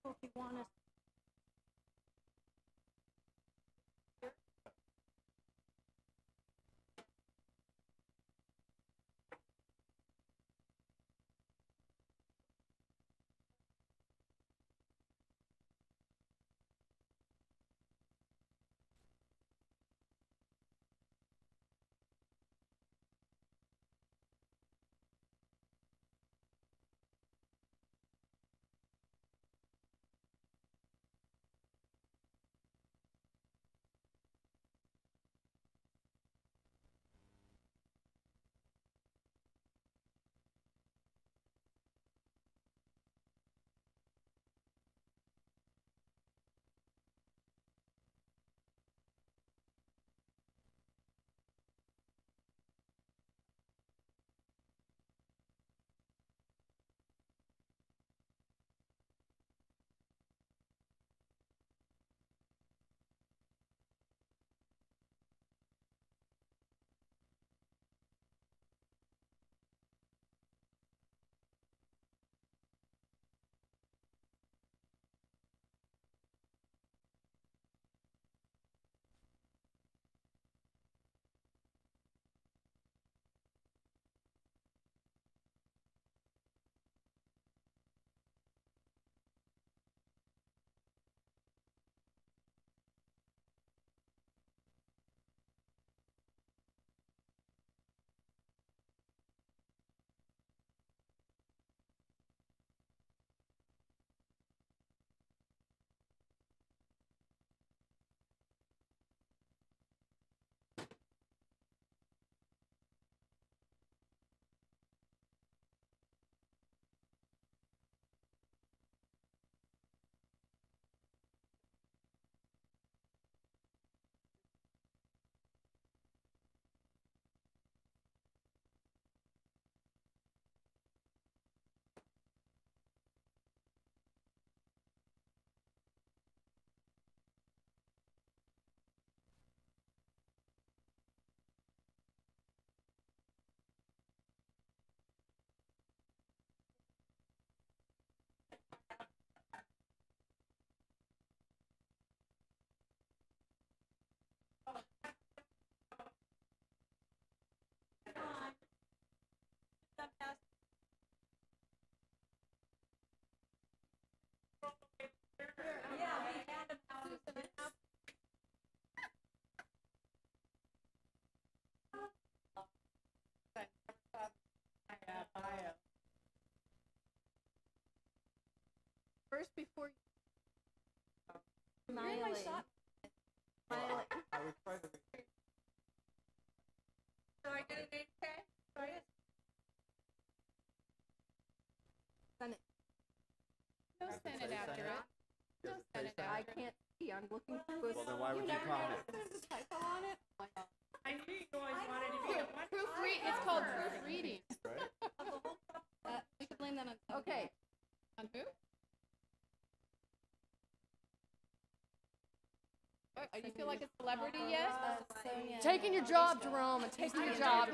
If you want us. First, before you. Smiley. Smiley. So I get a name tag? Senate. No Senate after it. No Senate I after it. can't see. I'm looking through it. Well, then why would you call it? There's a typo on it. I knew you always wanted to be a one. Proofread. It's called proofreading. Right? We could blame that on. Okay. On who? Oh, do you feel like a celebrity yet? Taking your job, Jerome, and taking your job.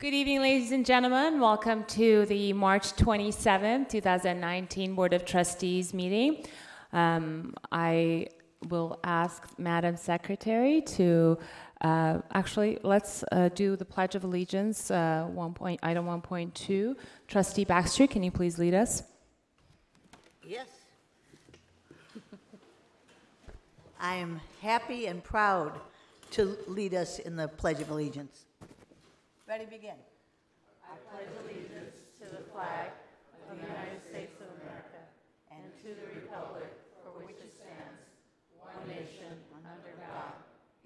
Good evening, ladies and gentlemen. Welcome to the March 27, 2019 Board of Trustees meeting. I will ask Madam Secretary to actually, let's do the Pledge of Allegiance, item 1.2. Trustee Baxter, can you please lead us? Yes. I am happy and proud to lead us in the Pledge of Allegiance. Ready, begin. I pledge allegiance to the flag of the United States of America and to the republic for which it stands, one nation, under God,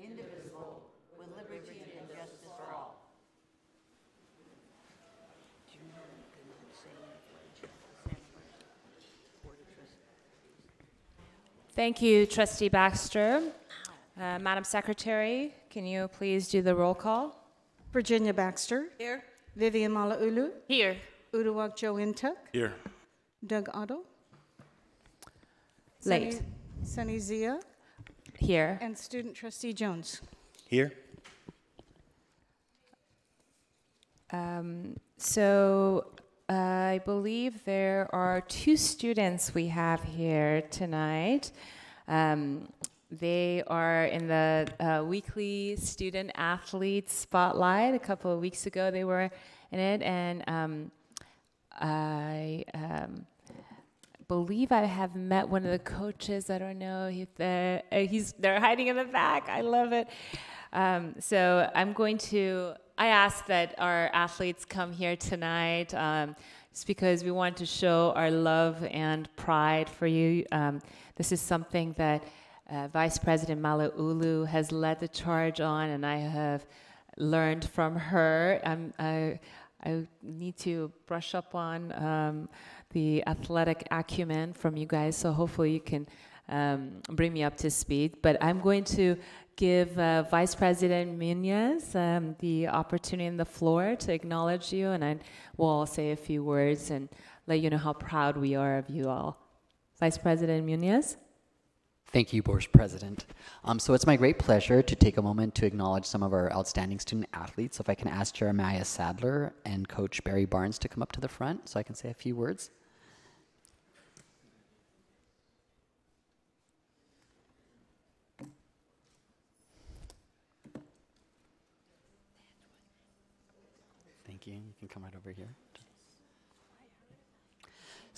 indivisible, with liberty and justice for all. Do you know the saying the pledge? Thank you, Trustee Baxter. Madam Secretary, can you please do the roll call? Virginia Baxter. Here. Vivian Malauulu. Here. Uduak Joe Intuk. Here. Doug Otto. Late. Sunny Zia. Here. And Student Trustee Jones. Here. I believe there are 2 students we have here tonight. They are in the weekly student athlete spotlight. A couple of weeks ago they were in it, and I believe I have met one of the coaches. I don't know if they're hiding in the back. I love it. So I asked that our athletes come here tonight just because we want to show our love and pride for you. This is something that Vice President Malauulu has led the charge on, and I have learned from her. I need to brush up on the athletic acumen from you guys, so hopefully you can bring me up to speed. But I'm going to give Vice President Munoz the opportunity and the floor to acknowledge you, and I will say a few words and let you know how proud we are of you all. Vice President Munoz. Thank you, Board President. So it's my great pleasure to take a moment to acknowledge some of our outstanding student athletes. So if I can ask Jeremiah Sadler and Coach Barry Barnes to come up to the front so I can say a few words. Thank you. You can come right over here.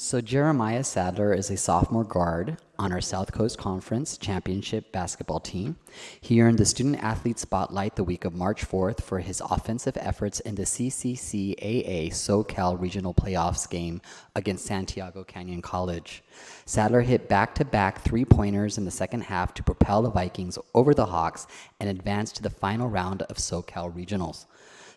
So Jeremiah Sadler is a sophomore guard on our South Coast Conference Championship basketball team. He earned the Student Athlete Spotlight the week of March 4th for his offensive efforts in the CCCAA SoCal Regional Playoffs game against Santiago Canyon College. Sadler hit back-to-back three-pointers in the second half to propel the Vikings over the Hawks and advance to the final round of SoCal Regionals.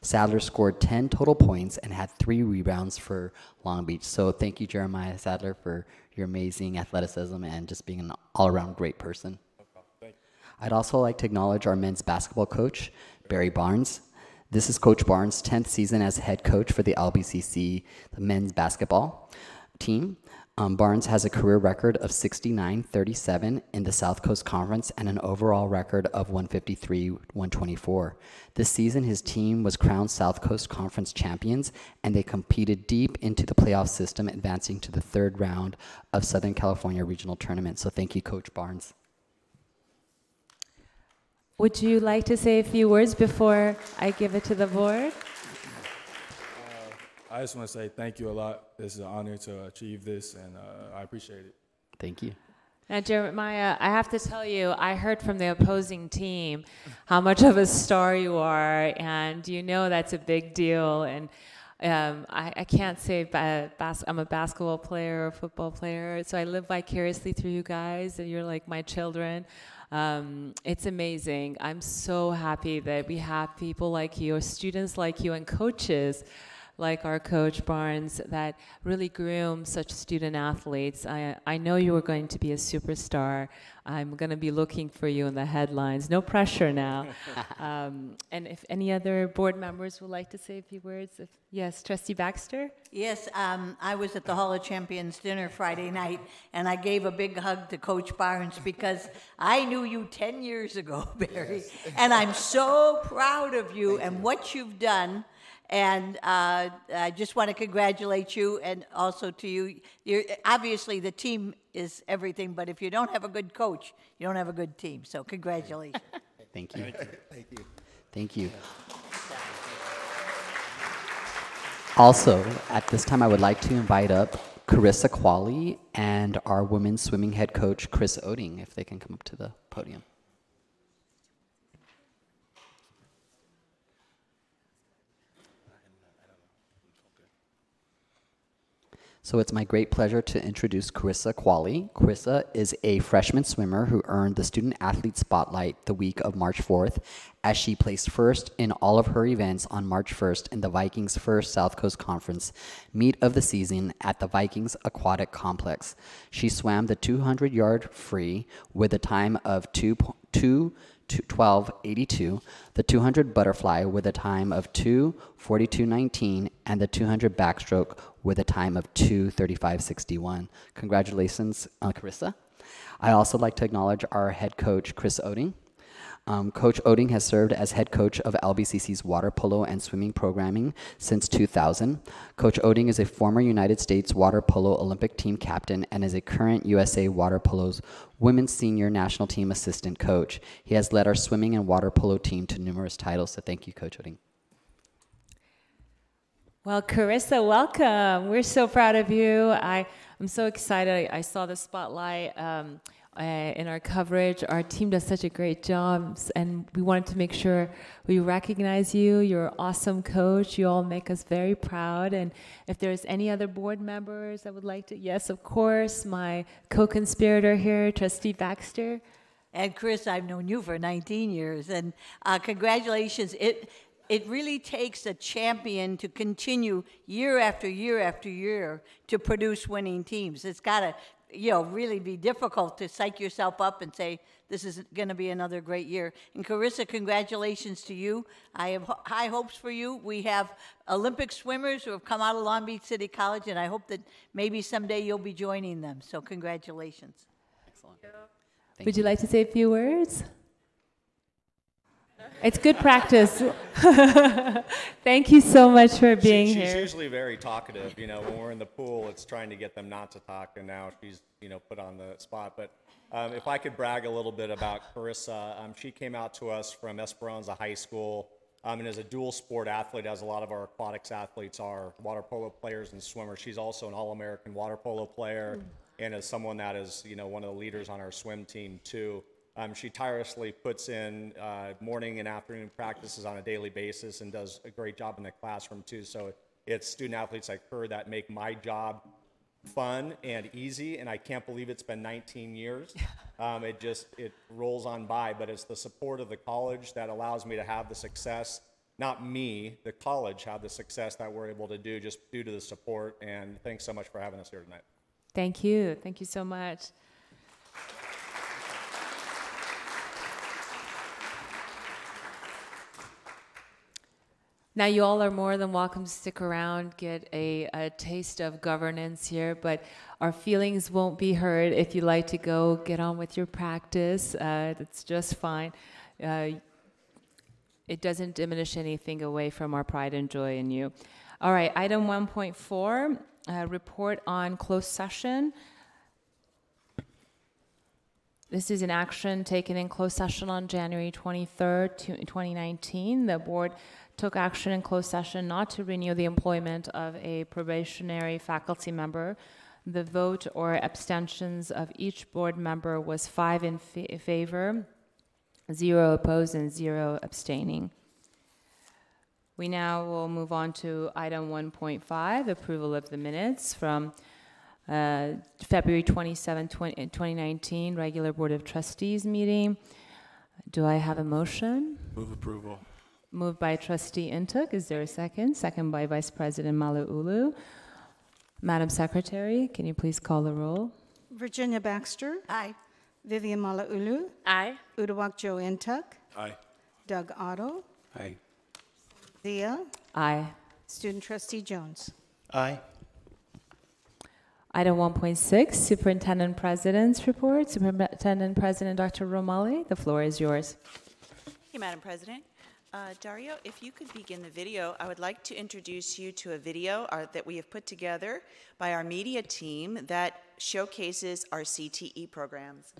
Sadler scored 10 total points and had 3 rebounds for Long Beach. So thank you, Jeremiah Sadler, for your amazing athleticism and just being an all-around great person. I'd also like to acknowledge our men's basketball coach, Barry Barnes. This is Coach Barnes' 10th season as head coach for the LBCC, the men's basketball team. Barnes has a career record of 69-37 in the South Coast Conference and an overall record of 153-124. This season, his team was crowned South Coast Conference champions, and they competed deep into the playoff system, advancing to the 3rd round of Southern California Regional Tournament. So thank you, Coach Barnes. Would you like to say a few words before I give it to the board? I just want to say thank you a lot. This is an honor to achieve this, and I appreciate it. Thank you. Now, Jeremiah, I have to tell you, I heard from the opposing team how much of a star you are, and you know that's a big deal. And I can't say I'm a basketball player or a football player, so I live vicariously through you guys, and you're like my children. It's amazing. I'm so happy that we have people like you, or students like you, and coaches like our Coach Barnes that really groom such student athletes. I know you are going to be a superstar. I'm going to be looking for you in the headlines. No pressure now. And if any other board members would like to say a few words. Yes, Trustee Baxter? Yes, I was at the Hall of Champions dinner Friday night, and I gave a big hug to Coach Barnes because I knew you 10 years ago, Barry, and I'm so proud of you and what you've done. And I just want to congratulate you, and also to you. Obviously, the team is everything, but if you don't have a good coach, you don't have a good team. So congratulations. Thank you. Thank you. Thank you. Also, at this time, I would like to invite up Carissa Qualley and our women's swimming head coach, Chris Oding, if they can come up to the podium. So it's my great pleasure to introduce Carissa Qualley. Carissa is a freshman swimmer who earned the Student Athlete Spotlight the week of March 4th, as she placed first in all of her events on March 1st in the Vikings' first South Coast Conference meet of the season at the Vikings Aquatic Complex. She swam the 200-yard free with a time of 12:82, the 200 butterfly with a time of 2:42.19, and the 200 backstroke with a time of 2:35.61. Congratulations, Carissa. I also like to acknowledge our head coach, Chris Oding. Coach Oding has served as head coach of LBCC's water polo and swimming programming since 2000. Coach Oding is a former United States water polo Olympic team captain and is a current USA Water Polo's women's senior national team assistant coach. He has led our swimming and water polo team to numerous titles, so thank you, Coach Oding. Well, Carissa, welcome. We're so proud of you. I'm so excited. I saw the spotlight in our coverage. Our team does such a great job, and we wanted to make sure we recognize you. You're an awesome coach. You all make us very proud. And if there's any other board members that would like to, yes, of course, my co-conspirator here, Trustee Baxter. And Chris, I've known you for 19 years, and congratulations. It really takes a champion to continue year after year after year to produce winning teams. It's got to, really be difficult to psych yourself up and say, this is going to be another great year. And Carissa, congratulations to you. I have high hopes for you. We have Olympic swimmers who have come out of Long Beach City College, and I hope that maybe someday you'll be joining them. So congratulations. Excellent. Would you like to say a few words? It's good practice. Thank you so much for being She's here. usually very talkative. When we're in the pool, it's trying to get them not to talk, and now she's, put on the spot. But if I could brag a little bit about Carissa, she came out to us from Esperanza High School, and is a dual sport athlete, as a lot of our aquatics athletes are, water polo players and swimmers. She's also an All-American water polo player, and is someone that is, one of the leaders on our swim team, too. She tirelessly puts in morning and afternoon practices on a daily basis and does a great job in the classroom too. So it's student athletes like her that make my job fun and easy, and I can't believe it's been 19 years. It rolls on by, but it's the support of the college that allows me to have the success. Not me, the college have the success that we're able to do just due to the support, and thanks so much for having us here tonight. Thank you. Thank you so much. Now, you all are more than welcome to stick around, get a taste of governance here, but our feelings won't be hurt if you like to go get on with your practice. That's just fine. It doesn't diminish anything away from our pride and joy in you. All right, item 1.4, report on closed session. This is an action taken in closed session on January 23rd, 2019. The board took action in closed session not to renew the employment of a probationary faculty member. The vote or abstentions of each board member was 5 in favor, 0 opposed, and 0 abstaining. We now will move on to item 1.5, approval of the minutes from February 27, 2019, regular Board of Trustees meeting. Do I have a motion? Move approval. Moved by Trustee Intuk. Is there a second? Second by Vice President Malauulu. Madam Secretary, can you please call the roll? Virginia Baxter. Aye. Vivian Malauulu. Aye. Uduak Joe Intuk. Aye. Doug Otto. Aye. Zia. Aye. Student Trustee Jones. Aye. Item 1.6, Superintendent President's report. Superintendent President Dr. Romali, the floor is yours. Thank you, Madam President. Dario, if you could begin the video, I would like to introduce you to a video that we have put together by our media team that showcases our CTE programs.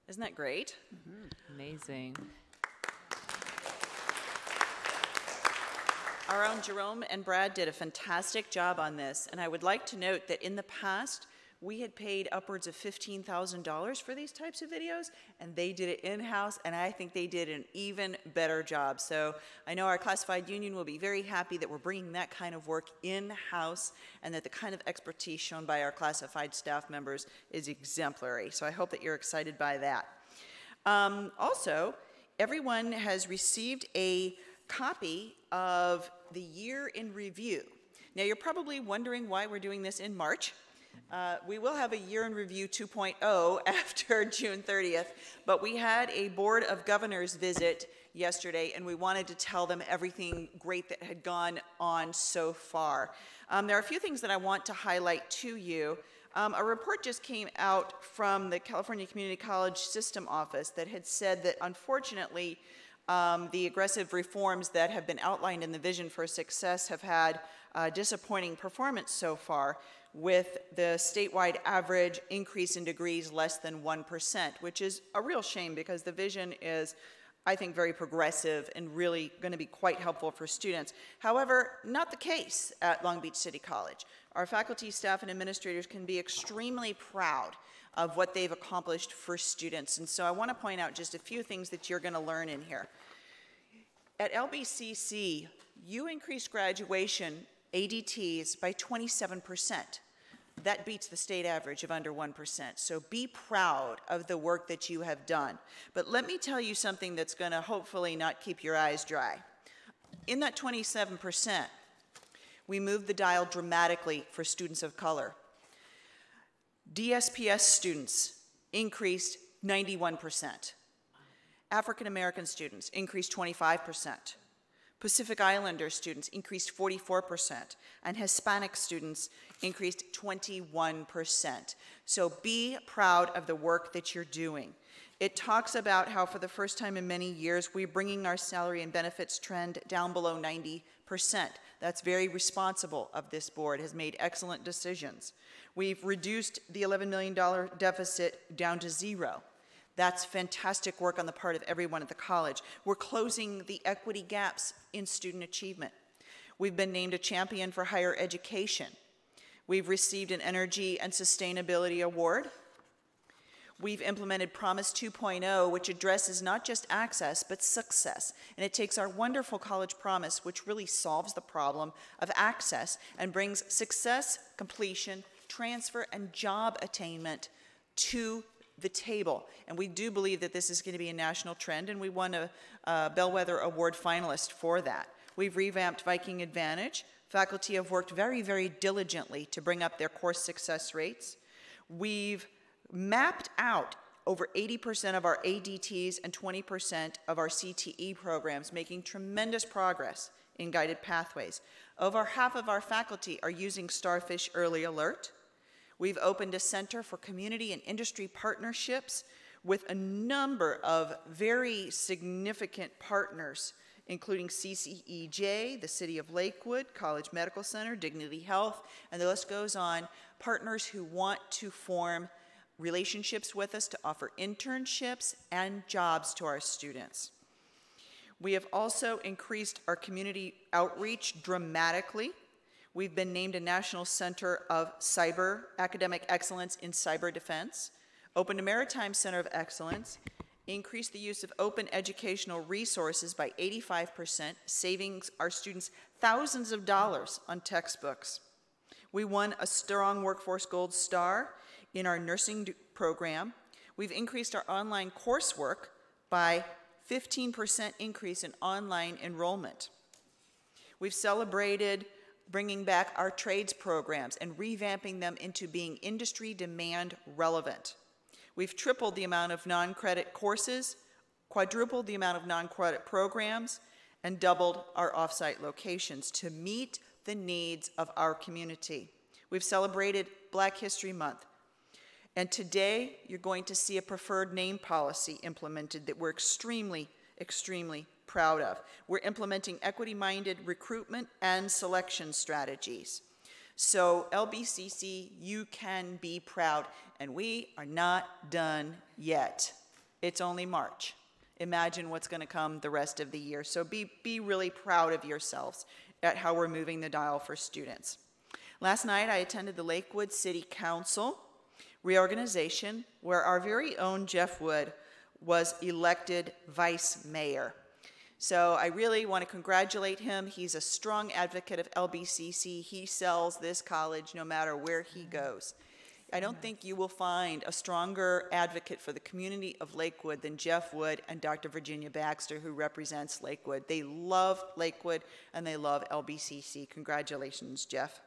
Isn't that great? Amazing. Our own Jerome and Brad did a fantastic job on this, and I would like to note that in the past, we had paid upwards of $15,000 for these types of videos, and they did it in-house, and I think they did an even better job. So I know our classified union will be very happy that we're bringing that kind of work in-house, and that the kind of expertise shown by our classified staff members is exemplary. So I hope that you're excited by that. Also, everyone has received a copy of the year in review. Now, you're probably wondering why we're doing this in March. We will have a year in review 2.0 after June 30th, but we had a Board of Governors visit yesterday, and we wanted to tell them everything great that had gone on so far. There are a few things that I want to highlight to you. A report just came out from the California Community College System Office that had said that, unfortunately, the aggressive reforms that have been outlined in the Vision for Success have had disappointing performance so far, with the statewide average increase in degrees less than 1%, which is a real shame because the vision is, I think, very progressive and really going to be quite helpful for students. However, not the case at Long Beach City College. Our faculty, staff, and administrators can be extremely proud of what they've accomplished for students. And so I want to point out just a few things that you're going to learn in here. At LBCC, you increased graduation ADTs by 27%. That beats the state average of under 1%. So be proud of the work that you have done. But let me tell you something that's going to hopefully not keep your eyes dry. In that 27%, we moved the dial dramatically for students of color. DSPS students increased 91%. African American students increased 25%. Pacific Islander students increased 44%, and Hispanic students increased 21%. So be proud of the work that you're doing. It talks about how for the first time in many years, we're bringing our salary and benefits trend down below 90%. That's very responsible of this board, has made excellent decisions. We've reduced the $11 million deficit down to zero. That's fantastic work on the part of everyone at the college. We're closing the equity gaps in student achievement. We've been named a champion for higher education. We've received an Energy and Sustainability Award. We've implemented Promise 2.0, which addresses not just access, but success. And it takes our wonderful college promise, which really solves the problem of access and brings success, completion, transfer, and job attainment to the table. And we do believe that this is going to be a national trend, and we won a Bellwether Award finalist for that. We've revamped Viking Advantage. Faculty have worked very, very diligently to bring up their course success rates. We've mapped out over 80% of our ADTs and 20% of our CTE programs, making tremendous progress in guided pathways. Over half of our faculty are using Starfish Early Alert. We've opened a center for community and industry partnerships with a number of very significant partners, including CCEJ, the City of Lakewood, College Medical Center, Dignity Health, and the list goes on. Partners who want to form relationships with us to offer internships and jobs to our students. We have also increased our community outreach dramatically. We've been named a National Center of Cyber Academic Excellence in Cyber Defense, opened a Maritime Center of Excellence, increased the use of open educational resources by 85%, saving our students thousands of dollars on textbooks. We won a Strong Workforce Gold Star in our nursing program. We've increased our online coursework by 15% increase in online enrollment. We've celebrated bringing back our trades programs and revamping them into being industry demand relevant. We've tripled the amount of non-credit courses, quadrupled the amount of non-credit programs, and doubled our off-site locations to meet the needs of our community. We've celebrated Black History Month. And today, you're going to see a preferred name policy implemented that we're extremely, extremely proud of. We're implementing equity-minded recruitment and selection strategies. So LBCC, you can be proud, and we are not done yet. It's only March. Imagine what's going to come the rest of the year. So be really proud of yourselves at how we're moving the dial for students. Last night, I attended the Lakewood City Council reorganization, where our very own Jeff Wood was elected vice mayor. So I really want to congratulate him. He's a strong advocate of LBCC. He sells this college no matter where he goes. I don't think you will find a stronger advocate for the community of Lakewood than Jeff Wood and Dr. Virginia Baxter, who represents Lakewood. They love Lakewood and they love LBCC. Congratulations, Jeff.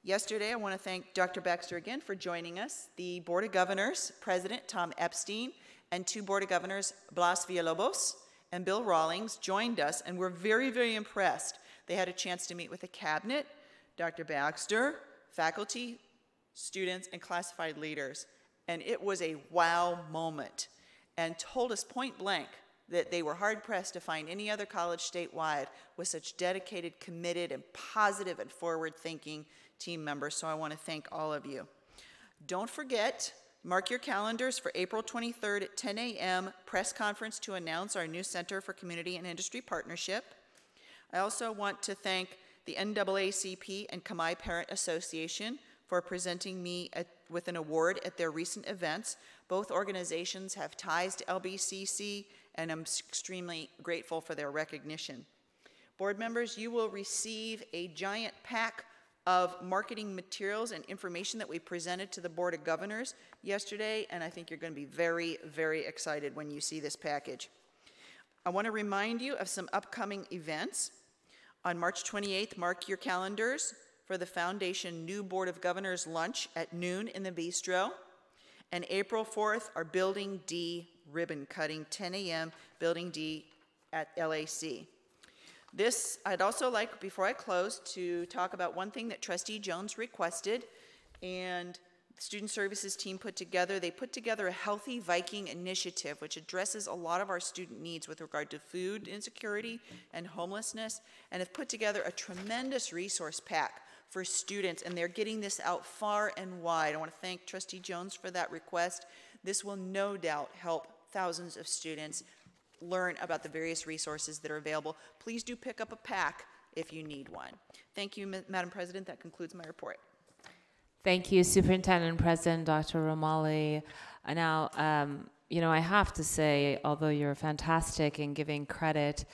Yesterday, I want to thank Dr. Baxter again for joining us. The Board of Governors, President Tom Epstein, and two Board of Governors, Blas Villalobos and Bill Rawlings, joined us, and we're very, very impressed. They had a chance to meet with the cabinet, Dr. Baxter, faculty, students, and classified leaders, and it was a wow moment, and told us point blank that they were hard-pressed to find any other college statewide with such dedicated, committed, and positive and forward-thinking team members, so I want to thank all of you. Don't forget, mark your calendars for April 23rd at 10 a.m. press conference to announce our new Center for Community and Industry Partnership. I also want to thank the NAACP and Kamai Parent Association for presenting me with an award at their recent events. Both organizations have ties to LBCC, and I'm extremely grateful for their recognition. Board members, you will receive a giant pack of marketing materials and information that we presented to the Board of Governors yesterday, and I think you're going to be very, very excited when you see this package. I want to remind you of some upcoming events. On March 28th, mark your calendars for the Foundation New Board of Governors lunch at noon in the Bistro. And April 4th, our Building D ribbon cutting, 10 a.m., Building D at LAC. This, I'd also like, before I close, to talk about one thing that Trustee Jones requested, and the Student Services team put together. They put together a Healthy Viking initiative, which addresses a lot of our student needs with regard to food insecurity and homelessness, and have put together a tremendous resource pack for students, and they're getting this out far and wide. I want to thank Trustee Jones for that request. This will no doubt help thousands of students learn about the various resources that are available. Please do pick up a pack if you need one. Thank you, Madam President. That concludes my report. Thank you, Superintendent President Dr. Romali. Now, I have to say, although you're fantastic in giving credit,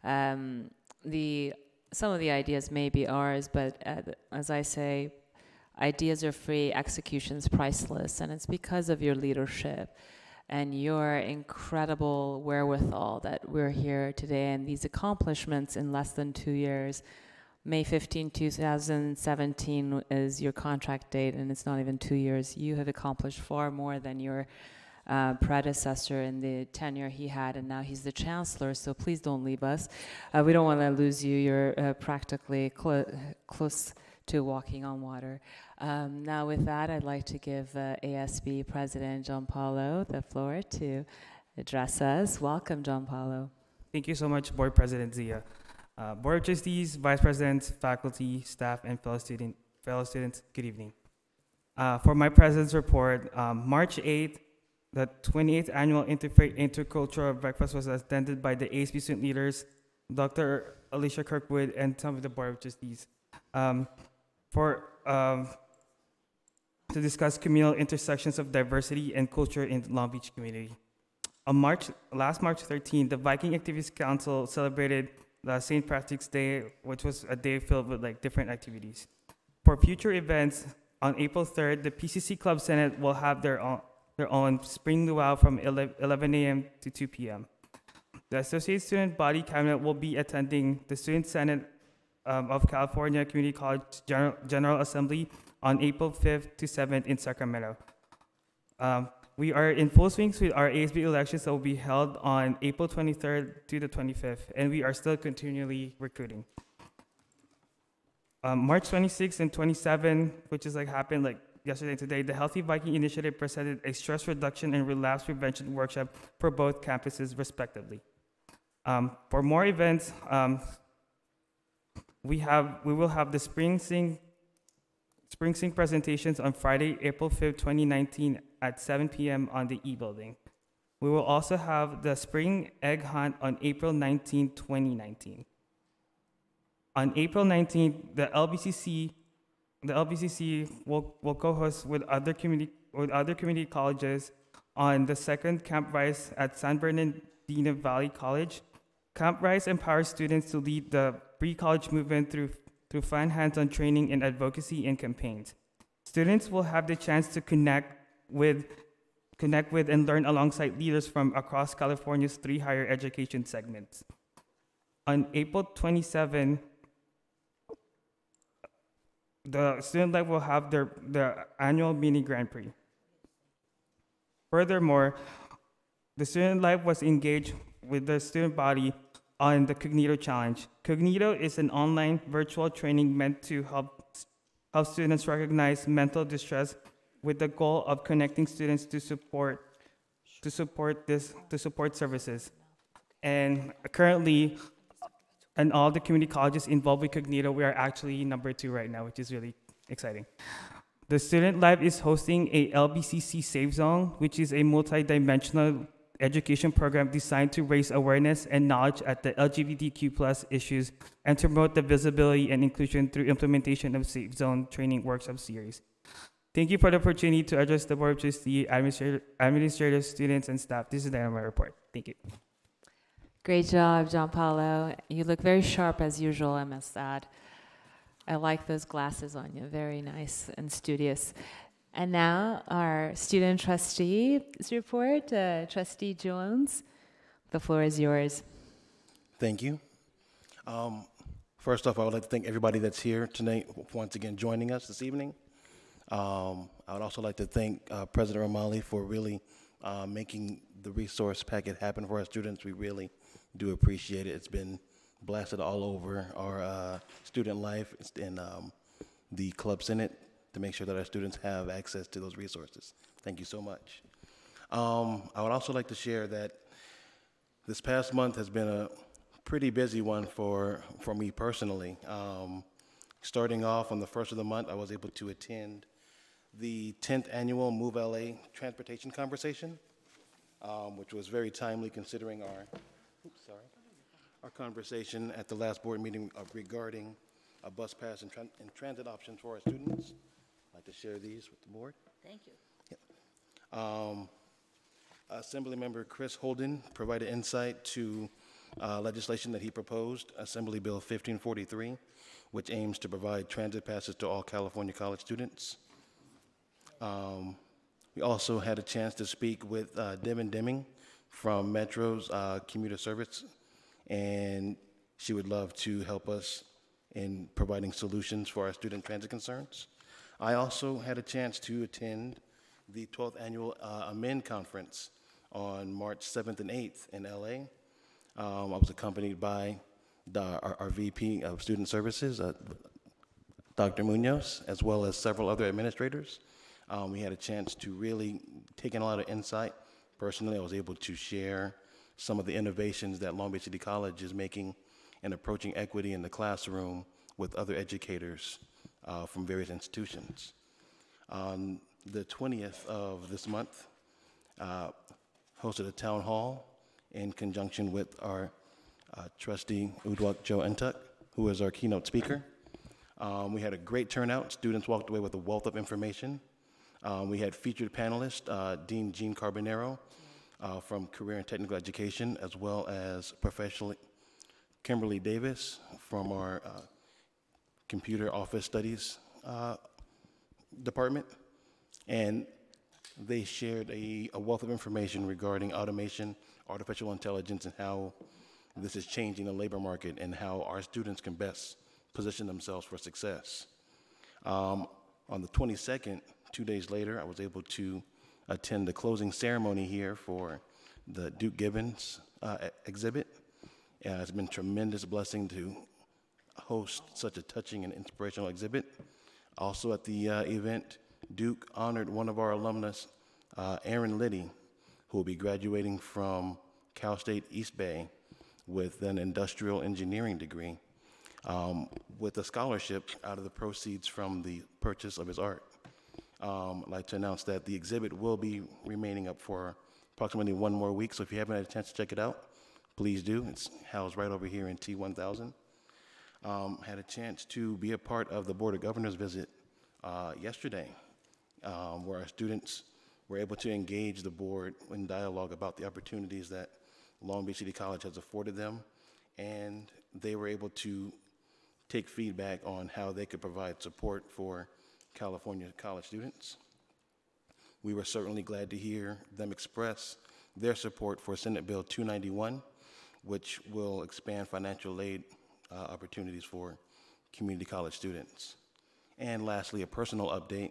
some of the ideas may be ours, but as I say, ideas are free, execution's priceless, and it's because of your leadership and your incredible wherewithal that we're here today, and these accomplishments in less than 2 years. May 15, 2017 is your contract date, and it's not even 2 years. You have accomplished far more than your predecessor in the tenure he had, and now he's the chancellor, so please don't leave us. We don't want to lose you. You're practically close to walking on water. Now with that, I'd like to give ASB President John Paulo the floor to address us. Welcome, John Paulo. Thank you so much, Board President Zia. Board of Trustees, Vice Presidents, faculty, staff, and fellow students, good evening. For my President's report, March 8th, the 28th Annual Interfaith Intercultural Breakfast was attended by the ASB student leaders, Dr. Alicia Kirkwood, and some of the Board of Trustees, to discuss communal intersections of diversity and culture in the Long Beach community. On last March 13th, the Viking Activities Council celebrated the St. Patrick's Day, which was a day filled with different activities. For future events, on April 3rd, the PCC Club Senate will have their own Spring Luau from 11 a.m. to 2 p.m. The Associate Student Body Cabinet will be attending the Student Senate of California Community College General Assembly on April 5th to 7th in Sacramento. We are in full swing with our ASB elections that will be held on April 23rd to the 25th, and we are still continually recruiting. March 26th and 27th, which is happened yesterday and today, the Healthy Viking Initiative presented a stress reduction and relapse prevention workshop for both campuses, respectively. For more events, we will have the Spring Sing presentations on Friday, April 5th, 2019 at 7 p.m. on the E Building. We will also have the Spring Egg Hunt on April 19, 2019. On April 19th, the LBCC will co-host with other community colleges on the second Camp Rise at San Bernardino Valley College. Camp Rise empowers students to lead the pre-college movement through fun hands-on training in advocacy and campaigns. Students will have the chance to connect with and learn alongside leaders from across California's 3 higher education segments. On April 27, the Student Life will have their annual mini Grand Prix. Furthermore, the Student Life was engaged with the student body on the Cognito Challenge. Cognito is an online virtual training meant to help students recognize mental distress with the goal of connecting students to support services. And currently, in all the community colleges involved with Cognito, we are actually number 2 right now, which is really exciting. The Student Life is hosting a LBCC Safe Zone, which is a multi-dimensional education program designed to raise awareness and knowledge at the LGBTQ+ issues and to promote the visibility and inclusion through implementation of Safe Zone training workshop series. Thank you for the opportunity to address the Board of Trustees, administrators, students, and staff. This is the end of my report. Thank you. Great job, John Paulo. You look very sharp as usual, I must add. I like those glasses on you. Very nice and studious. And now our student trustee's report, Trustee Jones. The floor is yours. Thank you. First off, I would like to thank everybody that's here tonight, once again joining us this evening. I would also like to thank President Romali for really making the resource packet happen for our students. We really do appreciate it. It's been blasted all over our student life and the Club Senate to make sure that our students have access to those resources. Thank you so much. I would also like to share that this past month has been a pretty busy one for me personally. Starting off on the first of the month, I was able to attend the 10th annual Move LA Transportation Conversation, which was very timely considering our conversation at the last board meeting regarding bus pass and transit options for our students. I'd like to share these with the board. Thank you. Assemblymember Chris Holden provided insight to legislation that he proposed, Assembly Bill 1543, which aims to provide transit passes to all California college students. We also had a chance to speak with Devin Deming from Metro's commuter service, and she would love to help us in providing solutions for our student transit concerns. I also had a chance to attend the 12th annual AMEN conference on March 7th and 8th in LA. I was accompanied by our VP of Student Services, Dr. Munoz, as well as several other administrators. We had a chance to really take in a lot of insight. Personally, I was able to share some of the innovations that Long Beach City College is making in approaching equity in the classroom with other educators from various institutions. On the 20th of this month, hosted a town hall in conjunction with our trustee, Udwak Joe Entuck, who is our keynote speaker. We had a great turnout. Students walked away with a wealth of information. We had featured panelists, Dean Jean Carbonero from Career and Technical Education, as well as Professor Kimberly Davis from our Computer Office Studies department. And they shared a wealth of information regarding automation, artificial intelligence, and how this is changing the labor market and how our students can best position themselves for success. On the 22nd, 2 days later, I was able to attend the closing ceremony here for the Duke Gibbons exhibit. It's been a tremendous blessing to host such a touching and inspirational exhibit. Also at the event, Duke honored one of our alumnus, Aaron Liddy, who will be graduating from Cal State East Bay with an industrial engineering degree, with a scholarship out of the proceeds from the purchase of his art. I'd like to announce that the exhibit will be remaining up for approximately 1 more week, so if you haven't had a chance to check it out, please do. It's housed right over here in T1000. Had a chance to be a part of the Board of Governors visit yesterday, where our students were able to engage the board in dialogue about the opportunities that Long Beach City College has afforded them, and they were able to take feedback on how they could provide support for California college students. We were certainly glad to hear them express their support for Senate Bill 291, which will expand financial aid opportunities for community college students. And lastly, a personal update.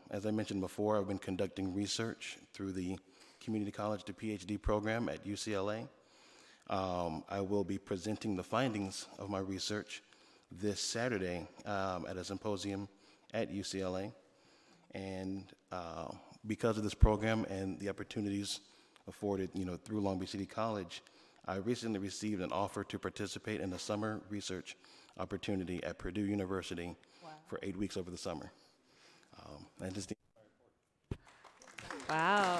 As I mentioned before, I've been conducting research through the Community College to PhD program at UCLA. I will be presenting the findings of my research this Saturday at a symposium at UCLA. And because of this program and the opportunities afforded, through Long Beach City College, I recently received an offer to participate in a summer research opportunity at Purdue University for 8 weeks over the summer. Wow.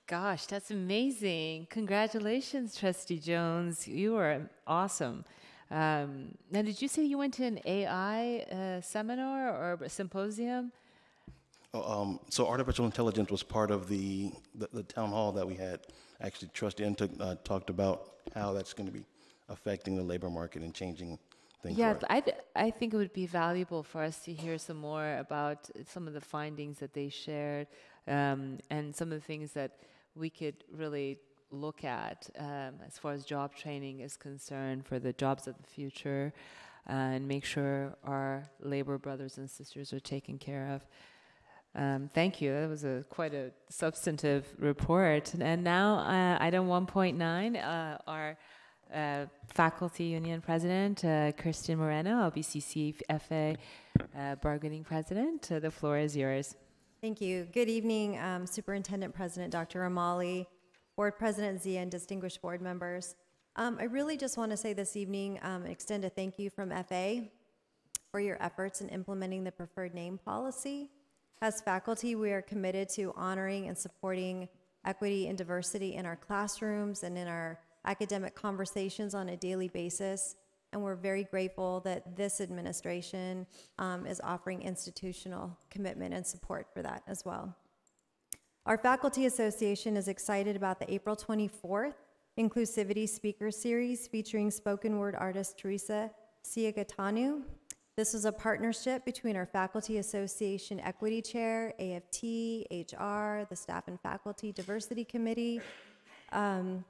Gosh, that's amazing. Congratulations, Trustee Jones. You are awesome. Now, did you say you went to an AI seminar or a symposium? So artificial intelligence was part of the town hall that we had. Actually, Trustee Entuck talked about how that's going to be affecting the labor market and changing things. Yeah, I think it would be valuable for us to hear some more about some of the findings that they shared, and some of the things that we could really look at as far as job training is concerned for the jobs of the future, and make sure our labor brothers and sisters are taken care of. Thank you. That was quite a substantive report. And now, item 1.9, our Faculty Union President, Kirsten Moreno, LBCC FA Bargaining President. The floor is yours. Thank you. Good evening, Superintendent President Dr. Amali, Board President Zia, and distinguished board members. I really just want to say this evening, extend a thank you from FA for your efforts in implementing the preferred name policy. As faculty, we are committed to honoring and supporting equity and diversity in our classrooms and in our academic conversations on a daily basis. And we're very grateful that this administration is offering institutional commitment and support for that as well. Our Faculty Association is excited about the April 24th Inclusivity Speaker Series featuring spoken word artist Teresa Siagatanu. This was a partnership between our Faculty Association Equity Chair, AFT, HR, the Staff and Faculty Diversity Committee, and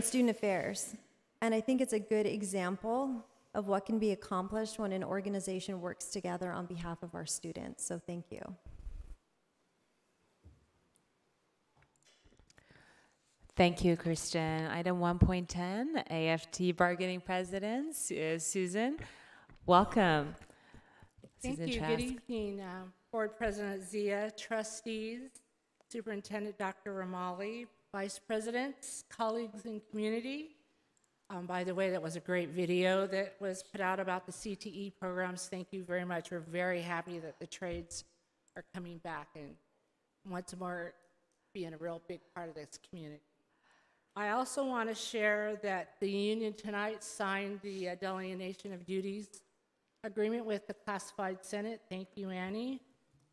Student Affairs. And I think it's a good example of what can be accomplished when an organization works together on behalf of our students. So thank you. Thank you, Kristen. Item 1.10, AFT Bargaining President, Susan. Welcome. Thank Susan you. Trask. Good evening, Board President Zia, trustees, Superintendent Dr. Ramali, Vice Presidents, colleagues, and community. By the way, that was a great video that was put out about the CTE programs. Thank you very much. We're very happy that the trades are coming back and once more being a real big part of this community. I also want to share that the union tonight signed the delineation of duties agreement with the classified Senate. Thank you, Annie.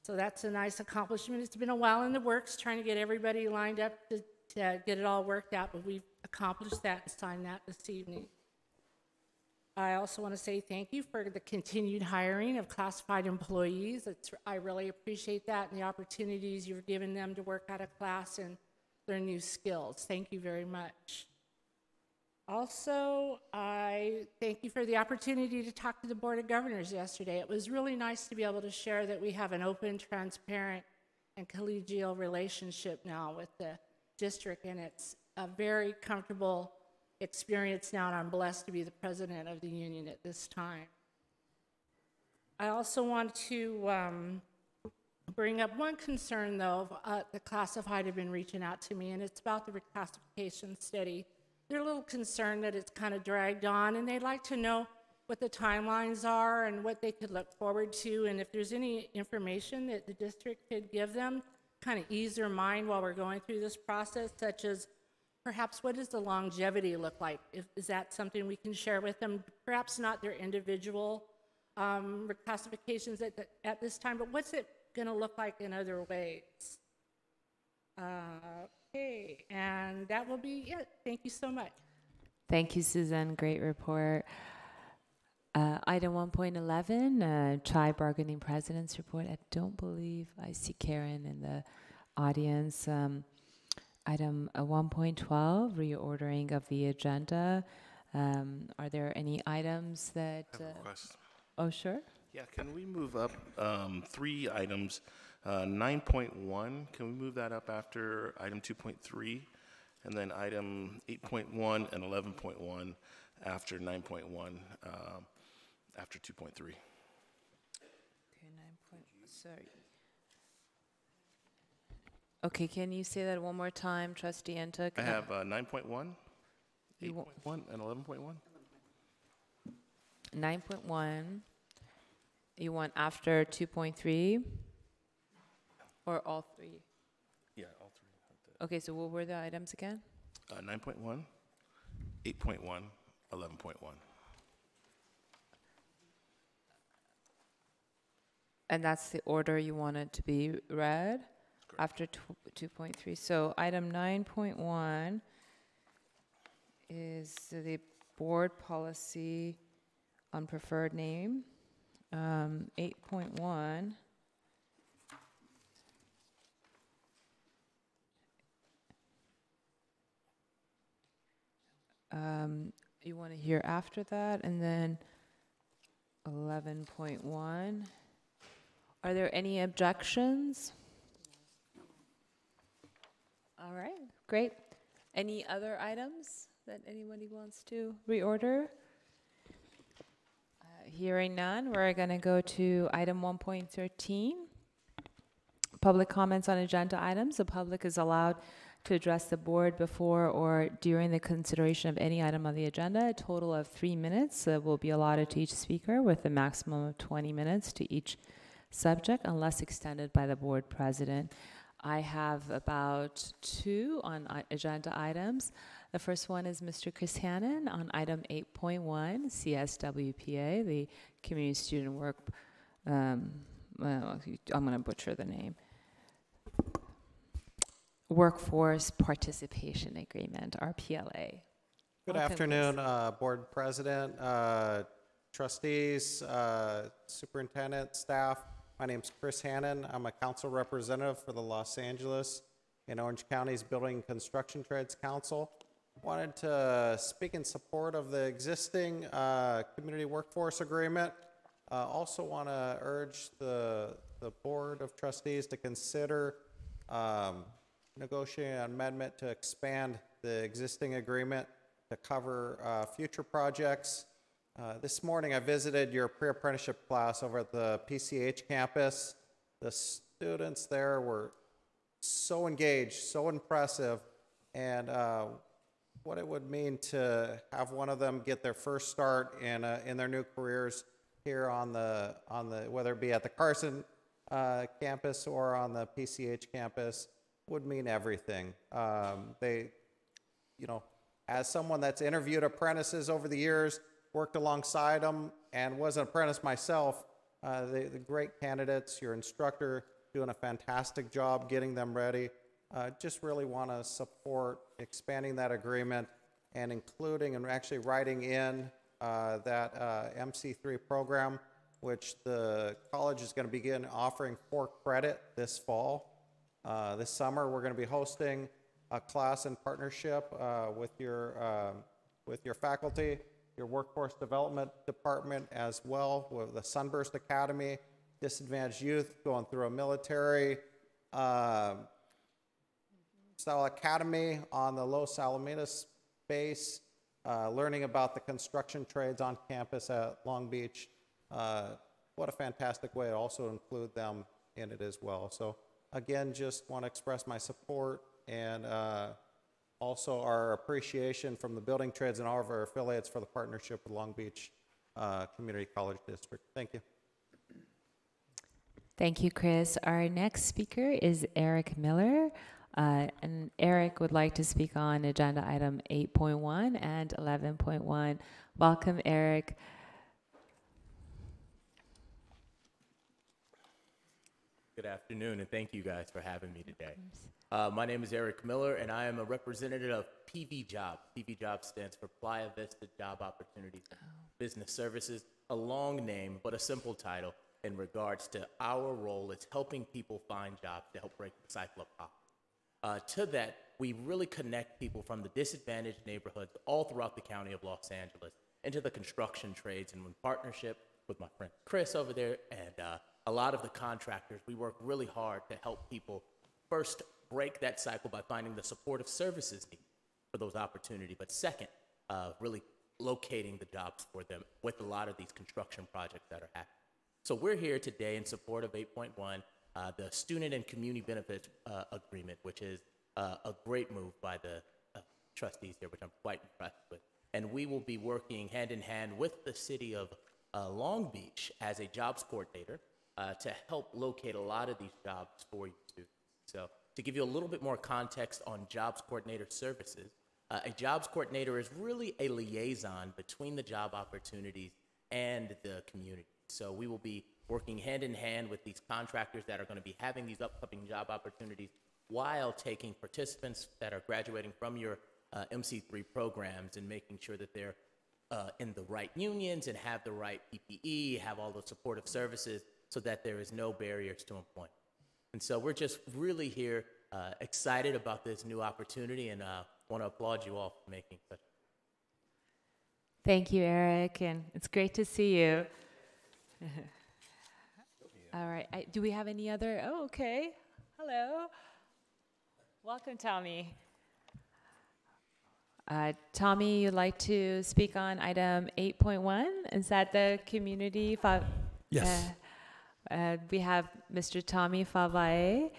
So that's a nice accomplishment. It's been a while in the works trying to get everybody lined up to get it all worked out, but we've accomplished that and signed that this evening. I also want to say thank you for the continued hiring of classified employees. I really appreciate that and the opportunities you've given them to work out of class and learn new skills. Thank you very much. Also, I thank you for the opportunity to talk to the Board of Governors yesterday. It was really nice to be able to share that we have an open, transparent, and collegial relationship now with the district, and it's a very comfortable experience now, and I'm blessed to be the president of the union at this time. I also want to bring up one concern, though. The classified have been reaching out to me, and it's about the reclassification study. They're a little concerned that it's kind of dragged on, and they'd like to know what the timelines are and what they could look forward to, and if there's any information that the district could give them, kind of ease their mind while we're going through this process, such as perhaps what does the longevity look like? Is that something we can share with them? Perhaps not their individual reclassifications at this time, but what's it going to look like in other ways? Okay, and that will be it. Thank you so much. Thank you, Susan. Great report. Item 1.11, Chi Bargaining President's Report. I don't believe I see Karen in the audience. Item 1.12, reordering of the agenda. Are there any items that... I have a request. Oh, sure. Yeah, can we move up 3 items? 9.1, can we move that up after item 2.3? And then item 8.1 and 11.1 after 9.1, after 2.3. Okay, 9. Sorry. Okay, can you say that one more time, Trustee Ntuk? I have 9.1, 8.1, and 11.1. 9.1. You want after 2.3? Or all 3? Yeah, all 3. Okay, so what were the items again? 9.1, 8.1, 11.1. And that's the order you want it to be read? After 2.3. So item 9.1 is the board policy on preferred name. 8.1 you want to hear after that, and then 11.1. Are there any objections? All right, great. Any other items that anybody wants to reorder? Hearing none, we're going to go to item 1.13. Public comments on agenda items. The public is allowed to address the board before or during the consideration of any item on the agenda. A total of 3 minutes will be allotted to each speaker, with a maximum of 20 minutes to each subject, unless extended by the board president. I have about 2 on agenda items. The first one is Mr. Chris Hannon on item 8.1, CSWPA, the Community Student Work, well, I'm going to butcher the name. Workforce Participation Agreement, RPLA. Good Welcome, afternoon, Board President, trustees, superintendent, staff. My name's Chris Hannon. I'm a council representative for the Los Angeles and Orange County's Building and Construction Trades Council. Wanted to speak in support of the existing community workforce agreement. Also want to urge the Board of Trustees to consider negotiating an amendment to expand the existing agreement to cover future projects. This morning I visited your pre-apprenticeship class over at the PCH campus. The students there were so engaged, so impressive, and what it would mean to have one of them get their first start in their new careers here on the whether it be at the Carson campus or on the PCH campus would mean everything. They, you know, as someone that's interviewed apprentices over the years, worked alongside them, and was an apprentice myself, the great candidates, your instructor doing a fantastic job getting them ready. Just really want to support expanding that agreement and including and actually writing in that MC3 program, which the college is going to begin offering for credit this fall. This summer, we're going to be hosting a class in partnership with your faculty, your workforce development department as well, with the Sunburst Academy, disadvantaged youth going through a military style academy on the Los Alamitos base, learning about the construction trades on campus at Long Beach. What a fantastic way to also include them in it as well. So again, just want to express my support and also our appreciation from the building trades and all of our affiliates for the partnership with Long Beach Community College District. Thank you. Thank you, Chris. Our next speaker is Eric Miller. And Eric would like to speak on agenda item 8.1 and 11.1. Welcome, Eric. Good afternoon, and thank you guys for having me today. My name is Eric Miller, and I am a representative of PV Jobs. PV Jobs stands for Playa Vista Job Opportunities Business Services, a long name, but a simple title in regards to our role as helping people find jobs to help break the cycle of poverty. To that, we really connect people from the disadvantaged neighborhoods all throughout the county of Los Angeles into the construction trades, and in partnership with my friend Chris over there and a lot of the contractors, we work really hard to help people first break that cycle by finding the supportive services needed for those opportunities, but second, really locating the jobs for them with a lot of these construction projects that are happening. So we're here today in support of 8.1, the Student and Community Benefits Agreement, which is a great move by the trustees here, which I'm quite impressed with. And we will be working hand in hand with the city of Long Beach as a jobs coordinator to help locate a lot of these jobs for you students. So to give you a little bit more context on jobs coordinator services, a jobs coordinator is really a liaison between the job opportunities and the community. So we will be working hand in hand with these contractors that are going to be having these upcoming job opportunities while taking participants that are graduating from your MC3 programs and making sure that they're in the right unions and have the right PPE, have all the supportive services so that there is no barriers to employment. And so we're just really here excited about this new opportunity and want to applaud you all for making such. Thank you, Eric, and it's great to see you. All right, do we have any other? Oh, okay. Hello. Welcome, Tommy. Tommy, you'd like to speak on item 8.1? Is that the community? Yes. We have Mr. Tommy Favalle,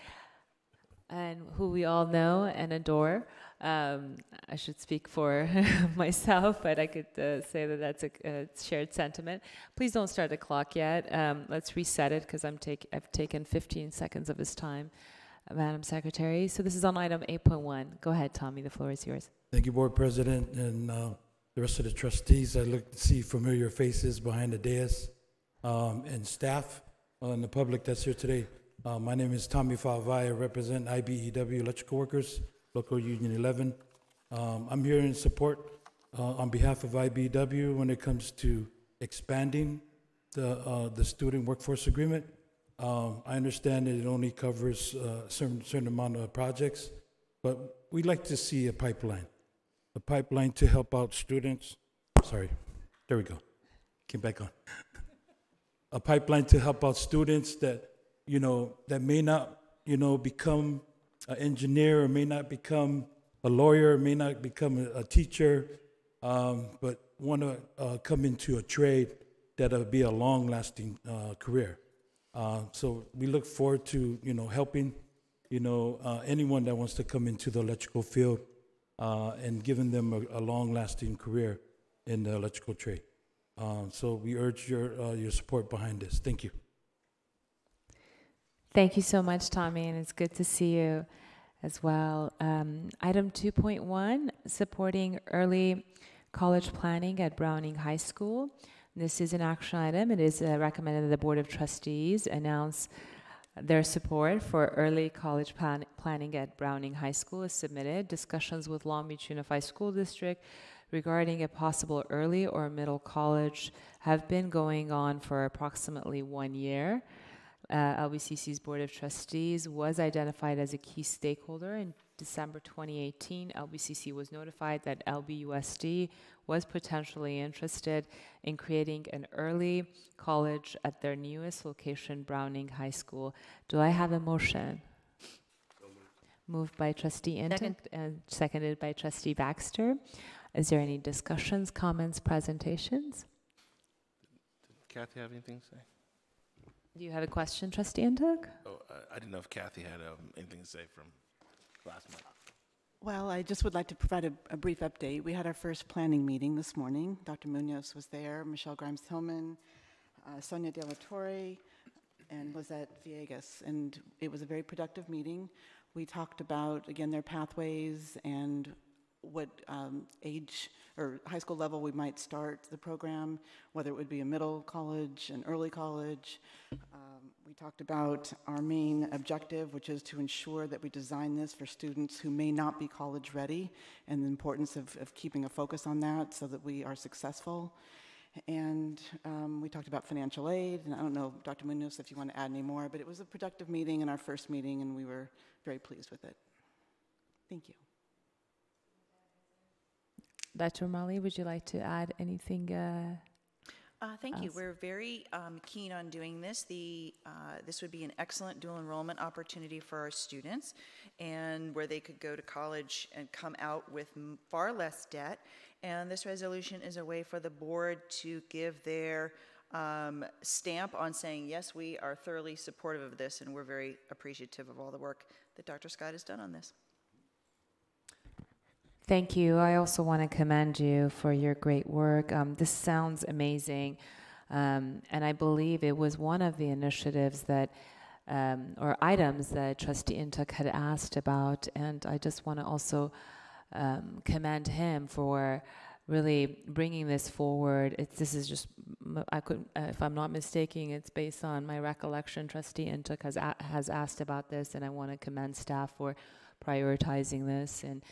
and who we all know and adore. I should speak for myself, but I could say that that's a shared sentiment. Please don't start the clock yet. Let's reset it because I've taken 15 seconds of his time, Madam Secretary. So this is on item 8.1. Go ahead, Tommy. The floor is yours. Thank you, Board President, and the rest of the trustees. I look to see familiar faces behind the dais, and staff and the public that's here today. My name is Tommy Falvai. I represent IBEW Electrical Workers, Local Union 11. I'm here in support on behalf of IBEW when it comes to expanding the student workforce agreement. I understand that it only covers a certain amount of projects, but we'd like to see a pipeline to help out students. Sorry, there we go. Came back on. A pipeline to help out students that, that may not, become an engineer or may not become a lawyer, may not become a teacher, but want to come into a trade that'll be a long-lasting career. So we look forward to, helping, anyone that wants to come into the electrical field and giving them a long-lasting career in the electrical trade. So we urge your support behind this. Thank you. Thank you so much, Tommy, and it's good to see you as well. Item 2.1, supporting early college planning at Browning High School. This is an action item. It is recommended that the Board of Trustees announce their support for early college planning at Browning High School is submitted. Discussions with Long Beach Unified School District regarding a possible early or middle college have been going on for approximately 1 year. LBCC's Board of Trustees was identified as a key stakeholder in December 2018. LBCC was notified that LBUSD was potentially interested in creating an early college at their newest location, Browning High School. Do I have a motion? Moved by Trustee Inton and seconded by Trustee Baxter. Is there any discussions, comments, presentations? Did Kathy have anything to say? Do you have a question, Trustee Inton? Oh, I didn't know if Kathy had anything to say from last month. Well, I just would like to provide a brief update. We had our first planning meeting this morning. Dr. Munoz was there, Michelle Grimes-Hillman, Sonia De La Torre, and Lizette Villegas. And it was a very productive meeting. We talked about, again, their pathways and what age or high school level we might start the program, whether it would be a middle college, an early college. We talked about our main objective, which is to ensure that we design this for students who may not be college ready, and the importance of keeping a focus on that so that we are successful. And we talked about financial aid, and I don't know, Dr. Munoz, if you want to add any more, but it was a productive meeting in our first meeting, and we were very pleased with it. Thank you. Dr. O'Malley, would you like to add anything? Thank you. We're very keen on doing this. This would be an excellent dual enrollment opportunity for our students, and where they could go to college and come out with far less debt. And this resolution is a way for the board to give their stamp on saying, yes, we are thoroughly supportive of this, and we're very appreciative of all the work that Dr. Scott has done on this. Thank you. I also want to commend you for your great work. This sounds amazing, and I believe it was one of the initiatives that, or items that Trustee Intuk had asked about, and I just want to also commend him for really bringing this forward. This is just, if I'm not mistaken, it's based on my recollection. Trustee Intuk has asked about this, and I want to commend staff for prioritizing this, and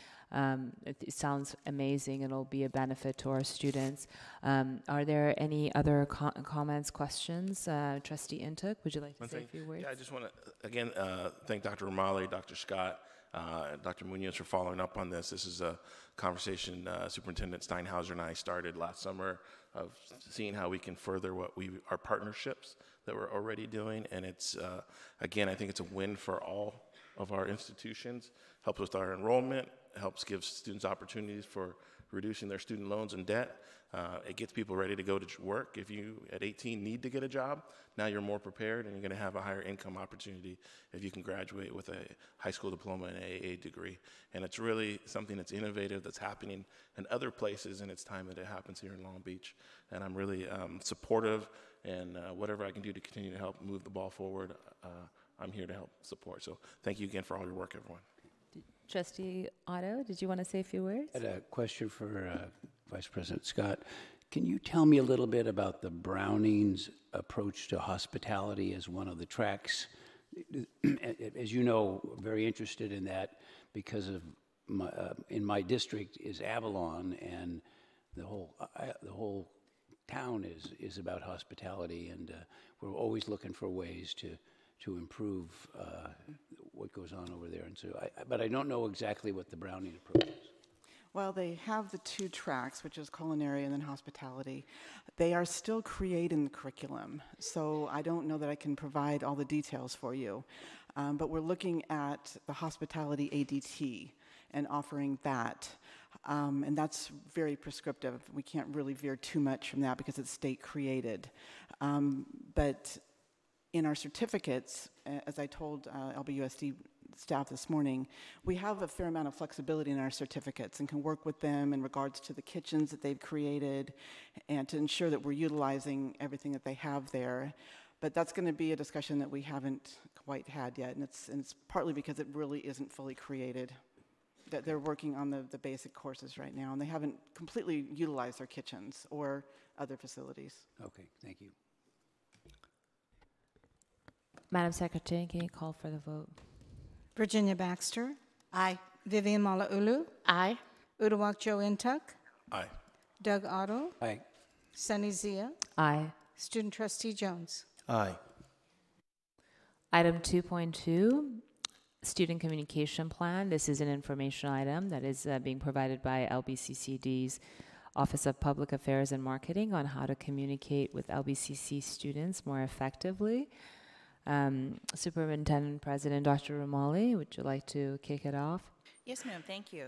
it sounds amazing, and it'll be a benefit to our students. Are there any other comments, questions? Trustee Intuk, would you like to say a few words? Yeah, I just want to, again, thank Dr. O'Malley, Dr. Scott, Dr. Munoz for following up on this. This is a conversation Superintendent Steinhauser and I started last summer of seeing how we can further our partnerships that we're already doing. And it's, again, I think it's a win for all of our institutions. Helps with our enrollment, helps give students opportunities for reducing their student loans and debt. It gets people ready to go to work. If you, at 18, need to get a job, now you're more prepared, and you're going to have a higher income opportunity if you can graduate with a high school diploma and an AA degree. And it's really something that's innovative, that's happening in other places, and it's time that it happens here in Long Beach. And I'm really supportive, and whatever I can do to continue to help move the ball forward, I'm here to help support. So thank you again for all your work, everyone. Trustee Otto, did you want to say a few words? I had a question for Vice President Scott. Can you tell me a little bit about the Browning's approach to hospitality as one of the tracks as you know, very interested in that because of in my district is Avalon, and the whole town is about hospitality, and we're always looking for ways to improve what goes on over there. And so, but I don't know exactly what the Browning approach is. Well, they have the 2 tracks, which is culinary and then hospitality. They are still creating the curriculum, so I don't know that I can provide all the details for you. But we're looking at the hospitality ADT and offering that. And that's very prescriptive. We can't really veer too much from that because it's state created. But in our certificates, as I told LBUSD staff this morning, we have a fair amount of flexibility in our certificates and can work with them in regards to the kitchens that they've created and to ensure that we're utilizing everything that they have there. But that's going to be a discussion that we haven't quite had yet, and it's partly because it really isn't fully created. That they're working on the basic courses right now, and they haven't completely utilized their kitchens or other facilities. Okay, thank you. Madam Secretary, can you call for the vote? Virginia Baxter. Aye. Vivian Malauulu. Aye. Uduak Joe Intuck. Aye. Doug Otto. Aye. Sunny Zia. Aye. Student Trustee Jones. Aye. Item 2.2, Student Communication Plan. This is an informational item that is being provided by LBCCD's Office of Public Affairs and Marketing on how to communicate with LBCC students more effectively. Superintendent President Dr. Romali, would you like to kick it off? Yes, ma'am, thank you.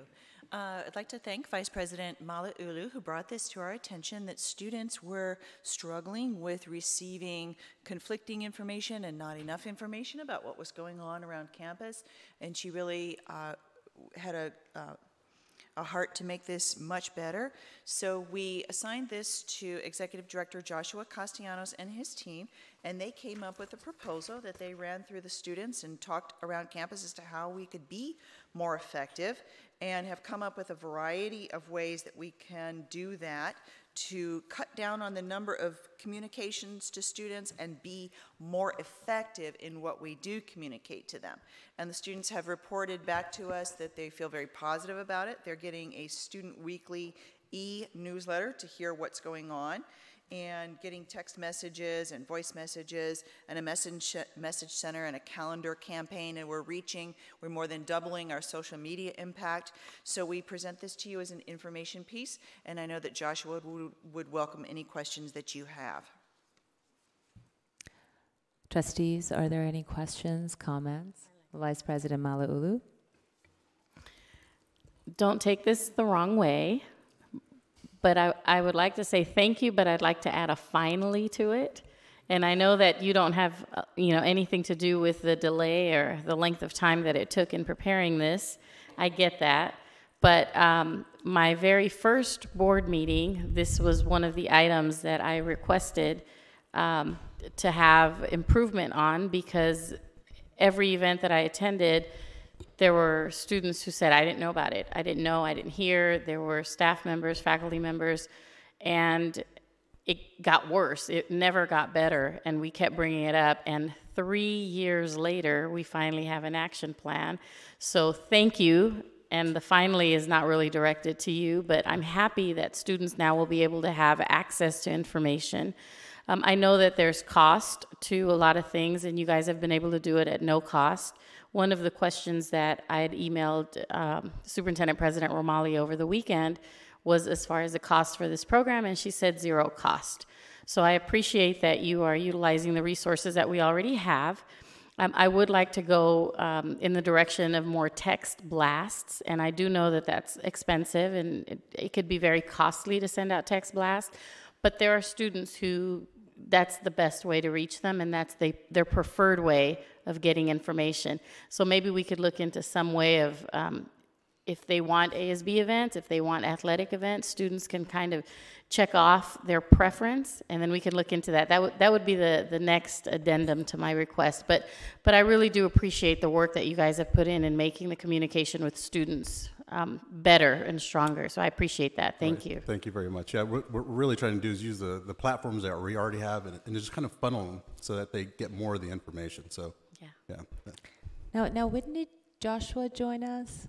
I'd like to thank Vice President Malauulu, who brought this to our attention, that students were struggling with receiving conflicting information and not enough information about what was going on around campus, and she really had a heart to make this much better. So we assigned this to Executive Director Joshua Castellanos and his team, and they came up with a proposal that they ran through the students and talked around campus as to how we could be more effective, and have come up with a variety of ways that we can do that to cut down on the number of communications to students and be more effective in what we do communicate to them. And the students have reported back to us that they feel very positive about it. They're getting a student weekly e-newsletter to hear what's going on, and getting text messages and voice messages and a message center and a calendar campaign, and we're more than doubling our social media impact. So we present this to you as an information piece, and I know that Joshua would welcome any questions that you have. Trustees, are there any questions, comments? Vice President Malauulu. Don't take this the wrong way, but I would like to say thank you, but I'd like to add a finally to it. And I know that you don't have anything to do with the delay or the length of time that it took in preparing this. I get that. But my very first board meeting, this was one of the items that I requested to have improvement on, because every event that I attended, there were students who said, I didn't know about it. I didn't know, I didn't hear. There were staff members, faculty members, and it got worse. It never got better, and we kept bringing it up. And 3 years later, we finally have an action plan. So thank you. And the finally is not really directed to you, but I'm happy that students now will be able to have access to information. I know that there's cost to a lot of things, and you guys have been able to do it at no cost. One of the questions that I had emailed Superintendent President Romali over the weekend was as far as the cost for this program, and she said zero cost. So I appreciate that you are utilizing the resources that we already have. I would like to go in the direction of more text blasts, and I do know that that's expensive, and it could be very costly to send out text blasts, but there are students who that's the best way to reach them, and that's their preferred way of getting information. So maybe we could look into some way of, if they want ASB events, if they want athletic events, students can kind of check off their preference, and then we could look into that. That would be the next addendum to my request. But I really do appreciate the work that you guys have put in making the communication with students better and stronger. So I appreciate that. Thank you. Thank you very much. Yeah, what we're really trying to do is use the platforms that we already have and just kind of funnel them so that they get more of the information. So yeah. Yeah. Now, when did Joshua join us?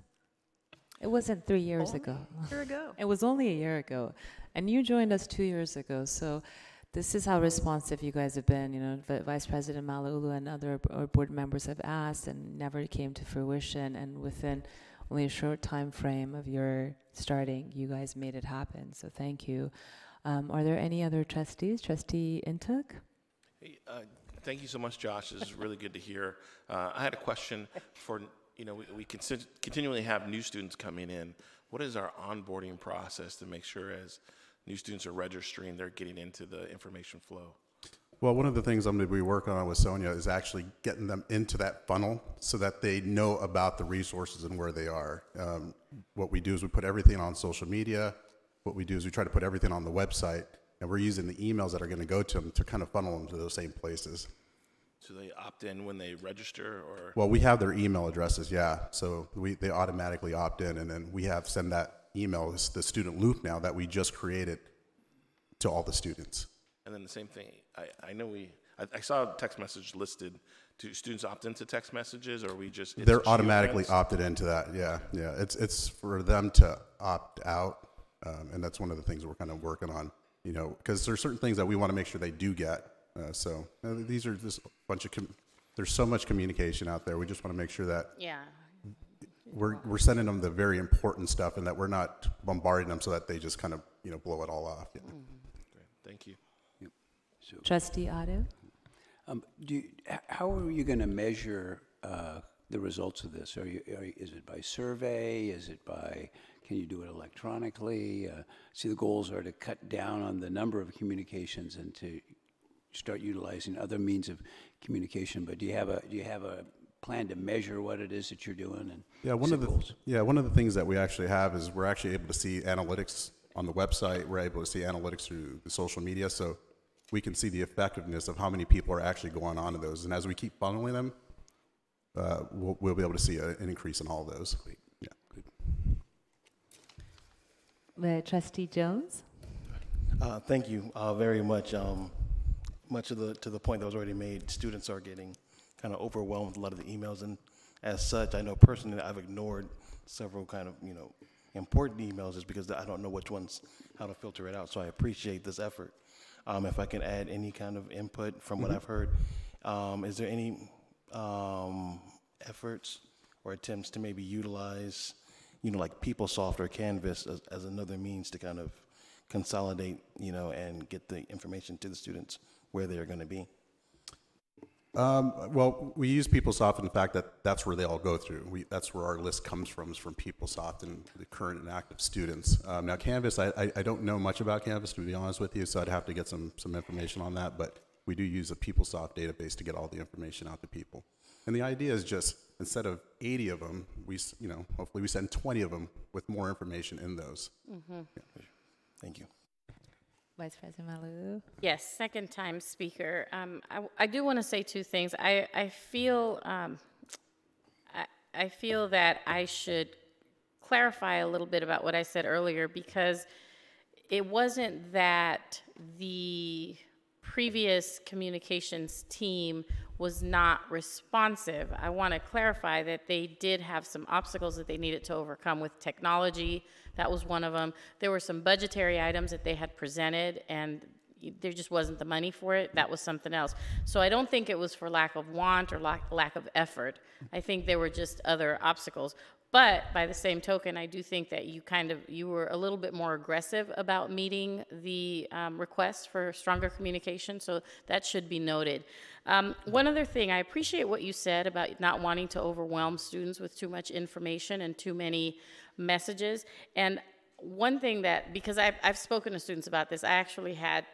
It wasn't 3 years ago. A year ago. It was only a year ago. And you joined us 2 years ago. So this is how responsive you guys have been. You know, Vice President Malulu and other board members have asked and never came to fruition. And within only a short time frame of your starting, you guys made it happen. So thank you. Are there any other trustees? Trustee Intuk? Hey, thank you so much, Josh. This is really good to hear. I had a question for, you know, we continually have new students coming in. What is our onboarding process to make sure as new students are registering, they're getting into the information flow? Well, one of the things I'm going to be working on with Sonia is actually getting them into that funnel so that they know about the resources and where they are. What we do is we put everything on social media. What we do is we try to put everything on the website, and we're using the emails that are going to go to them to kind of funnel them to those same places. So they opt in when they register, or? Well, we have their email addresses, yeah. So they automatically opt in, and then we have send that email, the student loop now that we just created, to all the students. And then the same thing, I know I saw a text message listed. Do students opt into text messages, or we just? They're automatically opted into that, yeah. It's for them to opt out, and that's one of the things that we're kind of working on, you know, because there's certain things that we want to make sure they do get. So these are just a bunch of, there's so much communication out there. We just want to make sure that we're sending them the very important stuff and that we're not bombarding them so that they just kind of, you know, blow it all off. Yeah. Great. Thank you. So, Trustee Otto? how are you going to measure the results of this? Is it by survey? Is it by, can you do it electronically? See, the goals are to cut down on the number of communications and to start utilizing other means of communication. But do you have a plan to measure what it is that you're doing? And one of the things that we actually have is we're actually able to see analytics on the website. We're able to see analytics through the social media, so we can see the effectiveness of how many people are actually going on to those. And as we keep funneling them, we'll be able to see an increase in all of those. Great. Yeah. Good. Trustee Jones? Thank you very much. Much of to the point that was already made, students are getting kind of overwhelmed with a lot of the emails, and as such, I know personally I've ignored several kind of, important emails just because I don't know which ones, how to filter it out. So I appreciate this effort. If I can add any kind of input from what I've heard, is there any efforts or attempts to maybe utilize, like PeopleSoft or Canvas as another means to kind of consolidate, and get the information to the students where they're going to be? Well, we use PeopleSoft in the fact that that's where they all go through. That's where our list comes from, is from PeopleSoft and the current and active students. Now, Canvas, I don't know much about Canvas, to be honest with you, so I'd have to get some information on that, but we do use a PeopleSoft database to get all the information out to people. And the idea is just, instead of 80 of them, hopefully we send 20 of them with more information in those. Mm-hmm. Yeah. Thank you. Vice President Malulu? Yes, second time speaker. I do want to say two things. I feel that I should clarify a little bit about what I said earlier, because it wasn't that the previous communications team was not responsive. I want to clarify that they did have some obstacles that they needed to overcome with technology. That was one of them. There were some budgetary items that they had presented, and there just wasn't the money for it. That was something else. So I don't think it was for lack of want or lack of effort. I think there were just other obstacles. But by the same token, I do think that you were a little bit more aggressive about meeting the request for stronger communication, so that should be noted. One other thing, I appreciate what you said about not wanting to overwhelm students with too much information and too many messages. And one thing that, because I've spoken to students about this, I actually had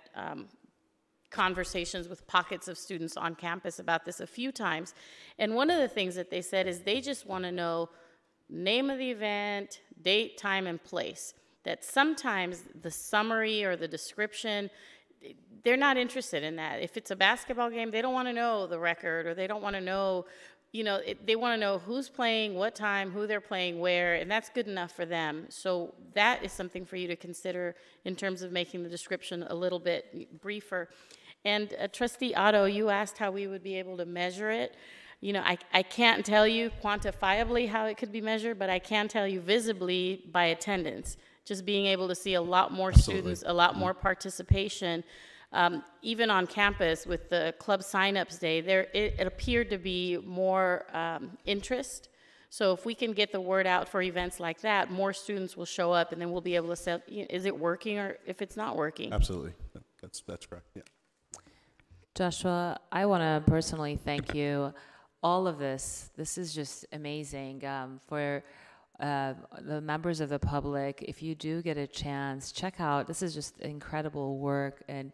conversations with pockets of students on campus about this a few times. And one of the things that they said is they just want to know name of the event, date, time, and place. That sometimes the summary or the description, they're not interested in that. If it's a basketball game, they don't want to know the record, or they don't want to know, they want to know who's playing, what time, who they're playing, where, and that's good enough for them. So that is something for you to consider in terms of making the description a little bit briefer. And Trustee Otto, you asked how we would be able to measure it. you know, I can't tell you quantifiably how it could be measured, but I can tell you visibly by attendance. Just being able to see a lot more students, a lot more participation. Even on campus with the club sign-ups day, it appeared to be more interest. So if we can get the word out for events like that, more students will show up, and then we'll be able to say, is it working or if it's not working? Absolutely. That's correct. Yeah. Joshua, I want to personally thank you. All of this is just amazing. For the members of the public, if you do get a chance, check out, this is just incredible work. And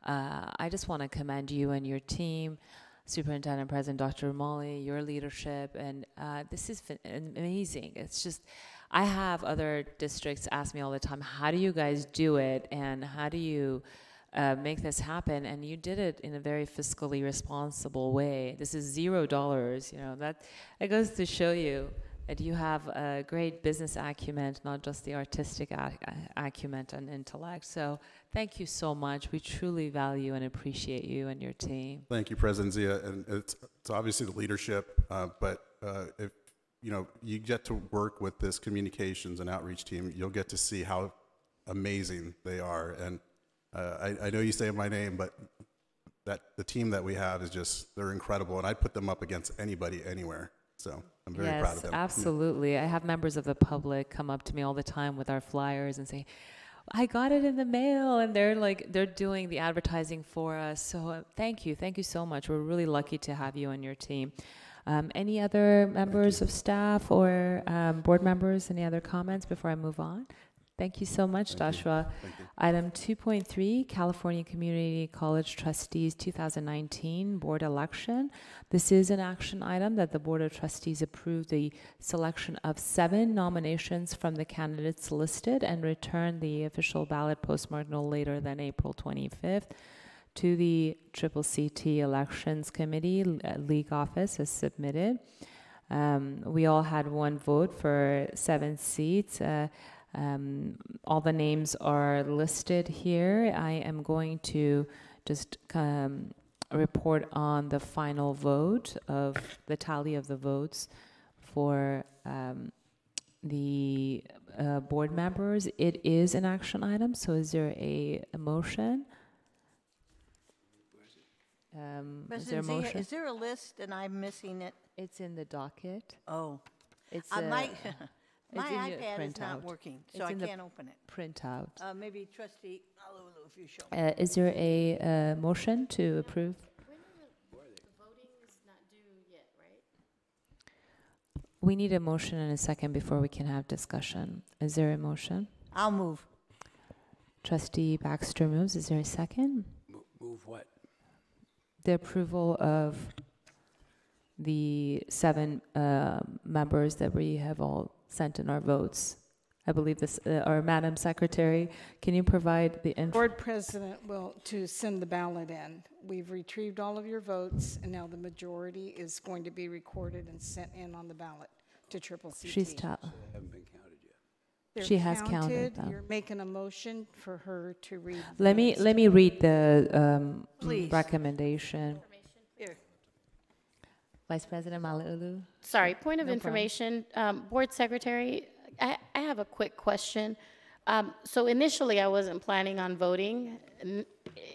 I just want to commend you and your team, Superintendent President Dr. Romali, your leadership. And this is amazing. It's just, I have other districts ask me all the time, how do you guys do it? And how do you make this happen? And you did it in a very fiscally responsible way. This is $0, you know, that goes to show you that you have a great business acumen, not just the artistic acumen and intellect. So thank you so much. We truly value and appreciate you and your team. Thank you, President Zia. And it's obviously the leadership, but if you know, you get to work with this communications and outreach team, you'll get to see how amazing they are. And I know you say my name, but the team that we have is just, they're incredible. And I'd put them up against anybody, anywhere. So I'm very proud of them. Yes, absolutely. Yeah. I have members of the public come up to me all the time with our flyers and say, I got it in the mail, and they're doing the advertising for us. So thank you so much. We're really lucky to have you and your team. Any other members of staff or board members, any other comments before I move on? Thank you so much, Joshua. Item 2.3, California Community College Trustees 2019 Board Election. This is an action item that the Board of Trustees approved the selection of 7 nominations from the candidates listed and return the official ballot postmarked no later than April 25th to the CCCT Elections Committee League Office as submitted. We all had 1 vote for 7 seats. All the names are listed here. I am going to just report on the final vote of the tally of the votes for the board members. It is an action item, so is there a motion? President Zia, is there a list and I'm missing it? It's in the docket. Oh. It's My It's in your iPad is not printout. working, so It's I in the can't open it. printout. Maybe Trustee Malulu, if you show. Is there a motion to approve? We need a motion and a second before we can have discussion. Is there a motion? I'll move. Trustee Baxter moves. Is there a second? Move what? The approval of the 7 members that we have all sent in our votes. I believe this, our Madam Secretary, can you provide the info? Board President will to send the ballot in. We've retrieved all of your votes, and now the majority is going to be recorded and sent in on the ballot to CCCT. She's They haven't been counted yet. They're She has counted them. You're making a motion for her to read. Let me read the Please. recommendation. Here. Vice President Malauulu. Sorry, point of No problem. information. Board Secretary, I have a quick question. So initially, I wasn't planning on voting.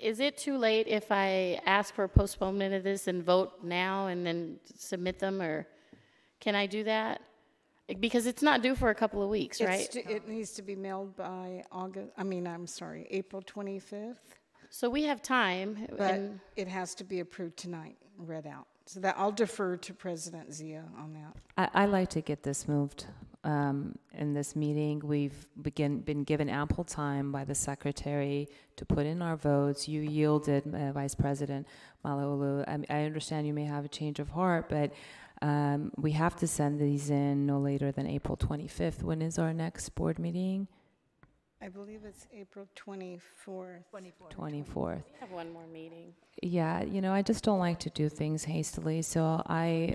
Is it too late if I ask for a postponement of this and vote now and then submit them, or can I do that? Because it's not due for a couple of weeks, right? It needs to be mailed by April 25th. So we have time. But and it has to be approved tonight, read out. So that I'll defer to President Zia on that. I like to get this moved in this meeting. We've been given ample time by the Secretary to put in our votes. You yielded, Vice President Malauulu. I understand you may have a change of heart, but we have to send these in no later than April 25th. When is our next board meeting? I believe it's April 24th. 24th. we have one more meeting. Yeah, I just don't like to do things hastily, so I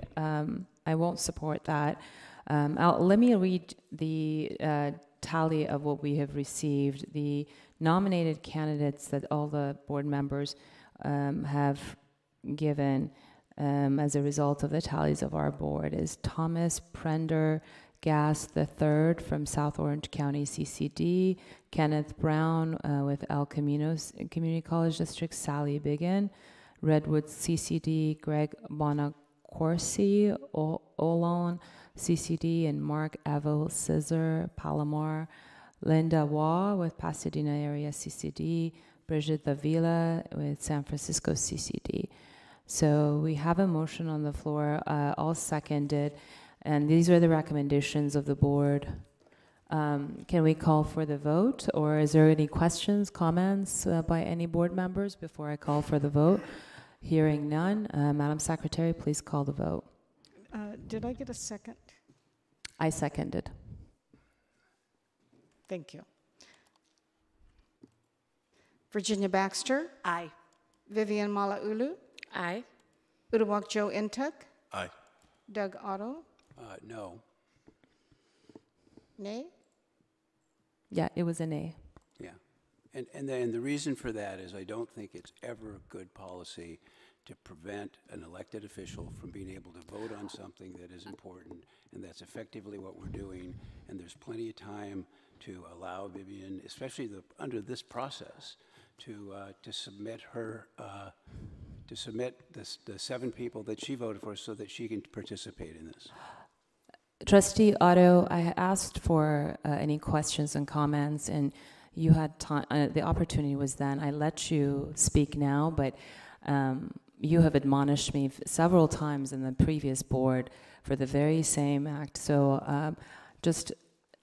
won't support that. Let me read the tally of what we have received. The nominated candidates that all the board members have given. as a result of the tallies of our board is Thomas Prendergast III from South Orange County CCD, Kenneth Brown with El Caminos Community College District, Sally Biggin, Redwood CCD, Greg Bonacorsi, Olon CCD, and Mark Evel Scissor, Palomar, Linda Waugh with Pasadena Area CCD, Bridget Davila with San Francisco CCD. So we have a motion on the floor, all seconded, and these are the recommendations of the board. Can we call for the vote, or is there any questions, comments by any board members before I call for the vote? Hearing none, Madam Secretary, please call the vote. Did I get a second? I seconded. Thank you. Virginia Baxter? Aye. Vivian Malauulu? Aye. Uduak Joe Intuk? Aye. Doug Otto? No. Nay? Yeah, it was a nay. Yeah. And then the reason for that is I don't think it's ever a good policy to prevent an elected official from being able to vote on something that is important, and that's effectively what we're doing. And there's plenty of time to allow Vivian, especially under this process, to submit her to submit the 7 people that she voted for so that she can participate in this. Trustee Otto, I asked for any questions and comments, and you had time. The opportunity was then. I let you speak now, but you have admonished me several times in the previous board for the very same act. So just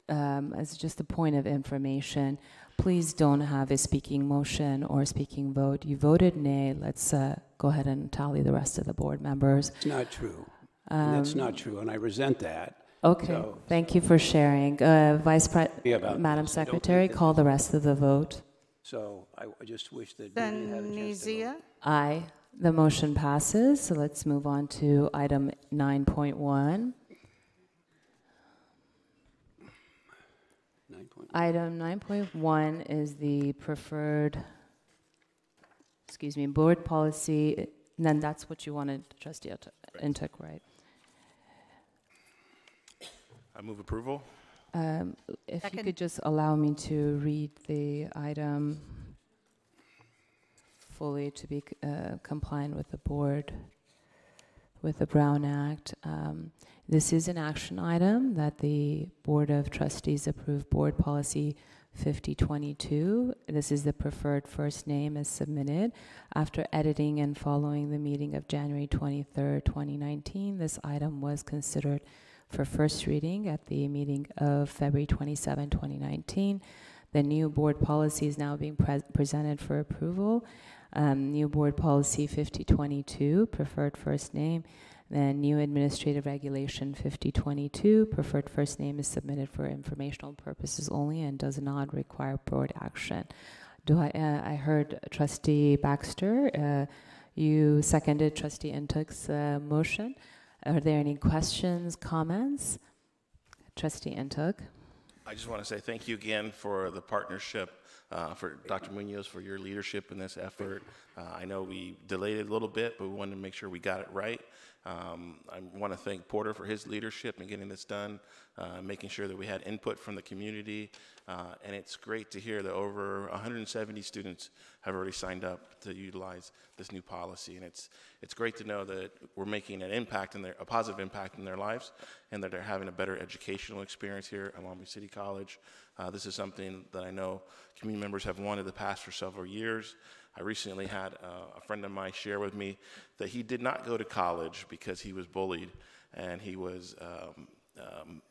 as just a point of information, please don't have a speaking motion or speaking vote. You voted nay. Let's go ahead and tally the rest of the board members. It's not true. And that's not true, and I resent that. Okay, So, thank you for sharing. Madam Secretary, call the rest of the vote. So I just wish that Vivian had a chance to vote. Aye. The motion passes. So let's move on to item 9.1. Item 9.1 is the preferred, board policy. And then that's what you wanted, Trustee Intuk, right? I move approval. If you could just allow me to read the item fully to be compliant with the board, with the Brown Act. This is an action item that the Board of Trustees approved Board Policy 5022. This is the preferred first name as submitted. After editing and following the meeting of January 23rd, 2019, this item was considered for first reading at the meeting of February 27, 2019. The new board policy is now being presented for approval. New board policy 5022, preferred first name. Then new administrative regulation 5022, preferred first name is submitted for informational purposes only and does not require board action. I heard Trustee Baxter, you seconded Trustee Intuk's motion. Are there any questions, comments? Trustee Intuk. I just want to say thank you again for the partnership, for Dr. Munoz, for your leadership in this effort. I know we delayed it a little bit, but we wanted to make sure we got it right. I want to thank Porter for his leadership in getting this done, making sure that we had input from the community. And it's great to hear that over 170 students have already signed up to utilize this new policy. And it's great to know that we're making an impact a positive impact in their lives, and that they're having a better educational experience here at Long Beach City College. This is something that I know community members have wanted to pass for several years. I recently had a friend of mine share with me that he did not go to college because he was bullied and he was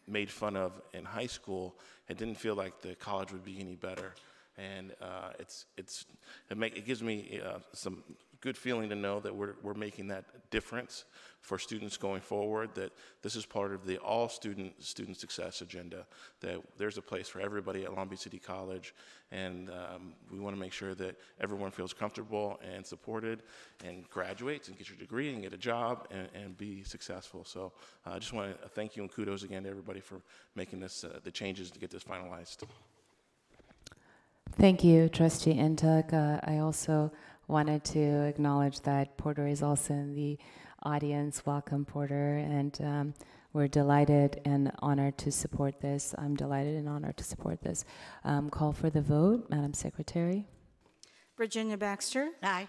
made fun of in high school and didn't feel like the college would be any better. And it gives me some good feeling to know that we're making that difference for students going forward, that this is part of the all student success agenda, that there's a place for everybody at Long Beach City College, and we want to make sure that everyone feels comfortable and supported and graduates and gets your degree and get a job and be successful. So I just want to thank you and kudos again to everybody for making this the changes to get this finalized. Thank you, Trustee Intuk. I also wanted to acknowledge that Porter is also in the audience. Welcome, Porter. And we're delighted and honored to support this. I'm delighted and honored to support this. Call for the vote, Madam Secretary. Virginia Baxter. Aye.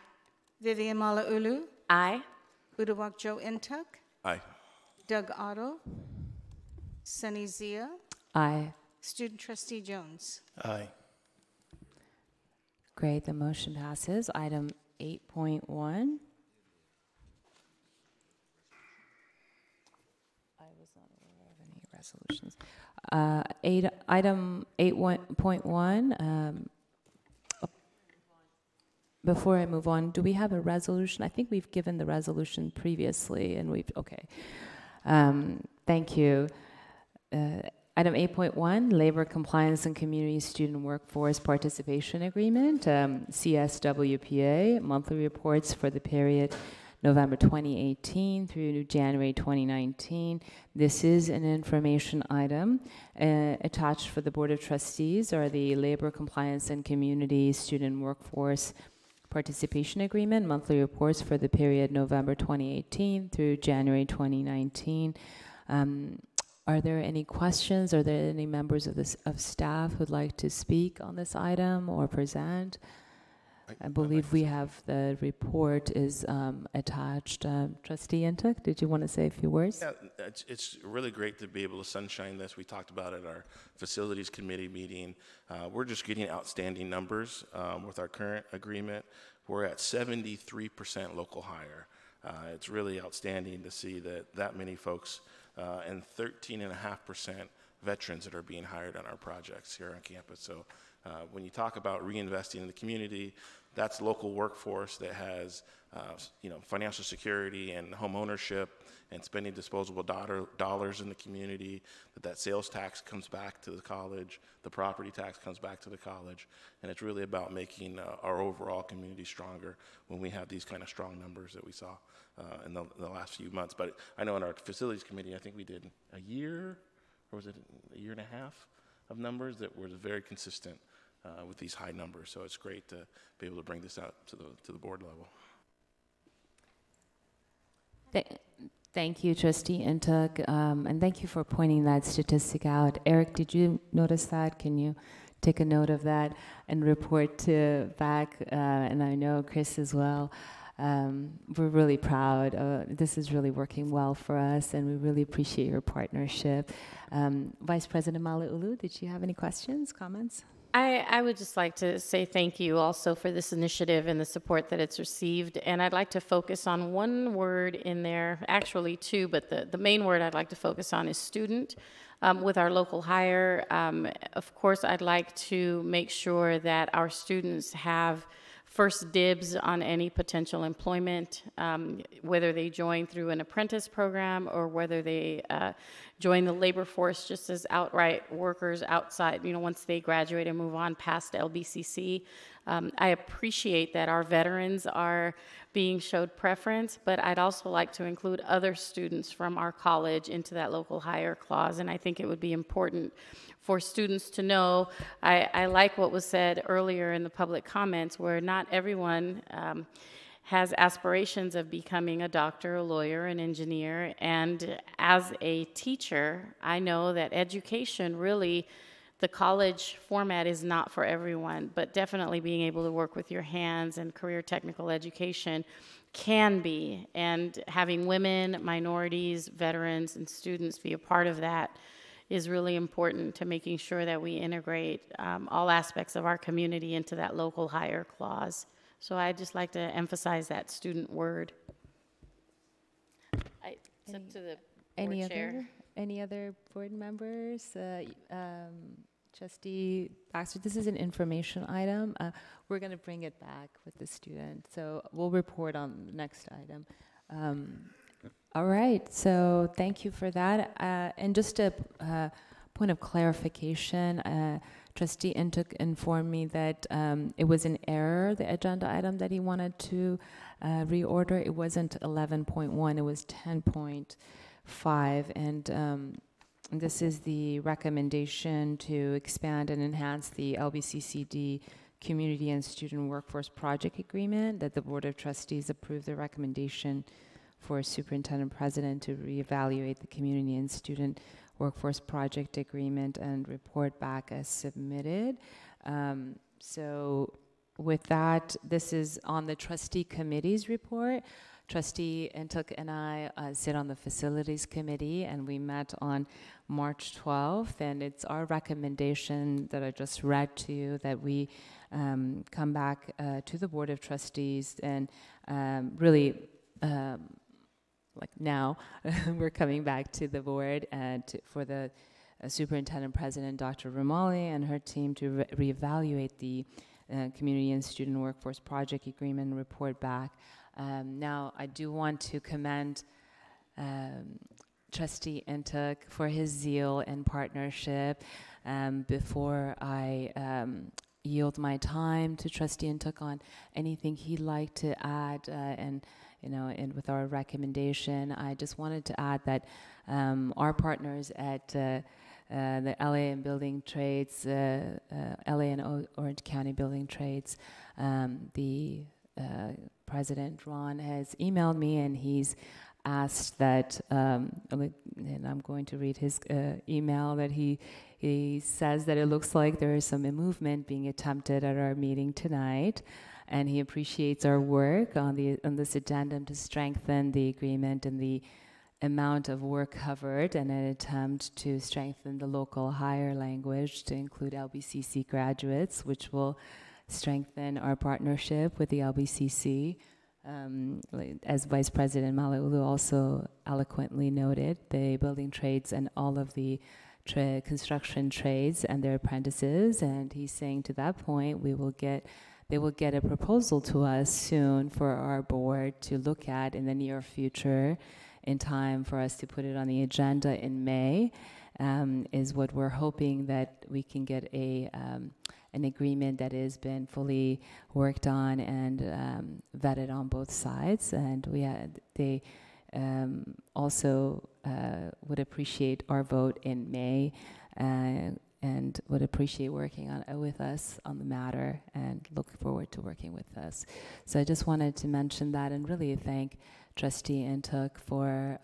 Vivian Malauulu. Aye. Uduak Joe Intuk. Aye. Doug Otto. Sunny Zia. Aye. Student Trustee Jones. Aye. Great, the motion passes. Item 8.1. I was not aware of any resolutions. Item 8.1. Before I move on, do we have a resolution? I think we've given the resolution previously, and we've, okay. Thank you. Item 8.1, Labor Compliance and Community Student Workforce Participation Agreement, CSWPA, monthly reports for the period November 2018 through January 2019. This is an information item. Attached for the Board of Trustees are the Labor Compliance and Community Student Workforce Participation Agreement, monthly reports for the period November 2018 through January 2019. Are there any questions? Are there any members of staff who'd like to speak on this item or present? I believe we have the report is attached. Trustee Intuk, did you want to say a few words? Yeah, it's really great to be able to sunshine this. We talked about it at our facilities committee meeting. We're just getting outstanding numbers with our current agreement. We're at 73% local hire. It's really outstanding to see that many folks and 13.5% veterans that are being hired on our projects here on campus. So when you talk about reinvesting in the community, that's local workforce that has financial security and home ownership and spending disposable dollars in the community, that sales tax comes back to the college, the property tax comes back to the college, and it's really about making our overall community stronger when we have these kind of strong numbers that we saw in the last few months. But I know in our facilities committee, I think we did a year, or was it a year and a half of numbers that were very consistent with these high numbers. So it's great to be able to bring this out to the board level. Thank you, Trustee Intuk, and thank you for pointing that statistic out. Eric, did you notice that? Can you take a note of that and report back? And I know Chris as well. We're really proud. This is really working well for us, and we really appreciate your partnership. Vice President Malauulu, did you have any questions, comments? I would just like to say thank you also for this initiative and the support that it's received. And I'd like to focus on one word in there, actually two, but the main word I'd like to focus on is student. With our local hire, of course, I'd like to make sure that our students have first dibs on any potential employment, whether they join through an apprentice program or whether they join the labor force just as outright workers outside, once they graduate and move on past LBCC. I appreciate that our veterans are being showed preference, but I'd also like to include other students from our college into that local hire clause, and I think it would be important for students to know. I like what was said earlier in the public comments, where not everyone has aspirations of becoming a doctor, a lawyer, an engineer, and as a teacher, I know that education really, the college format is not for everyone, but definitely being able to work with your hands and career technical education can be, and having women, minorities, veterans, and students be a part of that is really important to making sure that we integrate all aspects of our community into that local hire clause. So I'd just like to emphasize that student word. It's up to the board chair. Any other board members? Trustee Baxter, this is an information item. We're going to bring it back with the student, so we'll report on the next item. All right, so thank you for that. And just a point of clarification, Trustee Intuk informed me that it was an error, the agenda item that he wanted to reorder. It wasn't 11.1, it was 10.5. And this is the recommendation to expand and enhance the LBCCD Community and Student Workforce Project Agreement, that the Board of Trustees approved the recommendation for Superintendent President to reevaluate the Community and Student Workforce Project Agreement and report back as submitted. So with that, this is on the trustee committee's report. Trustee Intuk and I sit on the Facilities Committee, and we met on March 12th, and it's our recommendation that I just read to you that we come back to the Board of Trustees and really like now, we're coming back to the board for the Superintendent President, Dr. Romali, and her team to reevaluate the Community and Student Workforce Project Agreement and report back. Now, I do want to commend Trustee Intuk for his zeal and partnership. Before I yield my time to Trustee Intuk on anything he'd like to add, and with our recommendation, I just wanted to add that our partners at the LA and Building Trades, LA and Orange County Building Trades, the President Ron has emailed me, and he's asked that, and I'm going to read his email, that he says that it looks like there is some movement being attempted at our meeting tonight, and he appreciates our work on this addendum to strengthen the agreement and the amount of work covered, and an attempt to strengthen the local hire language to include LBCC graduates, which will strengthen our partnership with the LBCC. As Vice President Malauulu also eloquently noted, the building trades and all of the construction trades and their apprentices, and he's saying to that point, they will get a proposal to us soon for our board to look at in the near future, in time for us to put it on the agenda in May, is what we're hoping, that we can get an agreement that has been fully worked on and vetted on both sides. And they also would appreciate our vote in May, and would appreciate working with us on the matter, and look forward to working with us. So I just wanted to mention that, and really thank Trustee Intuk for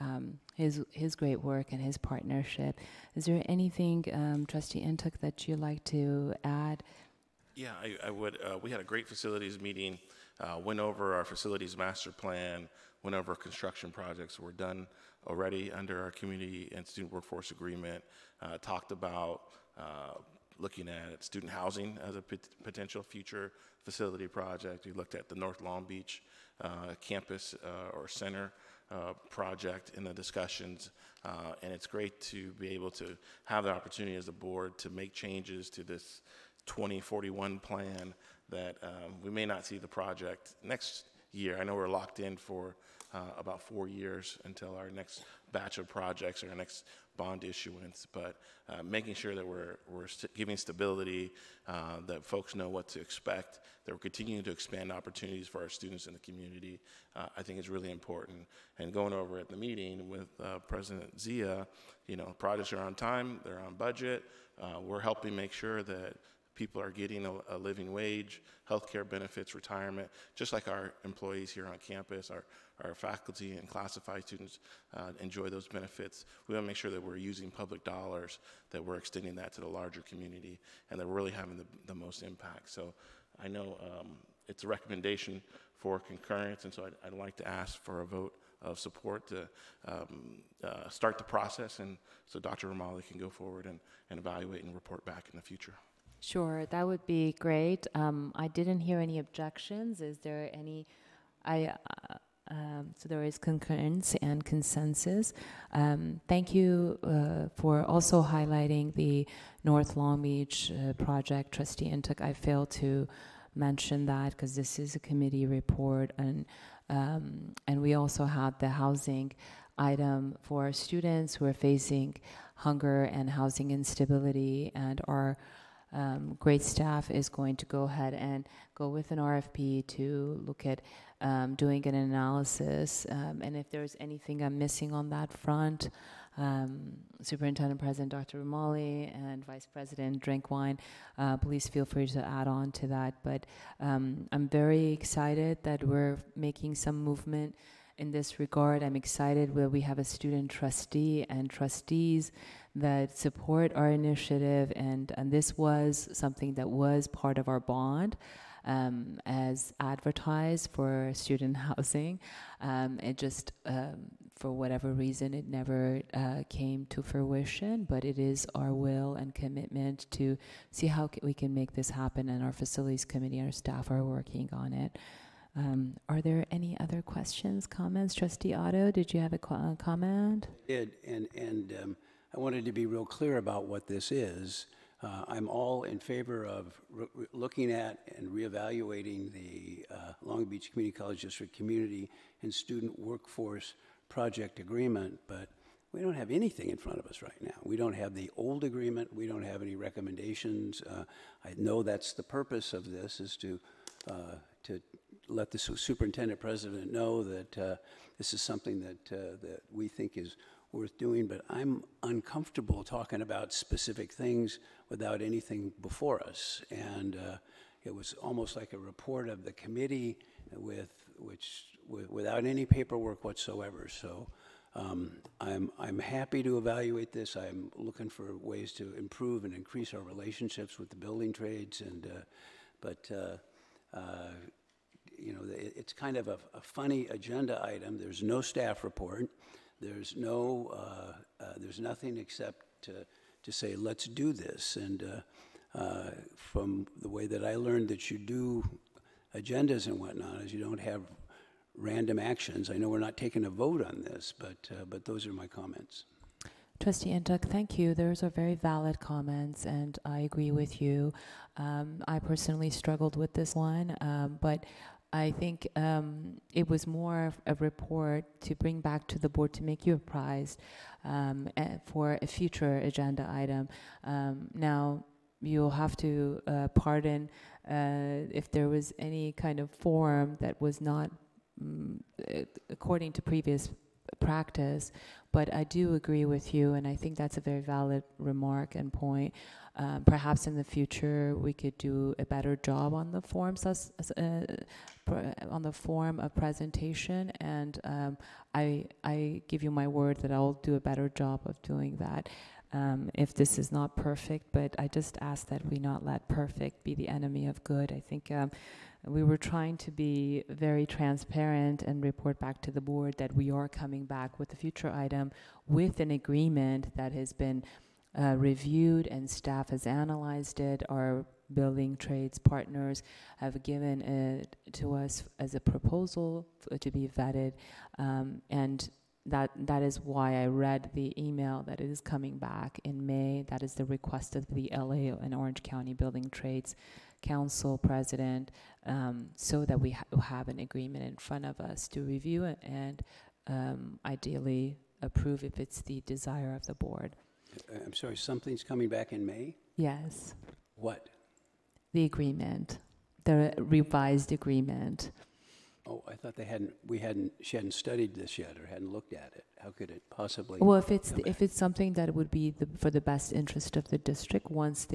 his great work and his partnership. Is there anything, Trustee Intuk, that you'd like to add? Yeah, I would. We had a great facilities meeting, went over our facilities master plan, went over construction projects we're done already under our community and student workforce agreement, talked about looking at student housing as a potential future facility project. We looked at the North Long Beach campus or center project in the discussions, and it's great to be able to have the opportunity as a board to make changes to this 2041 plan that we may not see the project next year. I know we're locked in for about 4 years until our next batch of projects or our next bond issuance, but making sure that we're giving stability, that folks know what to expect, that we're continuing to expand opportunities for our students in the community, I think is really important. And going over at the meeting with President Zia, projects are on time, they're on budget, we're helping make sure that people are getting a living wage, healthcare benefits, retirement, just like our employees here on campus, our faculty and classified students enjoy those benefits. We want to make sure that we're using public dollars, that we're extending that to the larger community, and that we're really having the most impact. So I know it's a recommendation for concurrence, and so I'd like to ask for a vote of support to start the process, and so Dr. Romali can go forward and evaluate and report back in the future. Sure, that would be great. I didn't hear any objections. Is there any? So there is concurrence and consensus. Thank you for also highlighting the North Long Beach project, Trustee Intuk. I failed to mention that because this is a committee report, and we also have the housing item for students who are facing hunger and housing instability, and our great staff is going to go ahead and go with an RFP to look at doing an analysis. And if there's anything I'm missing on that front, Superintendent President Dr. Romali and Vice President Drinkwine, please feel free to add on to that. But I'm very excited that we're making some movement in this regard, I'm excited that we have a student trustee and trustees that support our initiative, and this was something that was part of our bond as advertised for student housing. It just, for whatever reason, it never came to fruition, but it is our will and commitment to see how we can make this happen, and our facilities committee and our staff are working on it. Are there any other questions, comments? Trustee Otto, did you have a comment? I did, and I wanted to be real clear about what this is. I'm all in favor of looking at and reevaluating the Long Beach Community College District Community and Student Workforce Project Agreement, but we don't have anything in front of us right now. We don't have the old agreement. We don't have any recommendations. I know that's the purpose of this, is to let the superintendent president know that this is something that we think is worth doing, but I'm uncomfortable talking about specific things without anything before us. And it was almost like a report of the committee without any paperwork whatsoever. So I'm happy to evaluate this. I'm looking for ways to improve and increase our relationships with the building trades, and you know, it's kind of a funny agenda item. There's no staff report. There's nothing except to say, let's do this. And from the way that I learned that you do agendas and whatnot, is you don't have random actions. I know we're not taking a vote on this, but those are my comments. Trustee Ntuk, thank you. Those are very valid comments, and I agree with you. I personally struggled with this one, but I think it was more of a report to bring back to the board to make you apprised for a future agenda item. Now, you'll have to pardon if there was any kind of form that was not according to previous practice, but I do agree with you, and I think that's a very valid remark and point. Perhaps in the future we could do a better job on the forms on the form of presentation, and I give you my word that I'll do a better job of doing that. If this is not perfect, but I just ask that we not let perfect be the enemy of good. I think we were trying to be very transparent and report back to the board that we are coming back with a future item with an agreement that has been reviewed and staff has analyzed it. Our building trades partners have given it to us as a proposal to be vetted, and that is why I read the email that it is coming back in May. That is the request of the LA and Orange County Building Trades Council president, so that we have an agreement in front of us to review it and ideally approve if it's the desire of the board. I'm sorry, something's coming back in May? Yes. What? The agreement, the revised agreement. Oh, I thought she hadn't studied this yet or hadn't looked at it. How could it possibly? Well, if it's something that would be for the best interest of the district, once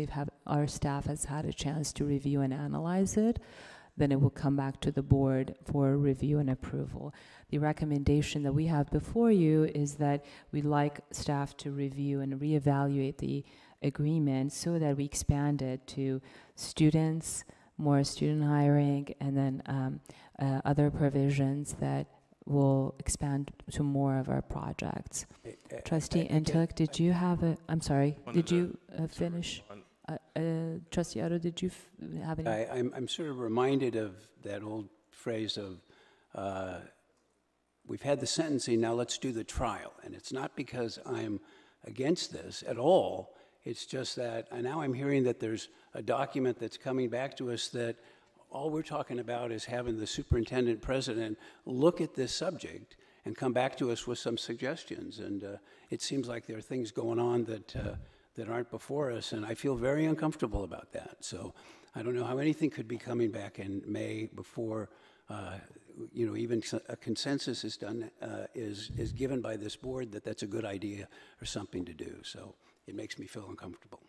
our staff has had a chance to review and analyze it, then it will come back to the board for review and approval. The recommendation that we have before you is that we'd like staff to review and reevaluate the agreement so that we expand it to students, more student hiring, and then other provisions that will expand to more of our projects. Trustee Ntuk, did you have I'm sorry, did you finish? Trustee Otto, did you have any? I'm sort of reminded of that old phrase of, we've had the sentencing, now let's do the trial. And it's not because I'm against this at all. It's just that now I'm hearing that there's a document that's coming back to us that all we're talking about is having the superintendent president look at this subject and come back to us with some suggestions. And it seems like there are things going on that aren't before us, and I feel very uncomfortable about that. So I don't know how anything could be coming back in May before even a consensus is done, is given by this board that that's a good idea or something to do. So it makes me feel uncomfortable.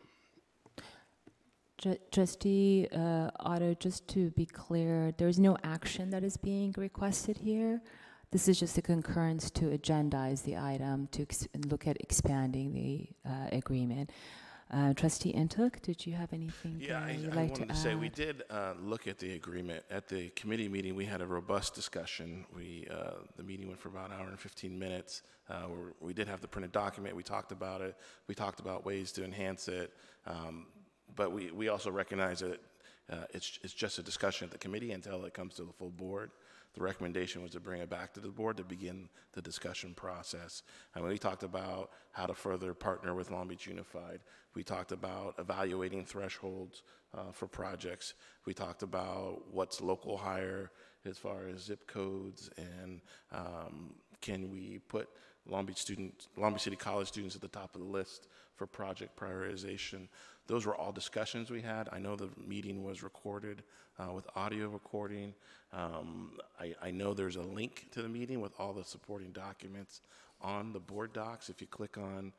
Trustee Otto, just to be clear, there's no action that is being requested here. This is just a concurrence to agendize the item to look at expanding the agreement. Trustee Intuk, did you have anything Yeah, you'd I like to wanted add? to say we did look at the agreement. At the committee meeting, we had a robust discussion. The meeting went for about an hour and 15 minutes. We did have the printed document. We talked about it. We talked about ways to enhance it. But we also recognize that it's just a discussion at the committee until it comes to the full board. The recommendation was to bring it back to the board to begin the discussion process. And we talked about how to further partner with Long Beach Unified. We talked about evaluating thresholds for projects. We talked about what's local hire as far as zip codes, and can we put Long Beach City College students at the top of the list for project prioritization. Those were all discussions we had. I know the meeting was recorded with audio recording. I know there's a link to the meeting with all the supporting documents on the board docs. If you click on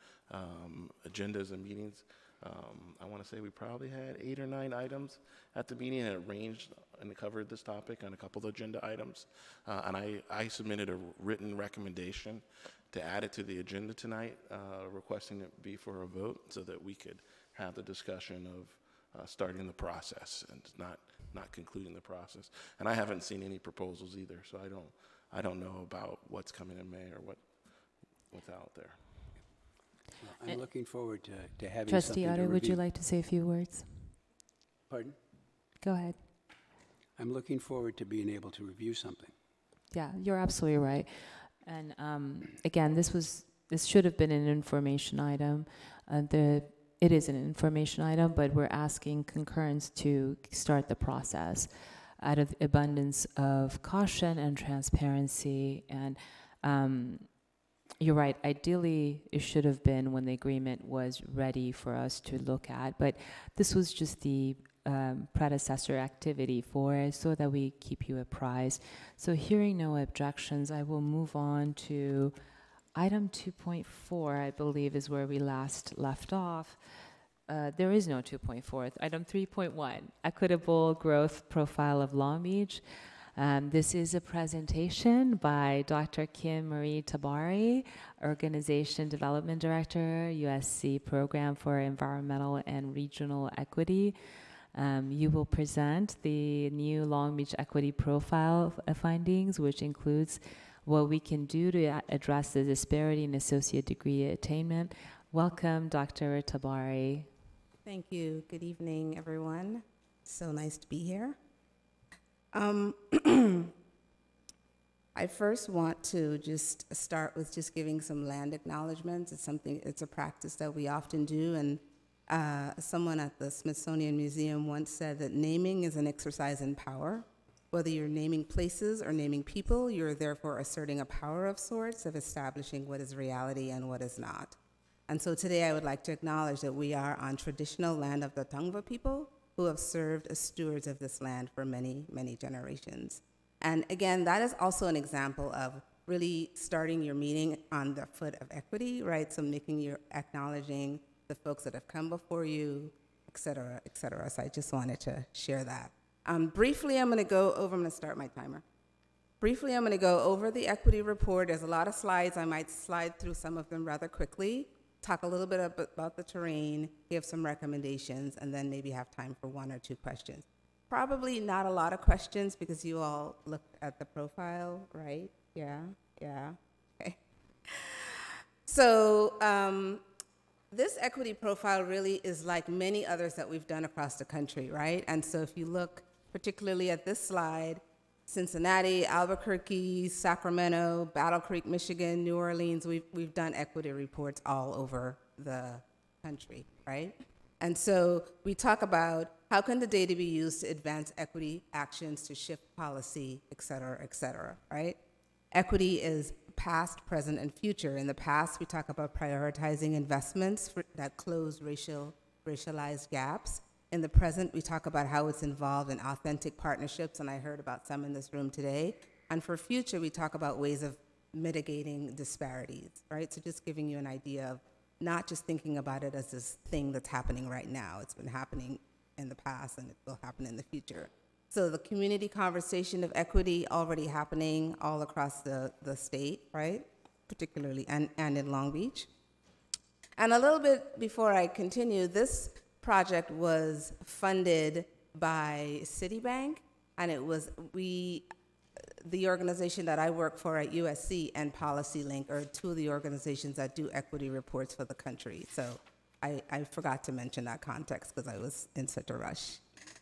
agendas and meetings, I want to say we probably had 8 or 9 items at the meeting, and it ranged and covered this topic on a couple of agenda items. And I submitted a written recommendation to add it to the agenda tonight, requesting it be for a vote so that we could have the discussion of starting the process and not concluding the process. And I haven't seen any proposals either, so I don't know about what's coming in May or what's out there. Well, I'm looking forward to having Trustee something to Otto, would you review. like to say a few words? Pardon? Go ahead. I'm looking forward to being able to review something. Yeah, you're absolutely right. And again, this should have been an information item. It is an information item, but we're asking concurrence to start the process out of abundance of caution and transparency. And you're right, ideally it should have been when the agreement was ready for us to look at, but this was just the predecessor activity for it so that we keep you apprised. So hearing no objections, I will move on to item 2.4, I believe is where we last left off. There is no 2.4. Item 3.1, Equitable Growth Profile of Long Beach. This is a presentation by Dr. Kim Marie Tabari, Organization Development Director, USC Program for Environmental and Regional Equity. You will present the new Long Beach Equity Profile findings, which includes what we can do to address the disparity in associate degree attainment. Welcome, Dr. Tabari. Thank you. Good evening, everyone. So nice to be here. I first want to just start with just giving some land acknowledgments. It's a practice that we often do, and someone at the Smithsonian Museum once said that naming is an exercise in power. Whether you're naming places or naming people, you're therefore asserting a power of sorts of establishing what is reality and what is not. And so today I would like to acknowledge that we are on traditional land of the Tongva people who have served as stewards of this land for many, many generations. And again, that is also an example of really starting your meeting on the foot of equity, right? So acknowledging the folks that have come before you, et cetera, et cetera. So I just wanted to share that. Briefly, I'm gonna start my timer. Briefly, I'm gonna go over the equity report. There's a lot of slides. I might slide through some of them rather quickly, talk a little bit about the terrain, give some recommendations, and then maybe have time for 1 or 2 questions. Probably not a lot of questions because you all looked at the profile, right? Yeah, okay. So this equity profile really is like many others that we've done across the country, right? And so if you look particularly at this slide, Cincinnati, Albuquerque, Sacramento, Battle Creek, Michigan, New Orleans, we've done equity reports all over the country, right? And so we talk about how can the data be used to advance equity actions to shift policy, et cetera, right? Equity is past, present, and future. In the past, we talk about prioritizing investments that close racialized gaps. In the present, we talk about how it's involved in authentic partnerships, and I heard about some in this room today. And for future, we talk about ways of mitigating disparities, right? So just giving you an idea of not just thinking about it as this thing that's happening right now. It's been happening in the past, and it will happen in the future. So the community conversation of equity already happening all across the state, right? Particularly, and in Long Beach. And a little bit before I continue, this project was funded by Citibank, and it was, the organization that I work for at USC and PolicyLink are two of the organizations that do equity reports for the country. So I forgot to mention that context because I was in such a rush.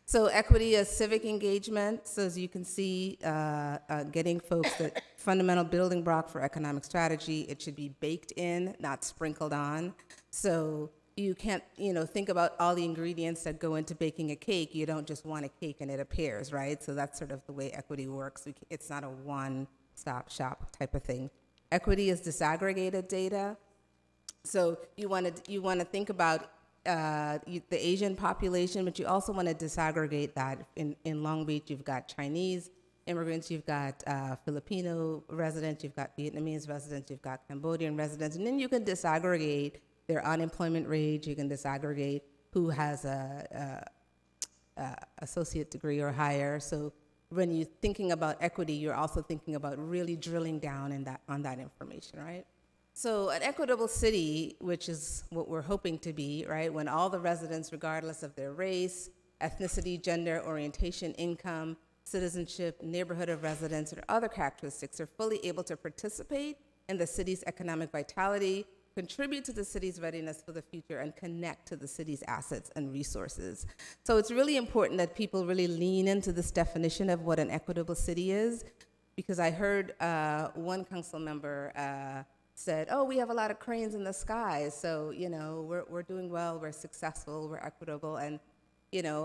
So equity is civic engagement. So as you can see, getting folks that fundamental building block for economic strategy, it should be baked in, not sprinkled on. So you can't, think about all the ingredients that go into baking a cake. You don't just want a cake and it appears, right? So that's sort of the way equity works. It's not a one-stop shop type of thing. Equity is disaggregated data. So you want to think about the Asian population, but you also want to disaggregate that. In Long Beach, you've got Chinese immigrants, you've got Filipino residents, you've got Vietnamese residents, you've got Cambodian residents, and then you can disaggregate their unemployment rate. You can disaggregate who has a associate degree or higher. So when you're thinking about equity, you're also thinking about really drilling down on that information, right? So an equitable city, which is what we're hoping to be, right, when all the residents, regardless of their race, ethnicity, gender, orientation, income, citizenship, neighborhood of residence, or other characteristics are fully able to participate in the city's economic vitality, contribute to the city's readiness for the future, and connect to the city's assets and resources. So it's really important that people really lean into this definition of what an equitable city is, because I heard one council member said, oh, we have a lot of cranes in the sky, so, we're doing well, we're successful, we're equitable, and,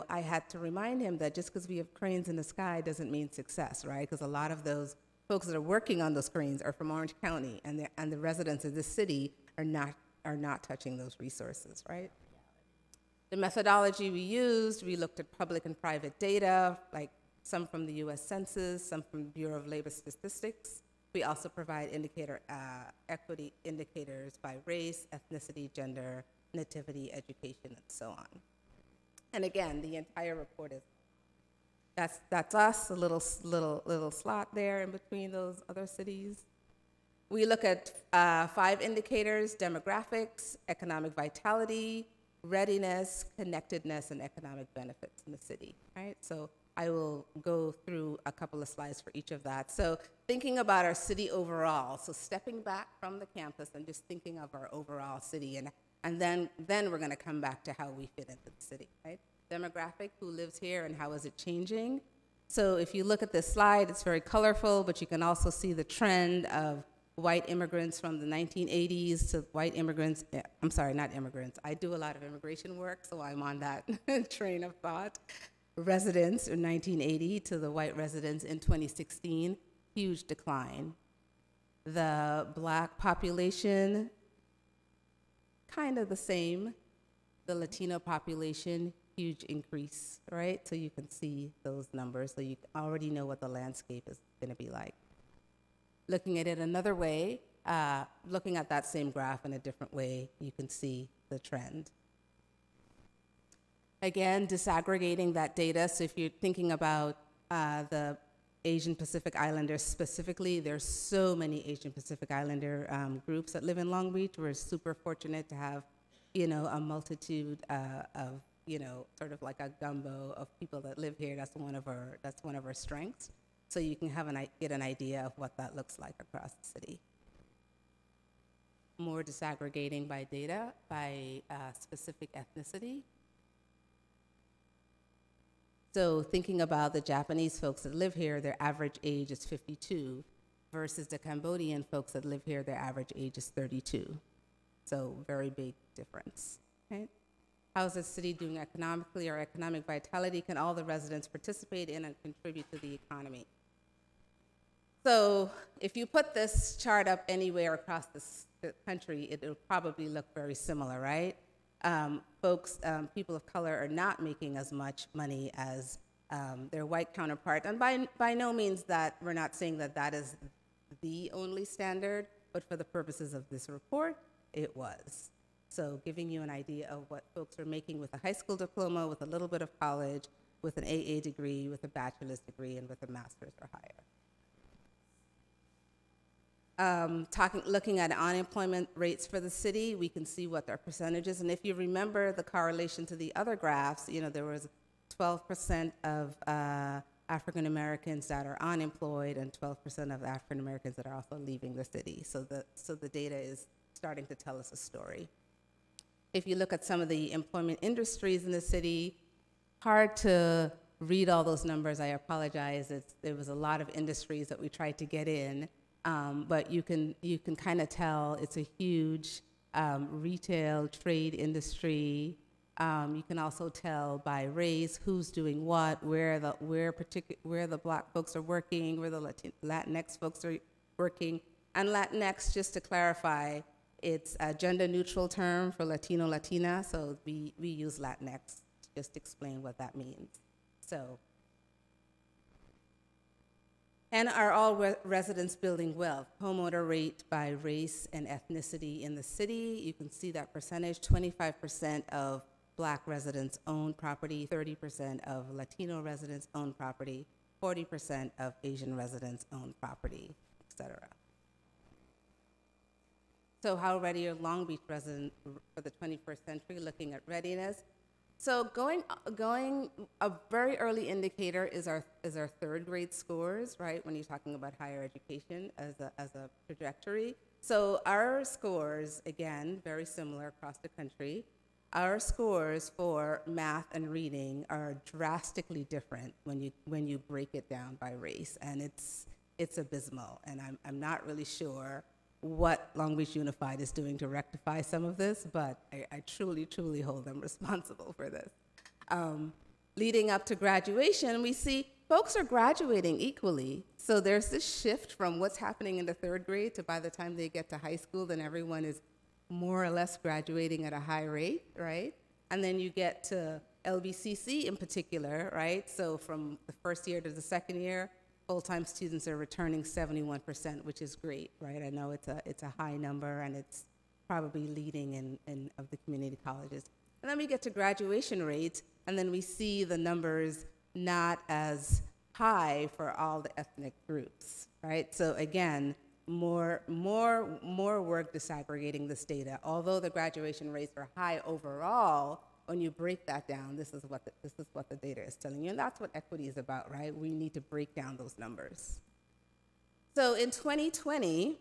I had to remind him that just because we have cranes in the sky doesn't mean success, right? Because a lot of those folks that are working on those cranes are from Orange County, and the residents of this city are not touching those resources, right? The methodology we used, we looked at public and private data, like some from the US Census, some from the Bureau of Labor Statistics. We also provide equity indicators by race, ethnicity, gender, nativity, education, and so on. And again, the entire report is, that's us, a little slot there in between those other cities. We look at 5 indicators: demographics, economic vitality, readiness, connectedness, and economic benefits in the city, right? So I will go through a couple of slides for each of that. So thinking about our city overall, so stepping back from the campus and just thinking of our overall city, and then we're gonna come back to how we fit into the city, right? Demographic, who lives here and how is it changing? So if you look at this slide, it's very colorful, but you can also see the trend of white immigrants from the 1980s to white immigrants, I'm sorry, not immigrants. I do a lot of immigration work, so I'm on that train of thought. Residents in 1980 to the white residents in 2016, huge decline. The black population, kind of the same. The Latino population, huge increase, right? So you can see those numbers, so you already know what the landscape is gonna be like. Looking at it another way, looking at that same graph in a different way, you can see the trend. Again, disaggregating that data. So if you're thinking about the Asian Pacific Islanders specifically, there's so many Asian Pacific Islander groups that live in Long Beach. We're super fortunate to have, a multitude of, sort of like a gumbo of people that live here. That's one of our strengths. So you can get an idea of what that looks like across the city. More disaggregating by data, by specific ethnicity. So thinking about the Japanese folks that live here, their average age is 52, versus the Cambodian folks that live here, their average age is 32. So very big difference, right? How is the city doing economically? Or economic vitality? Can all the residents participate in and contribute to the economy? So if you put this chart up anywhere across the country, it'll probably look very similar, right? People of color are not making as much money as their white counterpart. And by no means that we're not saying that that is the only standard, but for the purposes of this report, it was. So giving you an idea of what folks are making with a high school diploma, with a little bit of college, with an AA degree, with a bachelor's degree, and with a master's or higher. Looking at unemployment rates for the city, we can see what their percentages, and if you remember the correlation to the other graphs, there was 12% of African Americans that are unemployed and 12% of African Americans that are also leaving the city. So the data is starting to tell us a story. If you look at some of the employment industries in the city, hard to read all those numbers. I apologize. There was a lot of industries that we tried to get in, but you can kind of tell it's a huge retail trade industry. You can also tell by race who's doing what, where the Black folks are working, where the Latinx folks are working. And Latinx, just to clarify, it's a gender-neutral term for Latino, Latina, so we use Latinx to just explain what that means. So, and are all residents building wealth? Homeowner rate by race and ethnicity in the city. You can see that percentage, 25% of Black residents own property, 30% of Latino residents own property, 40% of Asian residents own property, et cetera. So how ready are Long Beach residents for the 21st century, looking at readiness? So going a very early indicator is our third grade scores, right? When you're talking about higher education as a trajectory. So our scores, again, very similar across the country. Our scores for math and reading are drastically different when you break it down by race, and it's abysmal. And I'm not really sure what Long Beach Unified is doing to rectify some of this, but I truly, truly hold them responsible for this. Leading up to graduation, we see folks are graduating equally. So there's this shift from what's happening in the third grade to by the time they get to high school, then everyone is more or less graduating at a high rate, right? And then you get to LBCC in particular, right? So from the first year to the second year, full-time students are returning 71%, which is great, right? I know it's a high number, and it's probably leading in of the community colleges. And then we get to graduation rates, and then we see the numbers not as high for all the ethnic groups, right? So again, more work disaggregating this data. Although the graduation rates are high overall, when you break that down, this is what the data is telling you, and that's what equity is about, right? We need to break down those numbers. So in 2020,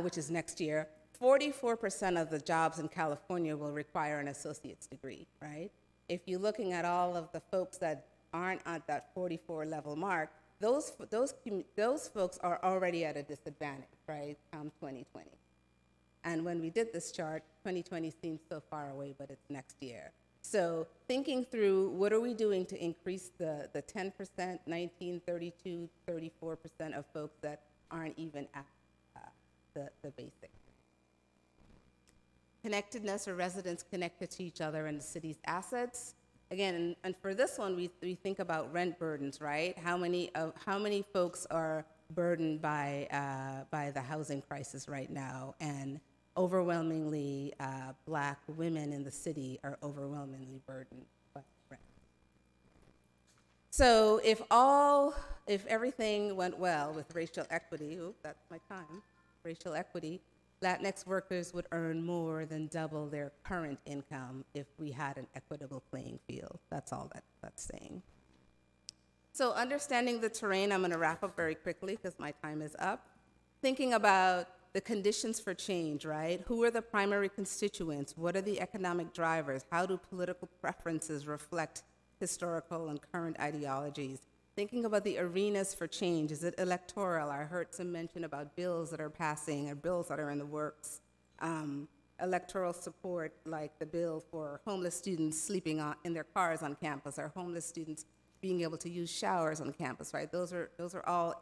which is next year, 44% of the jobs in California will require an associate's degree, right? If you're looking at all of the folks that aren't at that 44 level mark, those folks are already at a disadvantage, right, come 2020. And when we did this chart, 2020 seems so far away, but it's next year. So thinking through what are we doing to increase the 10%, 19, 32, 34% of folks that aren't even at the basic. Connectedness, or residents connected to each other and the city's assets. Again, and for this one, we think about rent burdens, right? How many folks are burdened by the housing crisis right now? And overwhelmingly, Black women in the city are overwhelmingly burdened by rent. So if everything went well with racial equity, that's my time, racial equity, Latinx workers would earn more than double their current income if we had an equitable playing field. That's all that's saying. So understanding the terrain, I'm gonna wrap up very quickly because my time is up. Thinking about the conditions for change, right? Who are the primary constituents? What are the economic drivers? How do political preferences reflect historical and current ideologies? Thinking about the arenas for change. Is it electoral? I heard some mention about bills that are passing or bills that are in the works. Electoral support, like the bill for homeless students sleeping in their cars on campus, or homeless students being able to use showers on campus, right? Those are all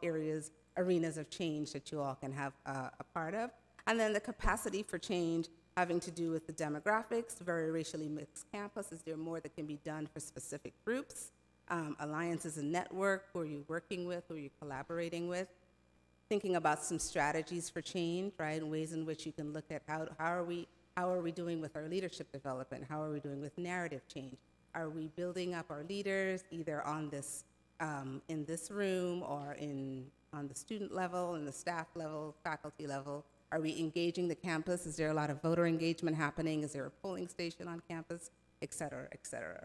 arenas of change that you all can have a part of. And then the capacity for change having to do with the demographics, very racially mixed campus. Is there more that can be done for specific groups? Alliances and network, who are you working with, who are you collaborating with? Thinking about some strategies for change, right? Ways in which you can look at how are we doing with our leadership development? How are we doing with narrative change? Are we building up our leaders either on this, in this room or on the student level, in the staff level, faculty level? Are we engaging the campus? Is there a lot of voter engagement happening? Is there a polling station on campus, et cetera,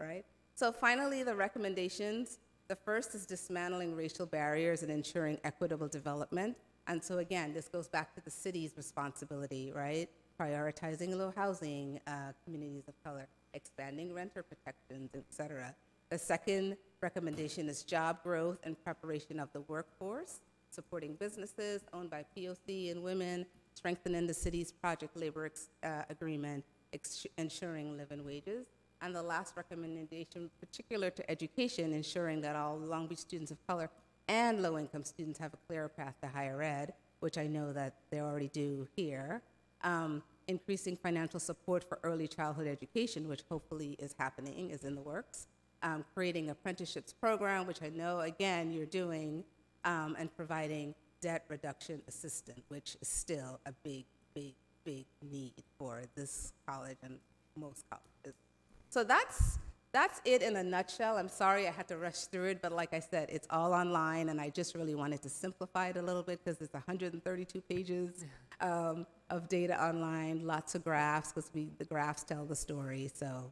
right? So finally, the recommendations. The first is dismantling racial barriers and ensuring equitable development. And so again, this goes back to the city's responsibility, right? Prioritizing low housing, communities of color, expanding renter protections, et cetera. The second recommendation is job growth and preparation of the workforce, supporting businesses owned by POC and women, strengthening the city's project labor agreement, ensuring living wages. And the last recommendation, particular to education, ensuring that all Long Beach students of color and low-income students have a clearer path to higher ed, which I know that they already do here. Increasing financial support for early childhood education, which hopefully is happening, is in the works. Creating apprenticeships program, which I know, again, you're doing, and providing debt reduction assistance, which is still a big need for this college and most colleges. So that's it in a nutshell. I'm sorry I had to rush through it, but like I said, it's all online, and I just really wanted to simplify it a little bit because it's 132 pages of data online, lots of graphs, because the graphs tell the story. So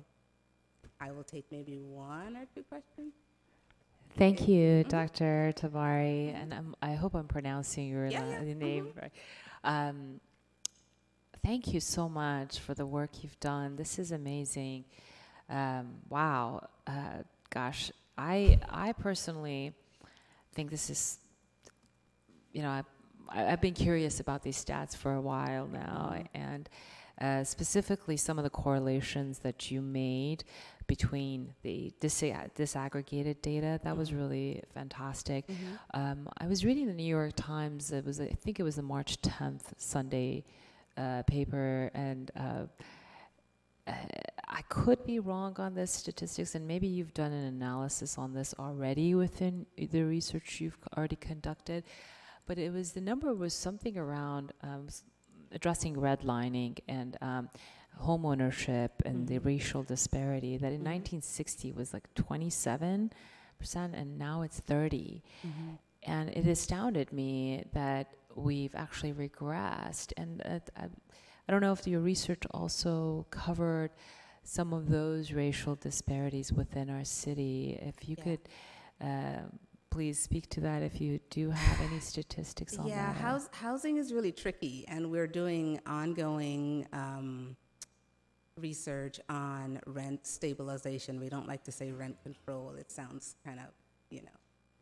I will take maybe one or two questions. Thank you, Dr. Tabari, and I hope I'm pronouncing your name right. Thank you so much for the work you've done. This is amazing. Wow. Gosh, I personally think this is, I've been curious about these stats for a while now, and specifically some of the correlations that you made between the disaggregated data. That was really fantastic. I was reading the New York Times. I think it was the March 10th Sunday paper, and I could be wrong on this statistics, and maybe you've done an analysis on this already within the research you've already conducted, but the number was something around addressing redlining and home ownership and the racial disparity, that in 1960 was like 27%, and now it's 30%. And it astounded me that we've actually regressed. And I don't know if your research also covered some of those racial disparities within our city. If you could please speak to that, if you do have any statistics on that. Yeah, housing is really tricky, and we're doing ongoing research on rent stabilization. We don't like to say rent control. It sounds kind of,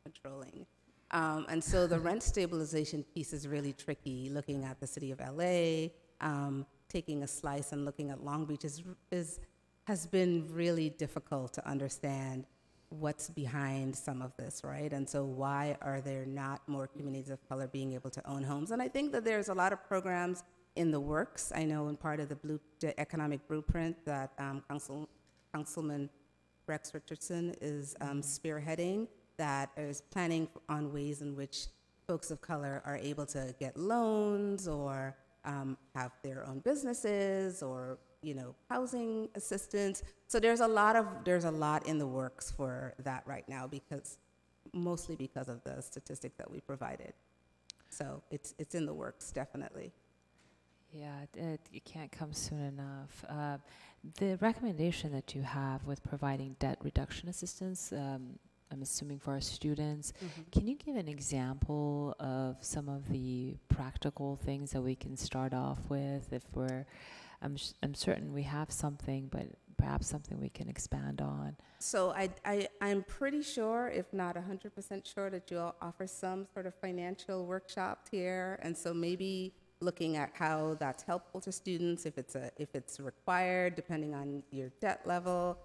controlling. And so the rent stabilization piece is really tricky, looking at the city of LA, taking a slice and looking at Long Beach has been really difficult to understand what's behind some of this, right? And so why are there not more communities of color being able to own homes? And I think that there's a lot of programs in the works. I know in part of the economic blueprint that Councilman Rex Richardson is spearheading, that is planning on ways in which folks of color are able to get loans or have their own businesses or housing assistance. So there's a lot in the works for that right now, mostly because of the statistics that we provided. So it's in the works, definitely. Yeah, it can't come soon enough. The recommendation that you have with providing debt reduction assistance, I'm assuming for our students, can you give an example of some of the practical things that we can start off with? I'm certain we have something, but perhaps something we can expand on. So I'm pretty sure, if not 100% sure, that you'll offer some sort of financial workshop here, and so maybe looking at how that's helpful to students, if it's required, depending on your debt level.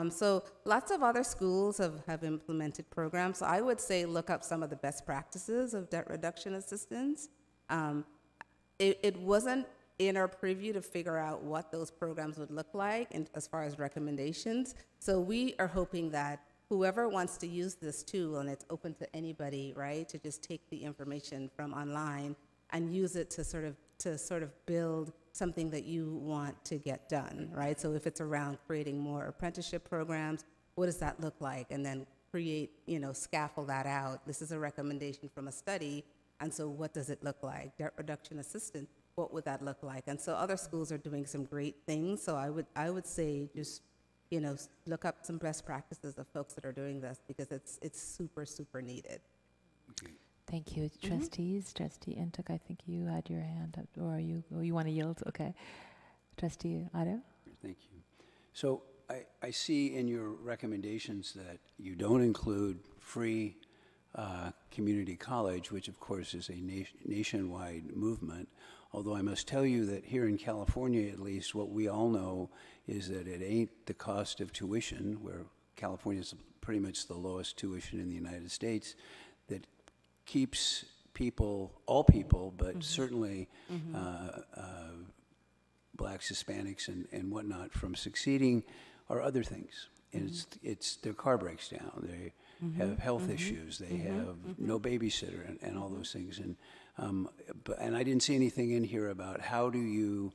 So lots of other schools have implemented programs. So I would say look up some of the best practices of debt reduction assistance. It wasn't in our preview to figure out what those programs would look like as far as recommendations. So we are hoping that whoever wants to use this tool, and it's open to anybody, right, to just take the information from online and use it to sort of build something that you want to get done, right? So if it's around creating more apprenticeship programs, what does that look like? And then create, scaffold that out. This is a recommendation from a study, and so what does it look like? Debt reduction assistance, what would that look like? And so other schools are doing some great things, so I would say just, look up some best practices of folks that are doing this, because it's super, super needed. Thank you. Trustees, Trustee Intuk, I think you had your hand up, or you want to yield? Okay. Trustee Otto? Thank you. So I see in your recommendations that you don't include free community college, which of course is a nationwide movement. Although I must tell you that here in California, at least, what we all know is that it ain't the cost of tuition, where California is pretty much the lowest tuition in the United States, that keeps people, all people, but certainly blacks, Hispanics, and whatnot from succeeding are other things. And it's their car breaks down. They have health issues. They have no babysitter and all those things. And I didn't see anything in here about how do you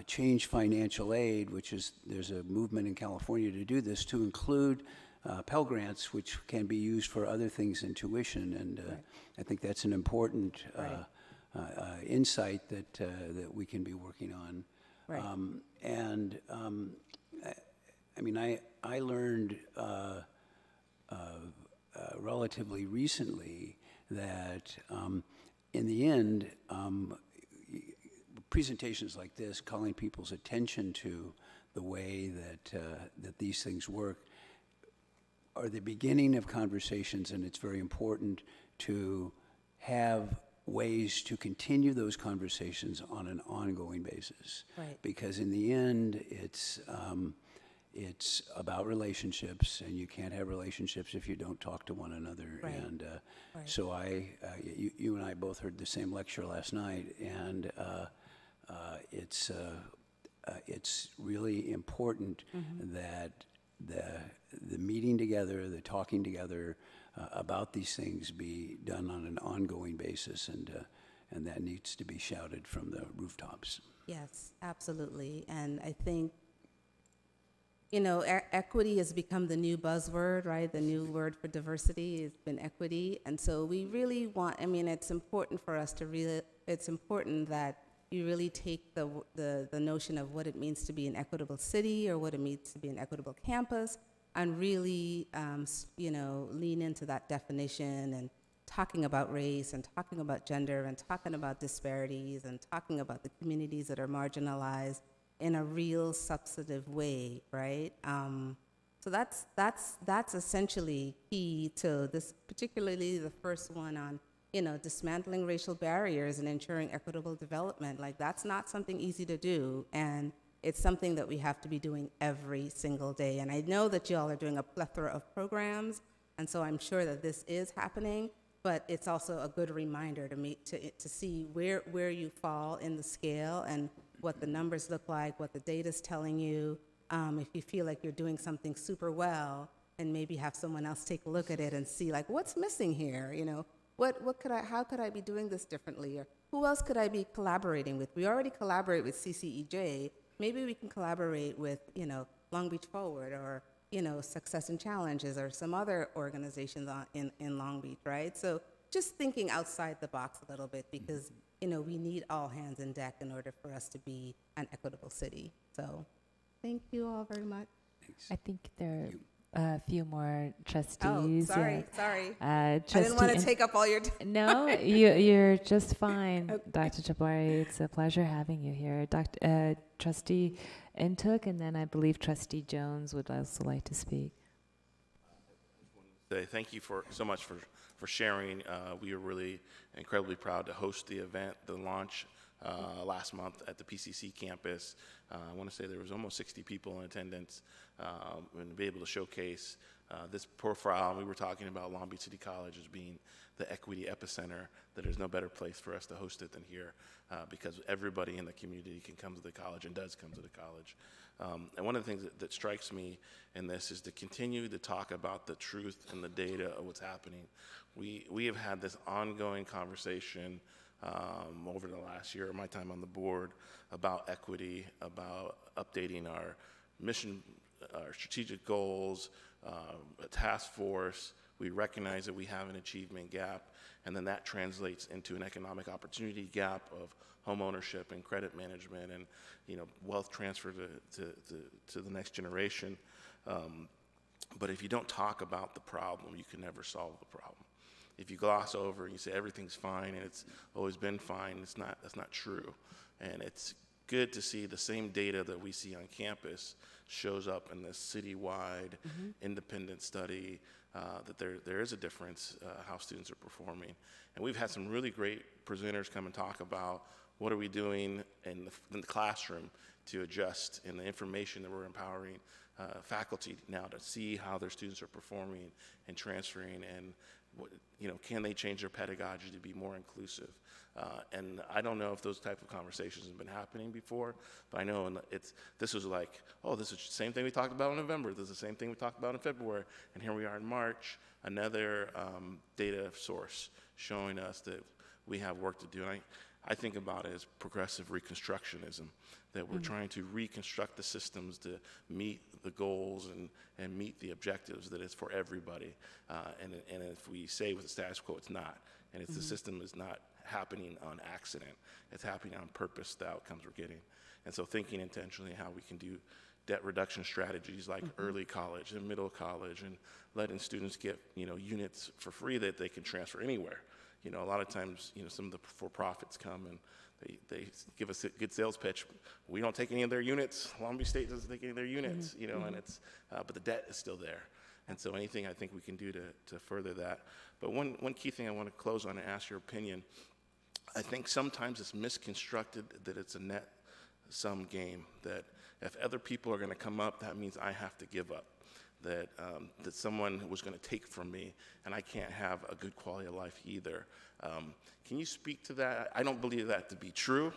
change financial aid, which is, there's a movement in California to do this, to include Pell Grants, which can be used for other things than tuition. And I think that's an important insight that we can be working on. Right. I mean, I learned relatively recently that in the end, presentations like this, calling people's attention to the way that these things work, are the beginning of conversations, and it's very important to have ways to continue those conversations on an ongoing basis. Right. Because in the end, it's about relationships, and you can't have relationships if you don't talk to one another. Right. And Right. so you and I both heard the same lecture last night, and it's really important that the meeting together, the talking together about these things be done on an ongoing basis, and that needs to be shouted from the rooftops. Yes, absolutely. And I think, equity has become the new buzzword, right? The new word for diversity has been equity. And so we really it's important for us to it's important that you really take the notion of what it means to be an equitable city, or what it means to be an equitable campus, and really, lean into that definition, and talking about race, and talking about gender, and talking about disparities, and talking about the communities that are marginalized in a real substantive way, right? So that's essentially key to this, particularly the first one on, dismantling racial barriers and ensuring equitable development. Like, that's not something easy to do, and it's something that we have to be doing every single day. And I know that you all are doing a plethora of programs, and so I'm sure that this is happening, but it's also a good reminder to see where you fall in the scale, and what the numbers look like, what the data's telling you. If you feel like you're doing something super well, and maybe have someone else take a look at it and see, like, what's missing here, how could I be doing this differently? Or who else could I be collaborating with? We already collaborate with CCEJ. Maybe we can collaborate with, Long Beach Forward, or, Success and Challenges, or some other organizations in Long Beach, right? So just thinking outside the box a little bit, because, we need all hands in deck in order for us to be an equitable city. So thank you all very much. I think there are a few more trustees. Oh, sorry. I Trustee didn't want to take up all your time. No, you're just fine, okay. Dr. Jabari. It's a pleasure having you here. Trustee Intuk, and then I believe Trustee Jones would also like to speak. Thank you so much for sharing. We are really incredibly proud to host the event, the launch last month at the PCC campus. I want to say there was almost 60 people in attendance, and be able to showcase this profile. We were talking about Long Beach City College as being the equity epicenter, that there's no better place for us to host it than here, because everybody in the community can come to the college, and does come to the college. And one of the things that strikes me in this is to continue to talk about the truth and the data of what's happening. We have had this ongoing conversation over the last year of my time on the board about equity, about updating our mission our strategic goals, a task force. We recognize that we have an achievement gap, and then that translates into an economic opportunity gap of home ownership and credit management and, you know, wealth transfer to the next generation. But if you don't talk about the problem, you can never solve the problem. If you gloss over and you say everything's fine and it's always been fine, that's not true. And it's good to see the same data that we see on campus shows up in this citywide independent study, that there is a difference how students are performing. And we've had some really great presenters come and talk about what are we doing in the classroom to adjust in the information that we're empowering faculty now to see how their students are performing and transferring, and what, you know, can they change their pedagogy to be more inclusive? And I don't know if those type of conversations have been happening before, but I know this was like, oh, this is the same thing we talked about in November. This is the same thing we talked about in February. And here we are in March, another data source showing us that we have work to do. And I think about it as progressive reconstructionism, that we're trying to reconstruct the systems to meet the goals and meet the objectives that is for everybody. And if we say with the status quo, it's not. And it's the system is not happening on accident. It's happening on purpose, the outcomes we're getting. And so thinking intentionally how we can do debt reduction strategies like early college and middle college, and letting students get, you know, units for free that they can transfer anywhere. You know, a lot of times, you know, some of the for-profits come and they give us a good sales pitch. We don't take any of their units. Long Beach State doesn't take any of their units, you know, and it's, but the debt is still there. And so anything I think we can do to further that. But one key thing I want to close on and ask your opinion, I think sometimes it's misconstructed that it's a net sum game, that if other people are going to come up, that means I have to give up. That someone was going to take from me, and I can't have a good quality of life either. Can you speak to that? I don't believe that to be true,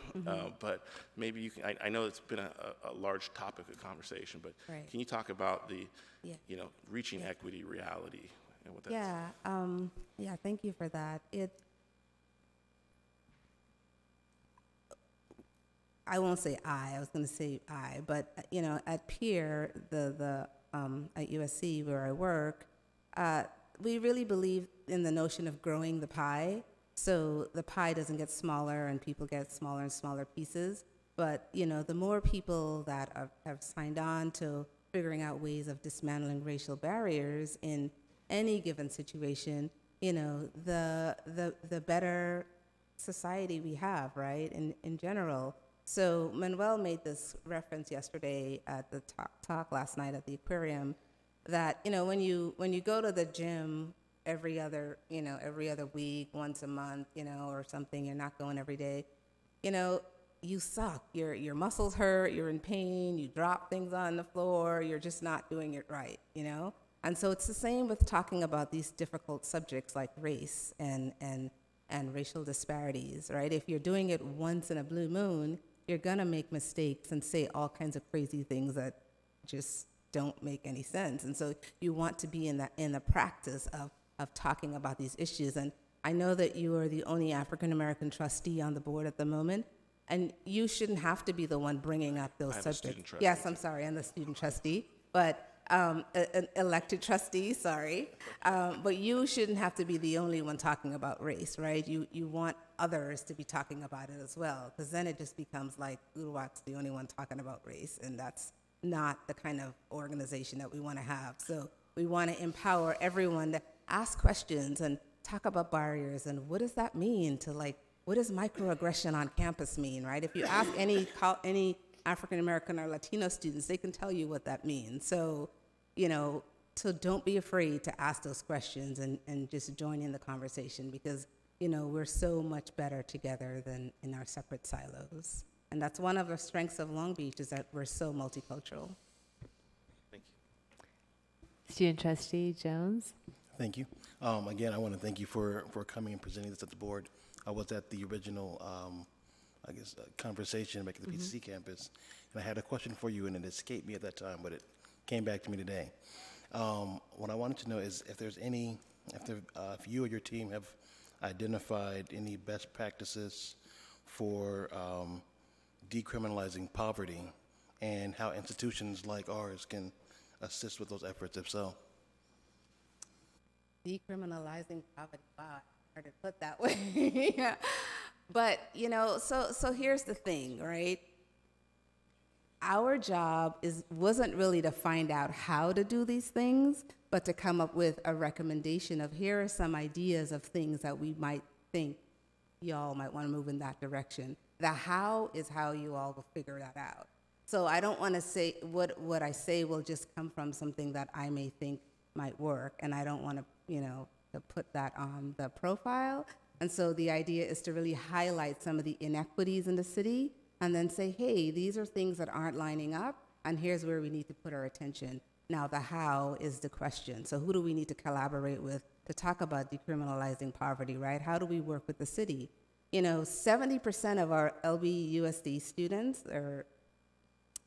but maybe you can. I know it's been a large topic of conversation, but can you talk about the, you know, reaching equity reality and what that's? Yeah, thank you for that. I won't say I was going to say I, but, you know, at Peer, at USC where I work, we really believe in the notion of growing the pie. So the pie doesn't get smaller and people get smaller and smaller pieces. But, you know, the more people that have signed on to figuring out ways of dismantling racial barriers in any given situation, you know, the better society we have, right, in general. So Manuel made this reference yesterday at the talk last night at the aquarium, that, you know, when you go to the gym every other week, once a month, you know, or something, you're not going every day, you know, you suck. Your muscles hurt, you're in pain, you drop things on the floor, you're just not doing it right, you know? And so it's the same with talking about these difficult subjects like race and racial disparities, right? If you're doing it once in a blue moon, you're gonna make mistakes and say all kinds of crazy things that just don't make any sense. And so you want to be in the practice of talking about these issues. And I know that you are the only African American trustee on the board at the moment, and you shouldn't have to be the one bringing up those subjects. Yes, I'm sorry, I'm the student trustee, but an elected trustee, sorry. But you shouldn't have to be the only one talking about race, right? You want others to be talking about it as well, because then it just becomes like URWAC's the only one talking about race, and that's not the kind of organization that we want to have. So we want to empower everyone to ask questions and talk about barriers and what does that mean to, like, what does microaggression on campus mean, right? If you ask any African American or Latino students, they can tell you what that means. So, you know, so don't be afraid to ask those questions and just join in the conversation, because, you know, we're so much better together than in our separate silos. And that's one of the strengths of Long Beach, is that we're so multicultural. Thank you. Student Trustee Jones. Thank you. Again, I want to thank you for coming and presenting this at the board. I was at the original, conversation back at the PCC campus, and I had a question for you, and it escaped me at that time, but it came back to me today. What I wanted to know is if you or your team have identified any best practices for decriminalizing poverty, and how institutions like ours can assist with those efforts if so? Decriminalizing poverty. Wow, hard to put that way. Yeah. But, you know, so here's the thing, right? Our job wasn't really to find out how to do these things, but to come up with a recommendation of here are some ideas of things that we might think y'all might want to move in that direction. The how is how you all will figure that out. So I don't want to say what I say will just come from something that I may think might work, and I don't want to, you know, to put that on the profile. And so the idea is to really highlight some of the inequities in the city and then say, hey, these are things that aren't lining up, and here's where we need to put our attention. Now, the how is the question. So who do we need to collaborate with to talk about decriminalizing poverty, right? How do we work with the city? You know, 70% of our LBUSD students, or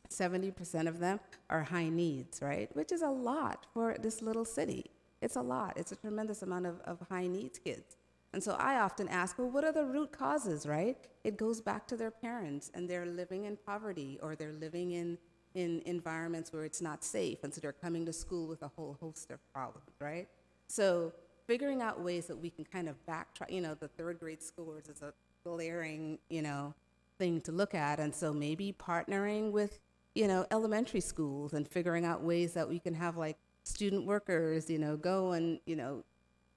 70% of them, are high needs, right? Which is a lot for this little city. It's a lot. It's a tremendous amount of high needs kids. And so I often ask, well, what are the root causes, right? It goes back to their parents, and they're living in poverty, or they're living in environments where it's not safe, and so they're coming to school with a whole host of problems, right? So figuring out ways that we can kind of backtrack, you know, the third grade scores is a glaring, you know, thing to look at, and so maybe partnering with, you know, elementary schools and figuring out ways that we can have like student workers, you know, go and, you know,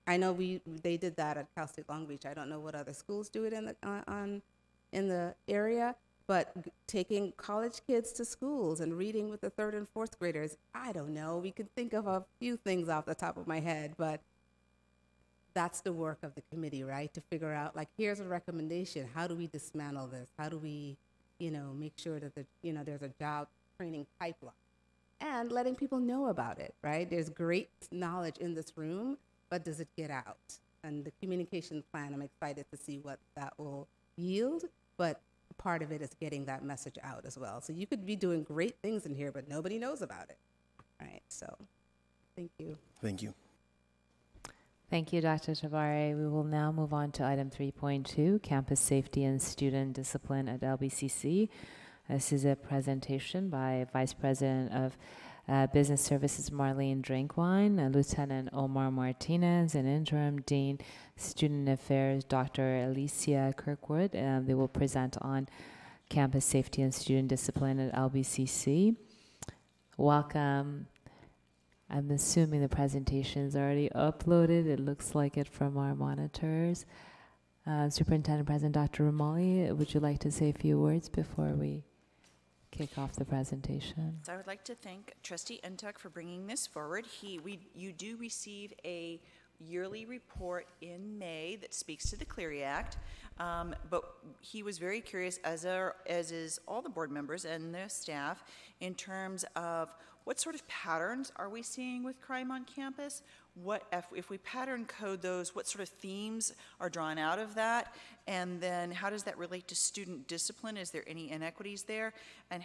I know they did that at Cal State Long Beach. I don't know what other schools do it in the area, but taking college kids to schools and reading with the third and fourth graders, I don't know. We could think of a few things off the top of my head, but that's the work of the committee, right? To figure out, like, here's a recommendation. How do we dismantle this? How do we, you know, make sure that there's a job training pipeline, and letting people know about it, right? There's great knowledge in this room, but does it get out? And the communication plan, I'm excited to see what that will yield, but part of it is getting that message out as well. So you could be doing great things in here, but nobody knows about it, right? So, thank you. Thank you. Thank you, Dr. Tabare. We will now move on to item 3.2, Campus Safety and Student Discipline at LBCC. This is a presentation by Vice President of Business Services Marlene Drinkwine, Lieutenant Omar Martinez, and Interim Dean Student Affairs Dr. Alicia Kirkwood. They will present on campus safety and student discipline at LBCC. Welcome. I'm assuming the presentation is already uploaded. It looks like it from our monitors. Superintendent President Dr. Romali, would you like to say a few words before we kick off the presentation? So I would like to thank Trustee Ntuk for bringing this forward. You do receive a yearly report in May that speaks to the Clery Act, but he was very curious, as is all the board members and the staff, in terms of what sort of patterns are we seeing with crime on campus? What if we pattern code those, what sort of themes are drawn out of that? And then how does that relate to student discipline? Is there any inequities there? And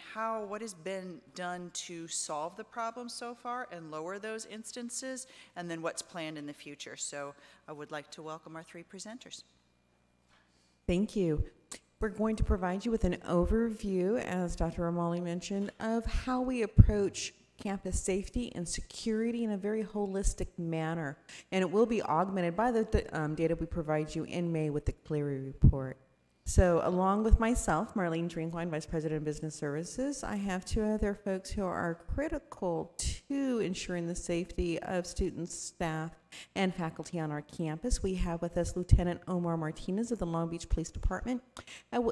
what has been done to solve the problem so far and lower those instances? And then what's planned in the future? So I would like to welcome our three presenters. Thank you. We're going to provide you with an overview, as Dr. Romali mentioned, of how we approach campus safety and security in a very holistic manner. And it will be augmented by the data we provide you in May with the Clery report. So along with myself, Marlene Drinkwine, Vice President of Business Services, I have two other folks who are critical to ensuring the safety of students, staff, and faculty on our campus. We have with us Lieutenant Omar Martinez of the Long Beach Police Department,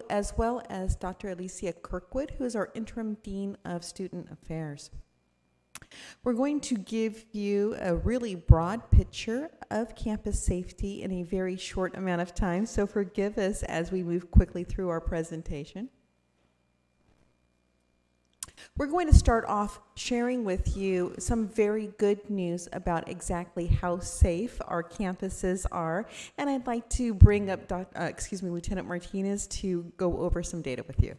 as well as Dr. Alicia Kirkwood, who is our Interim Dean of Student Affairs. We're going to give you a really broad picture of campus safety in a very short amount of time, so forgive us as we move quickly through our presentation. We're going to start off sharing with you some very good news about exactly how safe our campuses are, and I'd like to bring up Lieutenant Martinez to go over some data with you.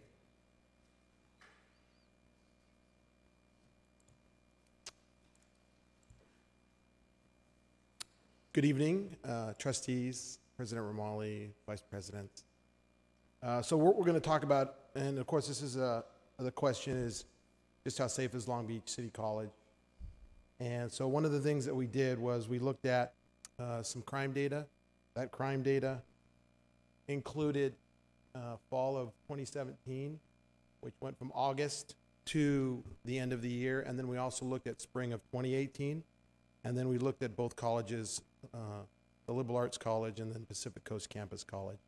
Good evening, trustees, President Romali, Vice President. So what we're going to talk about, and of course this is the question is just how safe is Long Beach City College? And so one of the things that we did was we looked at some crime data. That crime data included fall of 2017, which went from August to the end of the year. And then we also looked at spring of 2018. And then we looked at both colleges, the Liberal Arts College and then Pacific Coast Campus College.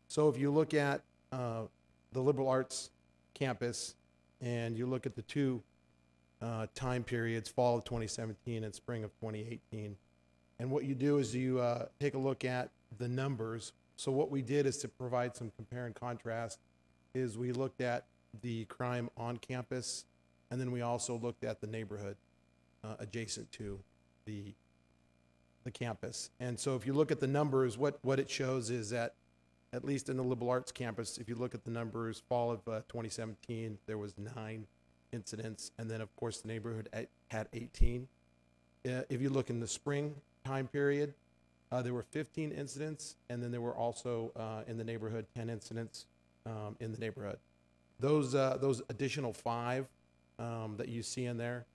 So if you look at the Liberal Arts Campus and you look at the two time periods, fall of 2017 and spring of 2018, and what you do is you take a look at the numbers. So what we did is to provide some compare and contrast is we looked at the crime on campus, and then we also looked at the neighborhood adjacent to the campus. And so if you look at the numbers, what it shows is that at least in the Liberal Arts Campus, if you look at the numbers, fall of 2017, there was 9 incidents, and then of course the neighborhood had 18. If you look in the spring time period, there were 15 incidents, and then there were also in the neighborhood 10 incidents in the neighborhood. Those additional 5 that you see in there,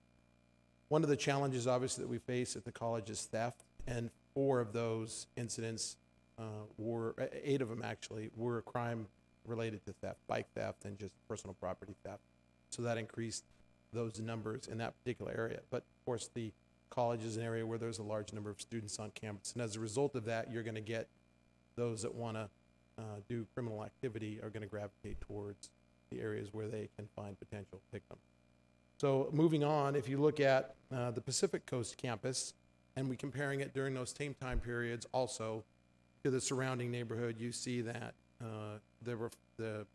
one of the challenges obviously that we face at the college is theft, and 4 of those incidents were 8 of them actually were crime related to theft, bike theft and just personal property theft. So that increased those numbers in that particular area. But of course the college is an area where there's a large number of students on campus, and as a result of that, you're going to get those that want to do criminal activity are going to gravitate towards the areas where they can find potential victims. So moving on, if you look at the Pacific Coast Campus, and we comparing it during those same time periods also to the surrounding neighborhood, you see that the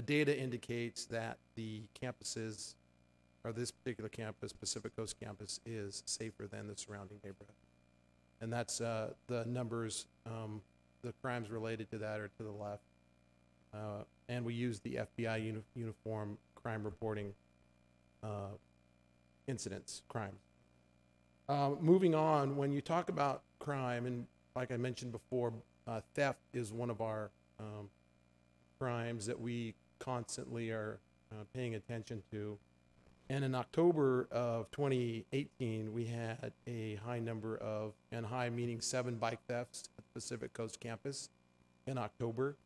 data indicates that the campuses, or this particular campus, Pacific Coast Campus, is safer than the surrounding neighborhood. And that's the numbers, the crimes related to that are to the left. And we use the FBI uniform crime reporting incidents, crimes. Moving on, when you talk about crime, and like I mentioned before, theft is one of our crimes that we constantly are paying attention to. And in October of 2018, we had a high number of, and high meaning 7 bike thefts at the Pacific Coast Campus in October.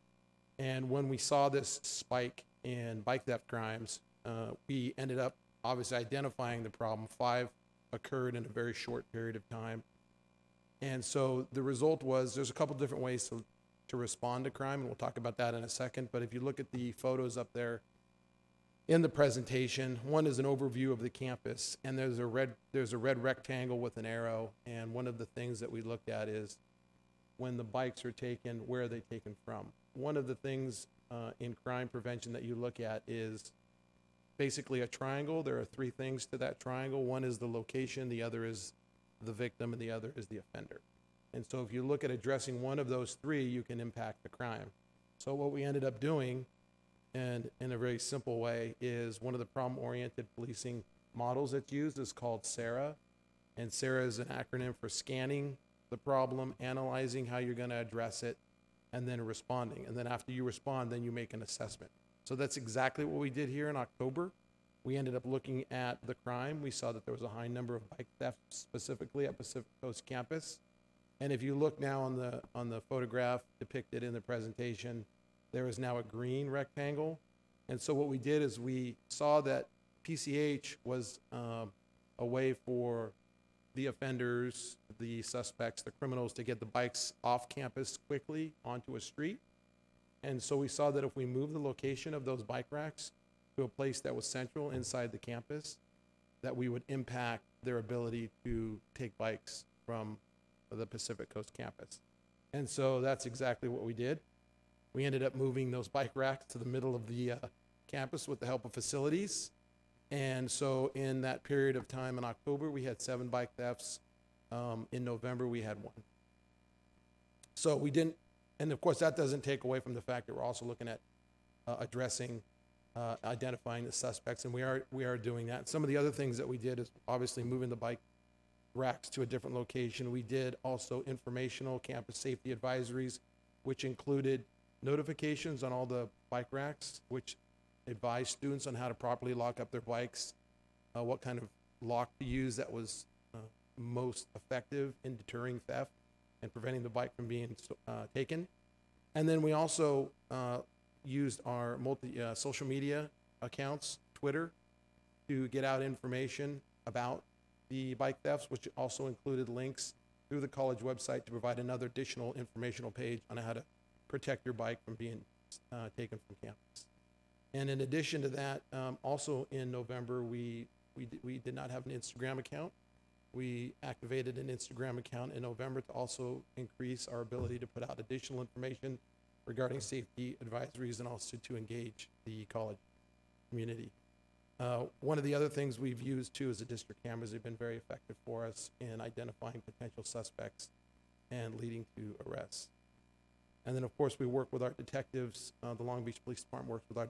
And when we saw this spike in bike theft crimes, we ended up obviously identifying the problem. 5 occurred in a very short period of time. And so the result was there's a couple different ways to respond to crime, and we'll talk about that in a second. But if you look at the photos up there in the presentation, one is an overview of the campus, and there's a red rectangle with an arrow. And one of the things that we looked at is when the bikes are taken, where are they taken from? One of the things in crime prevention that you look at is basically a triangle. There are 3 things to that triangle. One is the location, the other is the victim, and the other is the offender. And so if you look at addressing one of those 3, you can impact the crime. So what we ended up doing, and in a very simple way, is one of the problem-oriented policing models that's used is called SARA. And SARA is an acronym for scanning the problem, analyzing how you're going to address it, and then responding. And then after you respond, then you make an assessment. So that's exactly what we did here in October. We ended up looking at the crime. We saw that there was a high number of bike thefts specifically at Pacific Coast Campus. And if you look now on the photograph depicted in the presentation, there is now a green rectangle. And so what we did is we saw that PCH was a way for the offenders, the suspects, the criminals to get the bikes off campus quickly onto a street. And so we saw that if we moved the location of those bike racks to a place that was central inside the campus, that we would impact their ability to take bikes from the Pacific Coast Campus. And so that's exactly what we did. We ended up moving those bike racks to the middle of the campus with the help of facilities. And so in that period of time in October, we had 7 bike thefts. In November, we had 1. So we didn't, and of course that doesn't take away from the fact that we're also looking at addressing, identifying the suspects, and we are doing that. Some of the other things that we did is obviously moving the bike racks to a different location. We did also informational campus safety advisories, which included notifications on all the bike racks, which advise students on how to properly lock up their bikes, what kind of lock to use that was most effective in deterring theft and preventing the bike from being taken. And then we also used our social media accounts, Twitter, to get out information about the bike thefts, which also included links through the college website to provide another additional informational page on how to protect your bike from being taken from campus. And in addition to that, also in November, we did not have an Instagram account. We activated an Instagram account in November to also increase our ability to put out additional information regarding safety advisories and also to engage the college community. One of the other things we've used too as a district cameras have been very effective for us in identifying potential suspects and leading to arrests. And then of course we work with our detectives. The Long Beach Police Department works with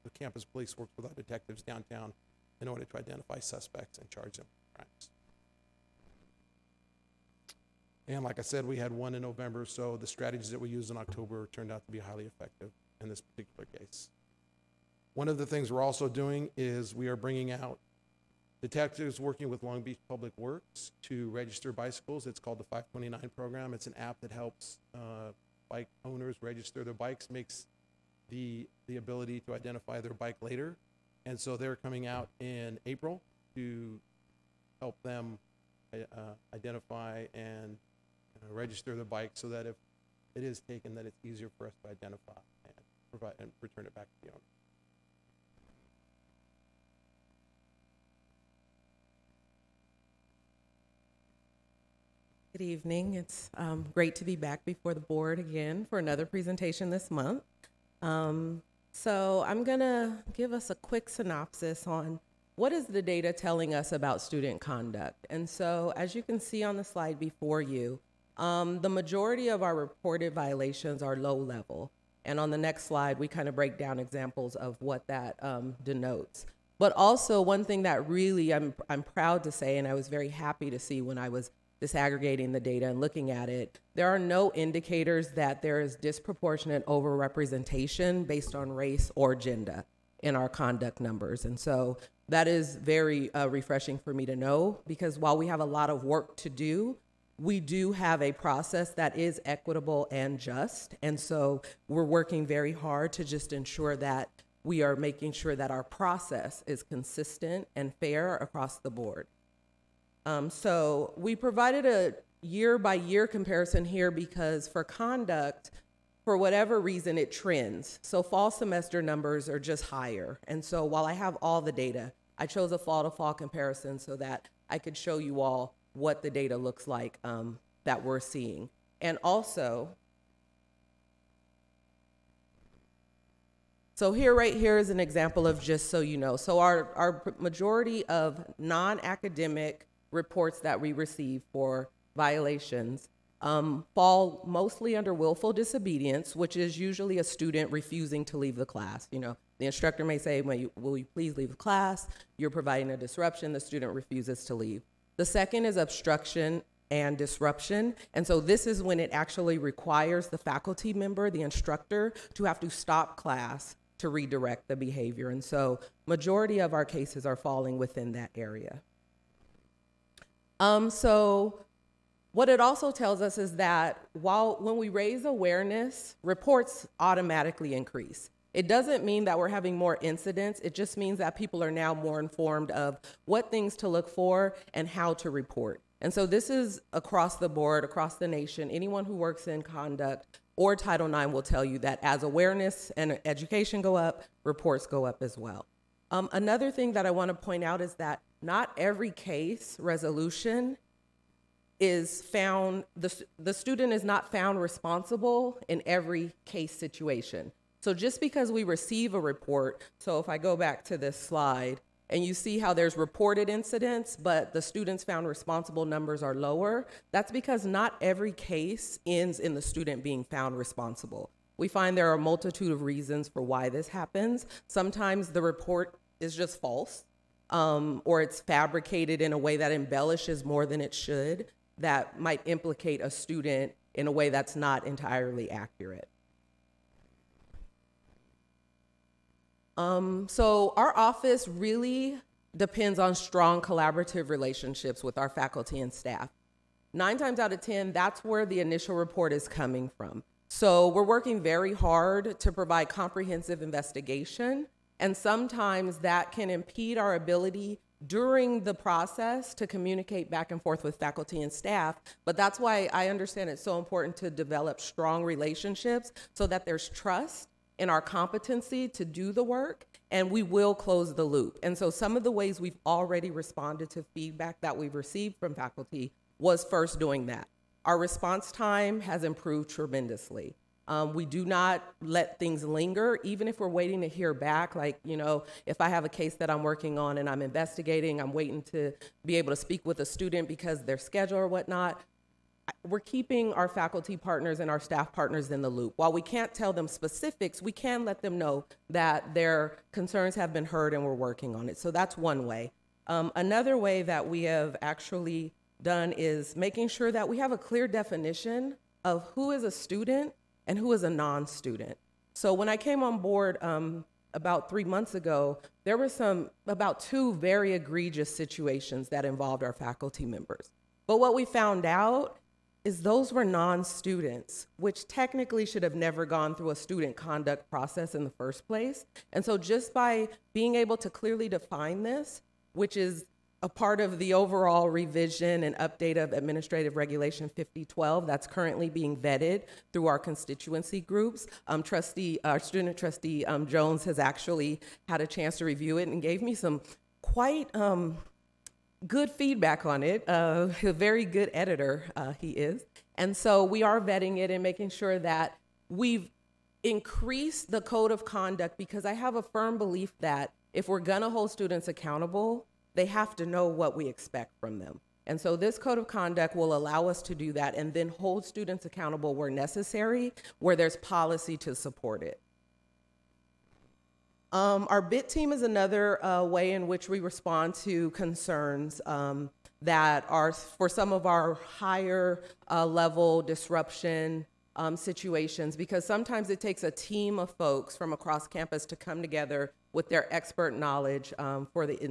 the campus police works with our detectives downtown in order to identify suspects and charge them with crimes. And like I said, we had one in November, so the strategies that we used in October turned out to be highly effective in this particular case. One of the things we're also doing is we are bringing out detectives working with Long Beach Public Works to register bicycles. It's called the 529 program. It's an app that helps bike owners register their bikes, makes the ability to identify their bike later. And so they're coming out in April to help them identify and register the bike so that if it is taken, that it's easier for us to identify and provide and return it back to the owner. Good evening. It's great to be back before the board again for another presentation this month. So I'm gonna give us a quick synopsis on what is the data telling us about student conduct. And so as you can see on the slide before you, the majority of our reported violations are low level. And on the next slide, we kind of break down examples of what that denotes. But also one thing that really I'm proud to say, and I was very happy to see when I was disaggregating the data and looking at it, there are no indicators that there is disproportionate overrepresentation based on race or gender in our conduct numbers. And so that is very refreshing for me to know, because while we have a lot of work to do, we do have a process that is equitable and just. And so we're working very hard to just ensure that we are making sure that our process is consistent and fair across the board. So we provided a year-by-year comparison here because for conduct, for whatever reason, it trends. So fall semester numbers are just higher. And so while I have all the data, I chose a fall-to-fall comparison so that I could show you all what the data looks like that we're seeing. And also, so right here is an example of, just so you know, so our majority of non-academic reports that we receive for violations fall mostly under willful disobedience, which is usually a student refusing to leave the class. You know, the instructor may say, will you please leave the class? You're providing a disruption, the student refuses to leave. The second is obstruction and disruption. And so this is when it actually requires the faculty member, the instructor, to have to stop class to redirect the behavior. And so majority of our cases are falling within that area. So what it also tells us is that when we raise awareness, reports automatically increase. It doesn't mean that we're having more incidents. It just means that people are now more informed of what things to look for and how to report. And so this is across the board, across the nation. Anyone who works in conduct or Title IX will tell you that as awareness and education go up, reports go up as well. Another thing that I want to point out is that not every case resolution is found, the student is not found responsible in every case situation. So just because we receive a report, so if I go back to this slide, and you see how there's reported incidents, but the students found responsible numbers are lower, that's because not every case ends in the student being found responsible. We find there are a multitude of reasons for why this happens. Sometimes the report is just false, or it's fabricated in a way that embellishes more than it should, that might implicate a student in a way that's not entirely accurate. So our office really depends on strong collaborative relationships with our faculty and staff. 9 times out of 10, that's where the initial report is coming from. So we're working very hard to provide comprehensive investigation, and sometimes that can impede our ability during the process to communicate back and forth with faculty and staff. But that's why I understand it's so important to develop strong relationships so that there's trust in our competency to do the work, and we will close the loop. And so some of the ways we've already responded to feedback that we've received from faculty was first doing that. Our response time has improved tremendously. We do not let things linger, even if we're waiting to hear back. Like, you know, if I have a case that I'm working on and I'm investigating, I'm waiting to be able to speak with a student because their schedule or whatnot, we're keeping our faculty partners and our staff partners in the loop. While we can't tell them specifics, we can let them know that their concerns have been heard and we're working on it. So that's one way. Another way that we have actually done is making sure that we have a clear definition of who is a student and who is a non-student. So when I came on board about 3 months ago, there were about 2 very egregious situations that involved our faculty members. But what we found out is those were non-students, which technically should have never gone through a student conduct process in the first place. And so just by being able to clearly define this, which is a part of the overall revision and update of Administrative Regulation 5012 that's currently being vetted through our constituency groups. Our student trustee Jones has actually had a chance to review it and gave me some quite good feedback on it. A very good editor he is. And so we are vetting it and making sure that we've increased the code of conduct, because I have a firm belief that if we're gonna hold students accountable, they have to know what we expect from them. And so this code of conduct will allow us to do that and then hold students accountable where necessary, where there's policy to support it. Our BIT team is another way in which we respond to concerns that are for some of our higher level disruption situations, because sometimes it takes a team of folks from across campus to come together with their expert knowledge for the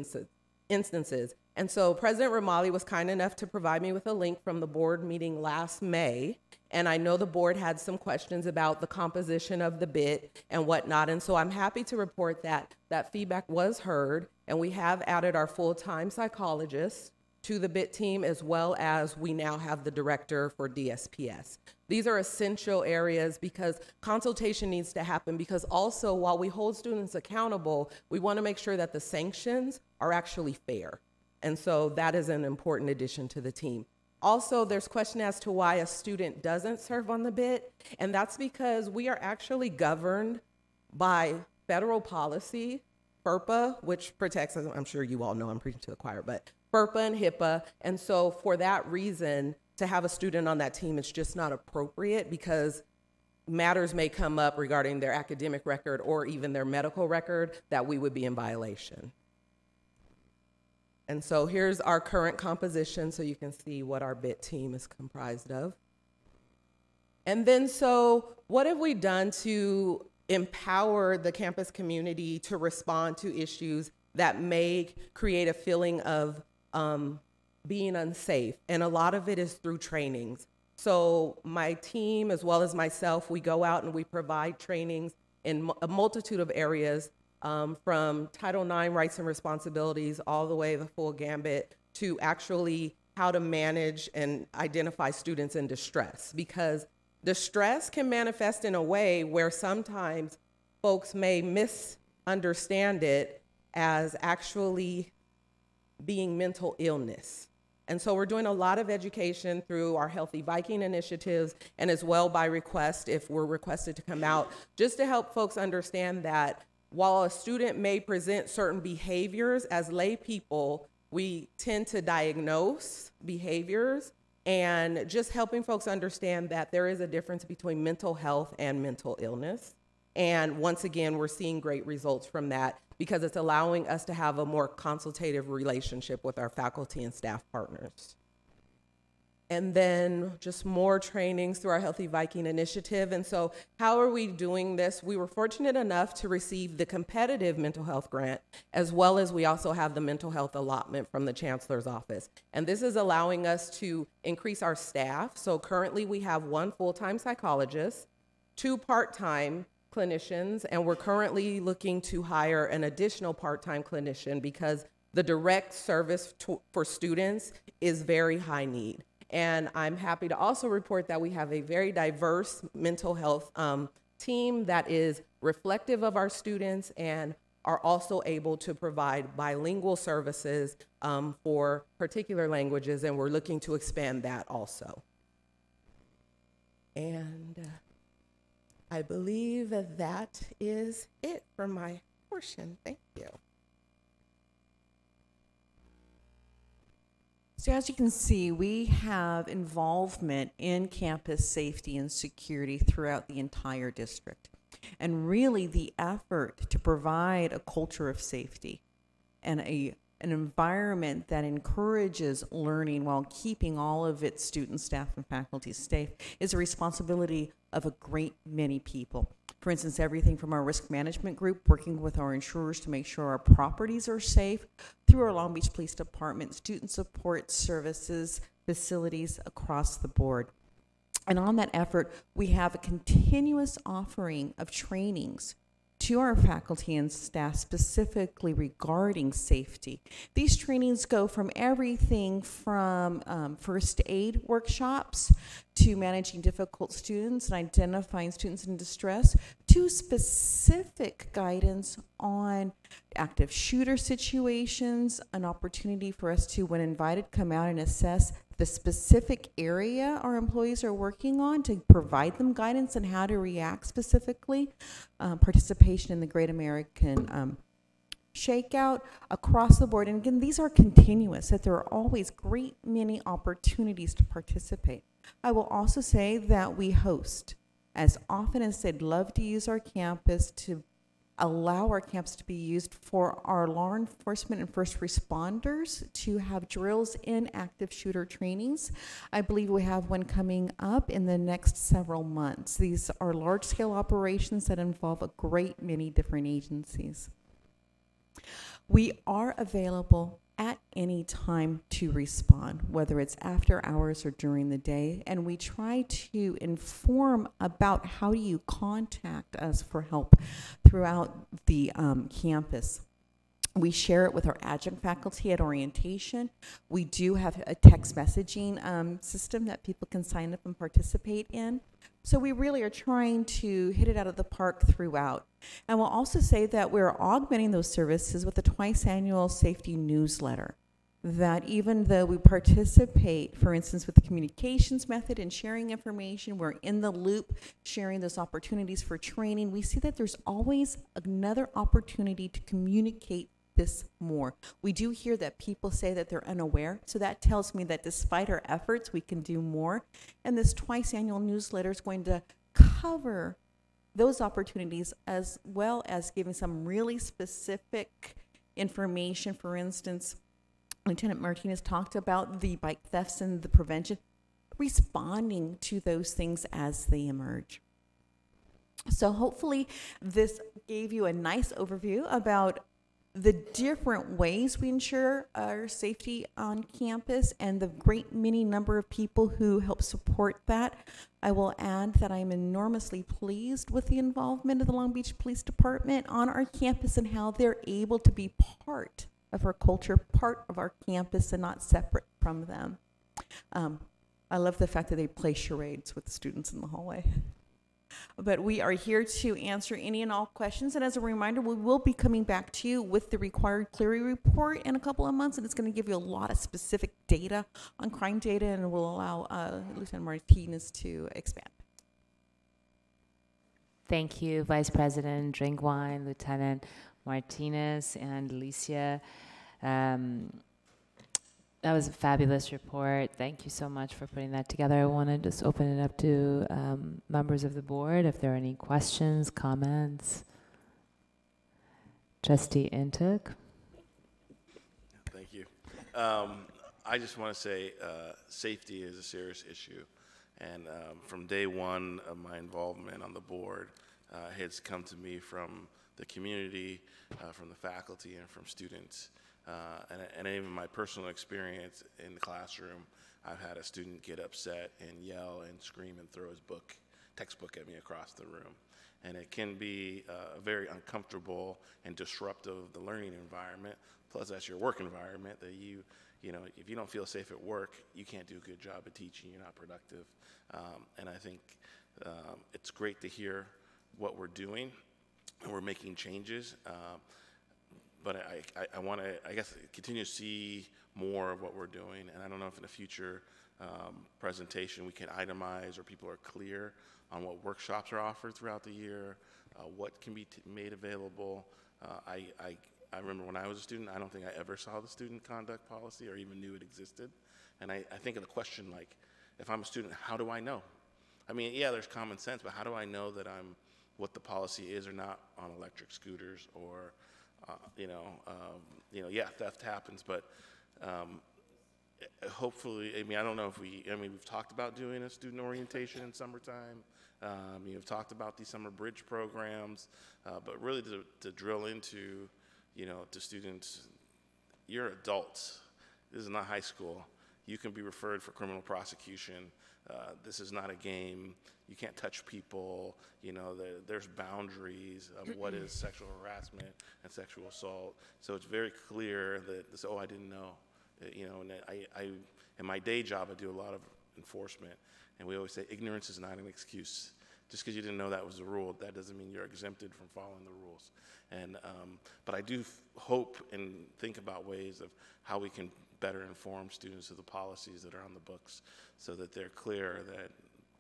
instances. And so President Romali was kind enough to provide me with a link from the board meeting last May. And I know the board had some questions about the composition of the BIT and whatnot. And so I'm happy to report that that feedback was heard, and we have added our full-time psychologist to the BIT team, as well as we now have the director for DSPS. These are essential areas because consultation needs to happen, because also while we hold students accountable, we want to make sure that the sanctions are actually fair. And so that is an important addition to the team. Also, there's question as to why a student doesn't serve on the BIT, and that's because we are actually governed by federal policy, FERPA, which protects, as I'm sure you all know, I'm preaching to the choir, but FERPA and HIPAA. And so for that reason, to have a student on that team is just not appropriate, because matters may come up regarding their academic record or even their medical record that we would be in violation. And so here's our current composition, so you can see what our BIT team is comprised of. And then, so what have we done to empower the campus community to respond to issues that may create a feeling of being unsafe? And a lot of it is through trainings. So my team, as well as myself, we go out and we provide trainings in a multitude of areas, from Title IX rights and responsibilities all the way the full gambit to actually how to manage and identify students in distress, because distress can manifest in a way where sometimes folks may misunderstand it as actually being mental illness. And so we're doing a lot of education through our Healthy Viking initiatives, and as well by request, if we're requested to come out, just to help folks understand that while a student may present certain behaviors, as lay people, we tend to diagnose behaviors, and just helping folks understand that there is a difference between mental health and mental illness. And once again, we're seeing great results from that, because it's allowing us to have a more consultative relationship with our faculty and staff partners. and then just more trainings through our Healthy Viking initiative. And so how are we doing this? We were fortunate enough to receive the competitive mental health grant, as well as we also have the mental health allotment from the Chancellor's office. And this is allowing us to increase our staff. So currently we have 1 full-time psychologist, 2 part-time clinicians, and we're currently looking to hire an additional part-time clinician because the direct service for students is very high need. And I'm happy to also report that we have a very diverse mental health team that is reflective of our students and are also able to provide bilingual services for particular languages, and we're looking to expand that also. And I believe that is it for my portion. Thank you. So as you can see, we have involvement in campus safety and security throughout the entire district. And really the effort to provide a culture of safety and an environment that encourages learning while keeping all of its students, staff, and faculty safe is a responsibility of a great many people. For instance, everything from our risk management group, working with our insurers to make sure our properties are safe, through our Long Beach Police Department, student support services, facilities across the board. And on that effort, we have a continuous offering of trainings to our faculty and staff specifically regarding safety. These trainings go from everything from first aid workshops to managing difficult students and identifying students in distress to specific guidance on active shooter situations, an opportunity for us to, when invited, come out and assess the specific area our employees are working on to provide them guidance on how to react specifically, participation in the Great American Shakeout across the board. And again, these are continuous, that there are always great many opportunities to participate. I will also say that we host as often as they'd love to use our campus to allow our campus to be used for our law enforcement and first responders to have drills in active shooter trainings. I believe we have one coming up in the next several months. These are large-scale operations that involve a great many different agencies. We are available at any time to respond, whether it's after hours or during the day, and we try to inform about how you contact us for help throughout the campus. We share it with our adjunct faculty at orientation. We do have a text messaging system that people can sign up and participate in. So we really are trying to hit it out of the park throughout. And we'll also say that we're augmenting those services with a twice annual safety newsletter. That even though we participate, for instance, with the communications method and sharing information, we're in the loop sharing those opportunities for training, we see that there's always another opportunity to communicate this more. We do hear that people say that they're unaware, so that tells me that despite our efforts, we can do more. And this twice annual newsletter is going to cover those opportunities as well as giving some really specific information. For instance, Lieutenant Martinez talked about the bike thefts and the prevention, responding to those things as they emerge. So hopefully this gave you a nice overview about the different ways we ensure our safety on campus and the great many number of people who help support that. I will add that I'm enormously pleased with the involvement of the Long Beach Police Department on our campus and how they're able to be part of our culture, part of our campus and not separate from them. I love the fact that they play charades with the students in the hallway. But we are here to answer any and all questions. And as a reminder, we will be coming back to you with the required Clery report in a couple of months. And it's going to give you a lot of specific data on crime data, and will allow Lieutenant Martinez to expand. Thank you, Vice President Drinkwine, Lieutenant Martinez, and Alicia. That was a fabulous report. Thank you so much for putting that together. I want to just open it up to members of the board if there are any questions, comments. Trustee Intuk. Thank you. I just want to say safety is a serious issue. And from day one of my involvement on the board, it's come to me from the community, from the faculty, and from students. And even my personal experience in the classroom, I've had a student get upset and yell and scream and throw his textbook at me across the room. And it can be very uncomfortable and disruptive of the learning environment. Plus, that's your work environment that you know, if you don't feel safe at work, you can't do a good job of teaching, you're not productive. And I think it's great to hear what we're doing, and we're making changes. But I want to, I guess, continue to see more of what we're doing. And I don't know if in a future presentation we can itemize or people are clear on what workshops are offered throughout the year, what can be made available. I remember when I was a student, I don't think I ever saw the student conduct policy or even knew it existed. And I think of the question, like, if I'm a student, how do I know? I mean, yeah, there's common sense, but how do I know that I'm what the policy is or not on electric scooters or, yeah, theft happens, but hopefully, I mean, I don't know if we've talked about doing a student orientation in summertime. You've talked about these summer bridge programs, but really to drill into, to students, you're adults. This is not high school. You can be referred for criminal prosecution. This is not a game. You can't touch people. There's boundaries of what is sexual harassment and sexual assault. So it's very clear that this, I didn't know. And I in my day job, I do a lot of enforcement, and we always say ignorance is not an excuse. Just because you didn't know that was the rule, that doesn't mean you're exempted from following the rules. And but I do hope and think about ways of how we can better inform students of the policies that are on the books, so that they're clear that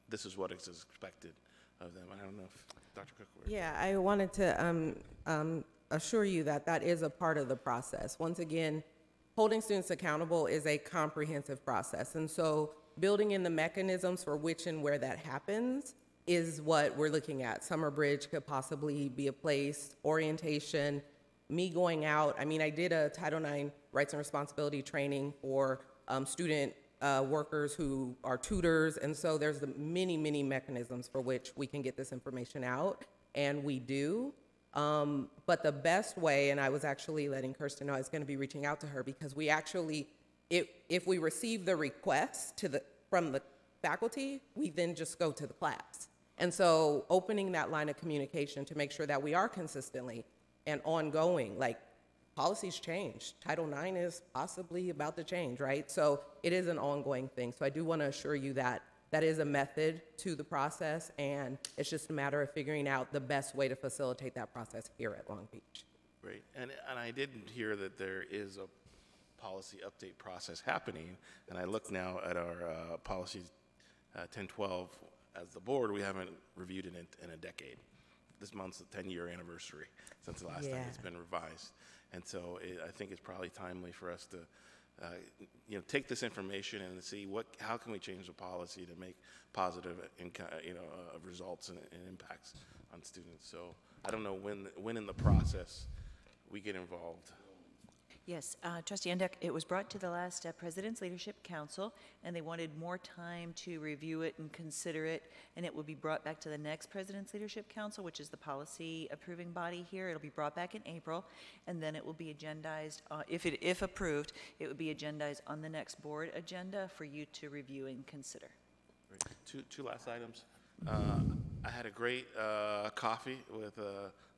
this is what is expected of them. I don't know if Dr. Cook would. Yeah, I wanted to assure you that that is a part of the process. Once again, holding students accountable is a comprehensive process. And so building in the mechanisms for which and where that happens is what we're looking at. Summer Bridge could possibly be a place, orientation, me going out. I mean, I did a Title IX rights and responsibility training for student workers who are tutors. And so there's the many, many mechanisms for which we can get this information out, and we do. But the best way, and I was actually letting Kirsten know I was going to be reaching out to her, because we actually, if we receive the request from the faculty, we then just go to the class. And so opening that line of communication to make sure that we are consistently and ongoing, like policies change. Title IX is possibly about to change, right? So it is an ongoing thing. So I do want to assure you that that is a method to the process, and it's just a matter of figuring out the best way to facilitate that process here at Long Beach. Great. And I didn't hear that there is a policy update process happening, and I look now at our policy 1012. As the board, we haven't reviewed it in a decade. This month's the 10-year anniversary since the last time it's been revised. And so I think it's probably timely for us to take this information and see how can we change the policy to make positive results and impacts on students. So I don't know when in the process we get involved. Yes, Trustee Endek, it was brought to the last President's Leadership Council, and they wanted more time to review it and consider it, and it will be brought back to the next President's Leadership Council, which is the policy approving body here. It'll be brought back in April, and then it will be agendized, if approved, it would be agendized on the next board agenda for you to review and consider. Great. Two last items. I had a great coffee with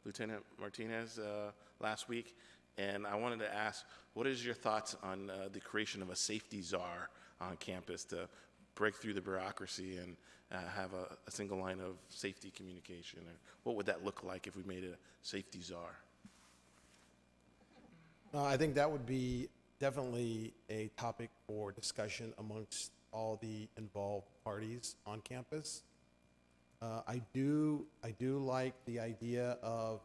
Lieutenant Martinez last week. And I wanted to ask, what is your thoughts on the creation of a safety czar on campus to break through the bureaucracy and have a single line of safety communication? Or what would that look like if we made a safety czar? I think that would be definitely a topic for discussion amongst all the involved parties on campus. I do like the idea of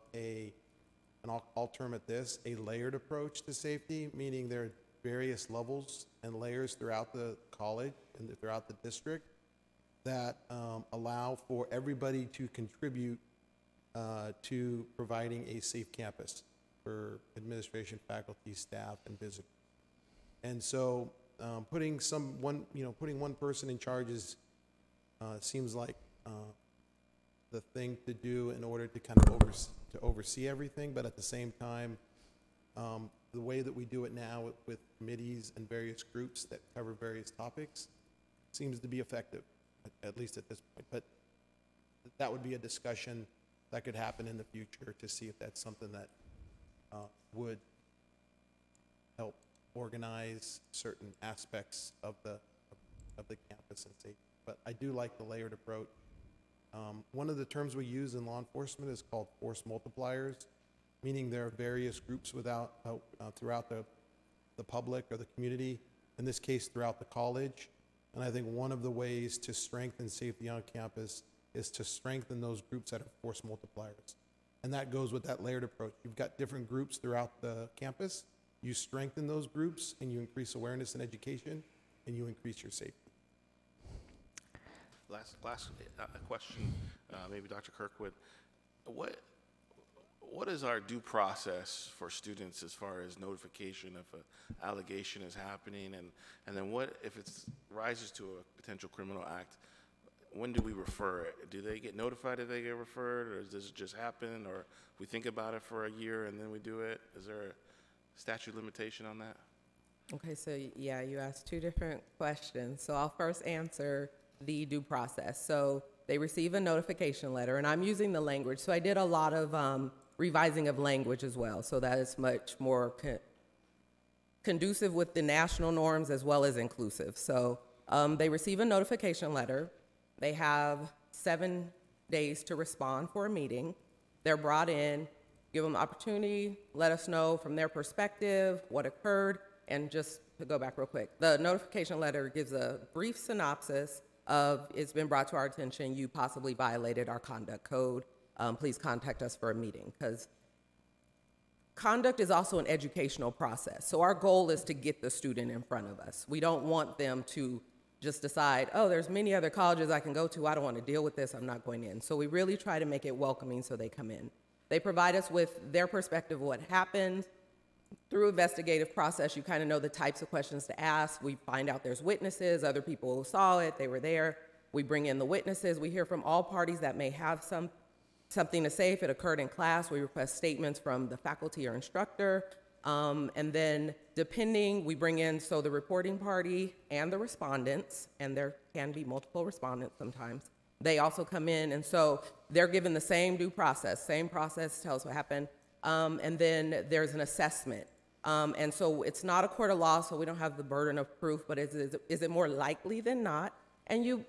and I'll term it this, a layered approach to safety, meaning there are various levels and layers throughout the college and throughout the district that allow for everybody to contribute to providing a safe campus for administration, faculty, staff, and visitors. And so putting one person in charge is, seems like the thing to do in order to kind of oversee everything, but at the same time, the way that we do it now with committees and various groups that cover various topics seems to be effective, at least at this point. But that would be a discussion that could happen in the future to see if that's something that would help organize certain aspects of the campus and safety. But I do like the layered approach. One of the terms we use in law enforcement is called force multipliers, meaning there are various groups throughout the public or the community, in this case throughout the college. And I think one of the ways to strengthen safety on campus is to strengthen those groups that are force multipliers. And that goes with that layered approach. You've got different groups throughout the campus. You strengthen those groups and you increase awareness and education and you increase your safety. Last question, maybe Dr. Kirkwood. What is our due process for students as far as notification if an allegation is happening, and then what if it rises to a potential criminal act? When do we refer it? Do they get notified if they get referred, or does it just happen, or we think about it for a year and then we do it? Is there a statute limitation on that? Okay, so yeah, you asked two different questions. So I'll first answer the due process. So they receive a notification letter, and I'm using the language. So I did a lot of revising of language as well, so that is much more conducive with the national norms as well as inclusive. So they receive a notification letter. They have 7 days to respond for a meeting. They're brought in, give them the opportunity, let us know from their perspective what occurred, and just to go back real quick, the notification letter gives a brief synopsis of, it's been brought to our attention, you possibly violated our conduct code. Please contact us for a meeting, because conduct is also an educational process. So our goal is to get the student in front of us. We don't want them to just decide, oh, there's many other colleges I can go to, I don't want to deal with this, I'm not going in. So we really try to make it welcoming so they come in. They provide us with their perspective of what happened. Through investigative process, you kind of know the types of questions to ask. We find out there's witnesses, other people who saw it, they were there. We bring in the witnesses. We hear from all parties that may have something to say. If it occurred in class, we request statements from the faculty or instructor. And then depending, we bring in, so the reporting party and the respondents, and there can be multiple respondents sometimes. They also come in, and so they're given the same due process, same process, tell us what happened. And then there's an assessment. And so it's not a court of law, so we don't have the burden of proof, but is it more likely than not? And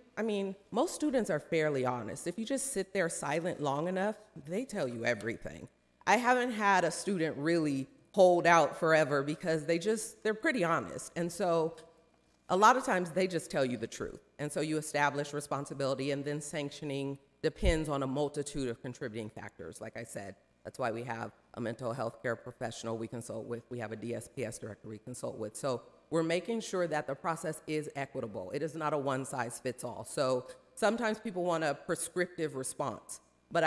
most students are fairly honest. If you just sit there silent long enough, they tell you everything. I haven't had a student really hold out forever because they're pretty honest. And so a lot of times they just tell you the truth. And so you establish responsibility, and then sanctioning depends on a multitude of contributing factors. Like I said, that's why we have a mental health care professional we consult with. We have a DSPS director we consult with. So we're making sure that the process is equitable. It is not a one-size-fits-all. So sometimes people want a prescriptive response, but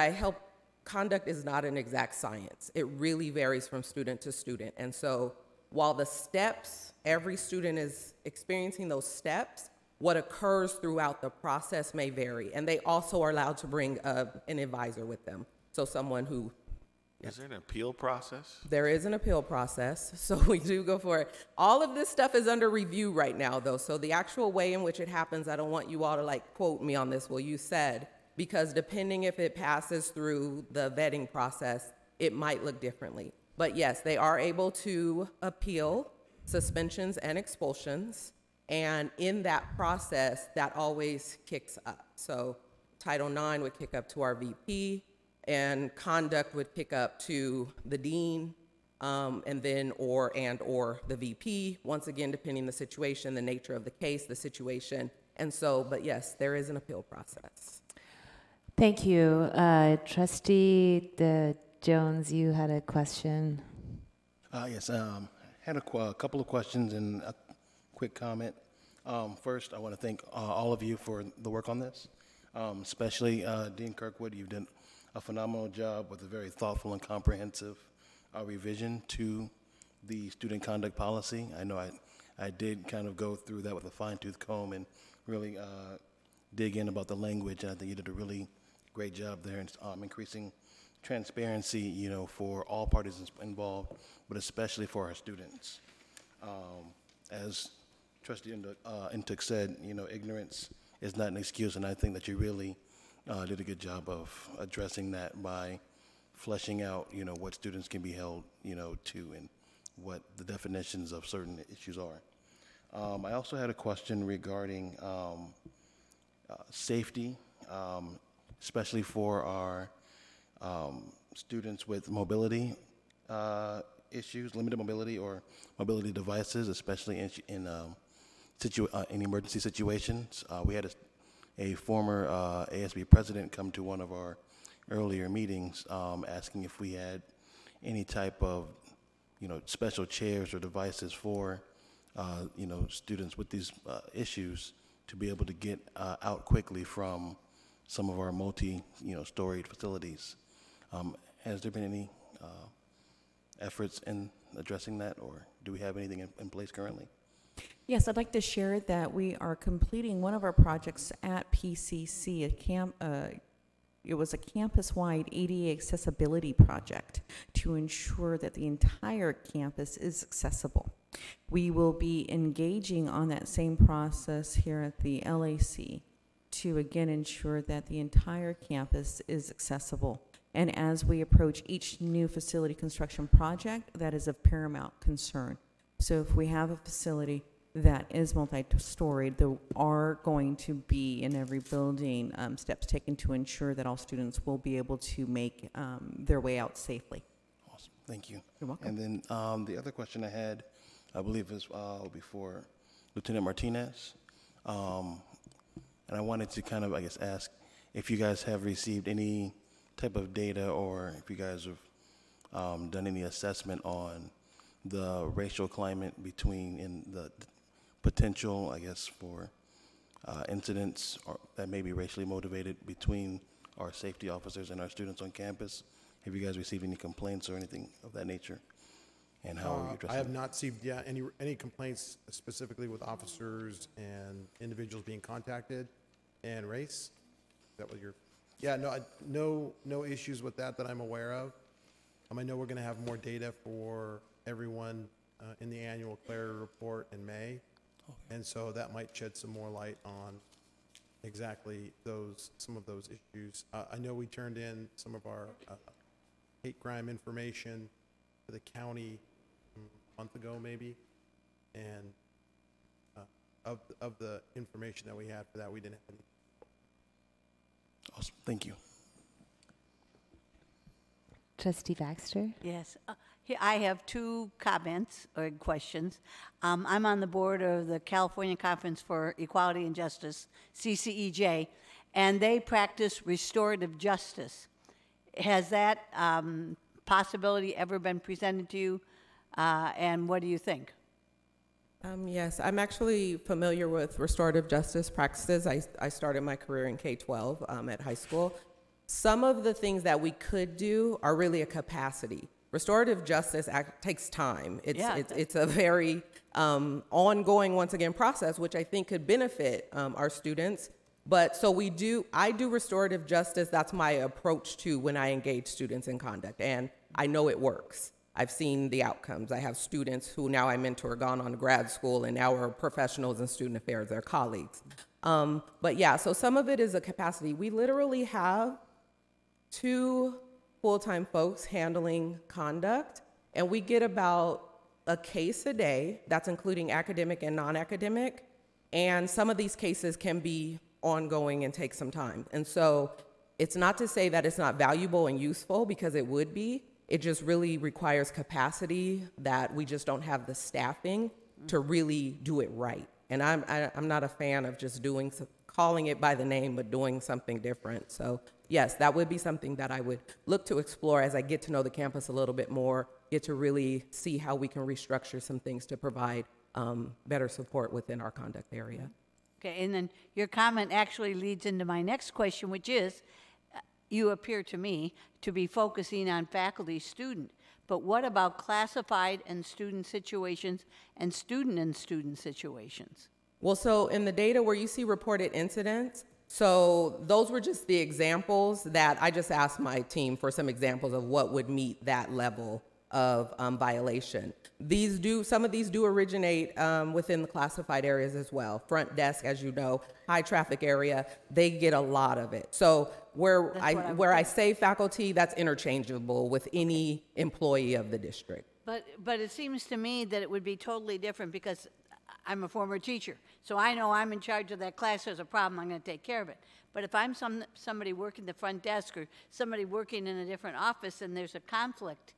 conduct is not an exact science. It really varies from student to student. And so while the steps, every student is experiencing those steps, what occurs throughout the process may vary. And they also are allowed to bring an advisor with them. So someone who... Is there an appeal process? There is an appeal process, so we do go for it. All of this stuff is under review right now, though, so the actual way in which it happens, I don't want you all to quote me on this, well, you said, because depending if it passes through the vetting process, it might look differently. But yes, they are able to appeal suspensions and expulsions, and in that process, that always kicks up. So Title IX would kick up to our VP, and conduct would pick up to the dean, and then or the VP, once again, depending on the situation, the nature of the case, the situation. And so, but yes, there is an appeal process. Thank you. Trustee Jones, you had a question. Yes, had a couple of questions and a quick comment. First, I want to thank all of you for the work on this, especially Dean Kirkwood. You've done a phenomenal job with a very thoughtful and comprehensive revision to the student conduct policy. I know I did kind of go through that with a fine-tooth comb and really dig in about the language, and I think you did a really great job there in increasing transparency, you know, for all parties involved, but especially for our students. As Trustee Intuk said, you know, ignorance is not an excuse, and I think that you really did a good job of addressing that by fleshing out, you know, what students can be held, you know, to, and what the definitions of certain issues are. I also had a question regarding safety, especially for our students with mobility issues, limited mobility or mobility devices, especially in emergency situations. We had a former ASB president come to one of our earlier meetings asking if we had any type of, you know, special chairs or devices for, you know, students with these issues to be able to get out quickly from some of our storied facilities. Has there been any efforts in addressing that, or do we have anything in place currently? Yes, I'd like to share that we are completing one of our projects at PCC, it was a campus-wide ADA accessibility project to ensure that the entire campus is accessible. We will be engaging on that same process here at the LAC to again ensure that the entire campus is accessible. And as we approach each new facility construction project, that is of paramount concern. So if we have a facility that is multi-storied, there are going to be in every building steps taken to ensure that all students will be able to make their way out safely. Awesome, thank you. You're welcome. And then the other question I had, I believe is before Lieutenant Martinez. And I wanted to kind of, I guess, ask if you guys have received any type of data, or if you guys have done any assessment on the racial climate in the potential, I guess, for incidents that may be racially motivated between our safety officers and our students on campus. Have you guys received any complaints or anything of that nature? And how are you addressing I have it? not received any complaints specifically with officers and individuals being contacted and race. Is that what you're? Yeah, no issues with that I'm aware of. I know we're going to have more data for everyone in the annual clarity report in May. Okay. And so that might shed some more light on exactly some of those issues. I know we turned in some of our hate crime information to the county a month ago maybe, and of the information that we had for that, we didn't have any. Awesome, thank you. Trustee Baxter? Yes. I have two comments or questions. I'm on the board of the California Conference for Equality and Justice, CCEJ, and they practice restorative justice. Has that possibility ever been presented to you, and what do you think? Yes, I'm actually familiar with restorative justice practices. I started my career in K-12 at high school. Some of the things that we could do are really a capacity. Restorative justice takes time. It's a very ongoing, once again, process, which I think could benefit our students. But so I do restorative justice. That's my approach to when I engage students in conduct, and I know it works. I've seen the outcomes. I have students who now I mentor gone on to grad school and now are professionals in student affairs, they're colleagues. But yeah, so some of it is a capacity. We literally have 2 full-time folks handling conduct, and we get about a case a day. That's including academic and non-academic, and some of these cases can be ongoing and take some time. And so it's not to say that it's not valuable and useful, because it would be. It just really requires capacity that we just don't have the staffing to really do it right. And I'm not a fan of just calling it by the name, but doing something different. So yes, that would be something that I would look to explore as I get to know the campus a little bit more, get to really see how we can restructure some things to provide better support within our conduct area. Okay, and then your comment actually leads into my next question, which is, you appear to me to be focusing on faculty-student, but what about classified and student situations and student situations? Well, so in the data where you see reported incidents, so those were just the examples that I just asked my team for some examples of what would meet that level of violation. Some of these do originate within the classified areas as well. Front desk, as you know, high traffic area, they get a lot of it. So where I say faculty, that's interchangeable with any employee of the district. But it seems to me that it would be totally different because I'm a former teacher, so I know I'm in charge of that class. There's a problem, I'm going to take care of it. But if I'm somebody working the front desk or somebody working in a different office and there's a conflict,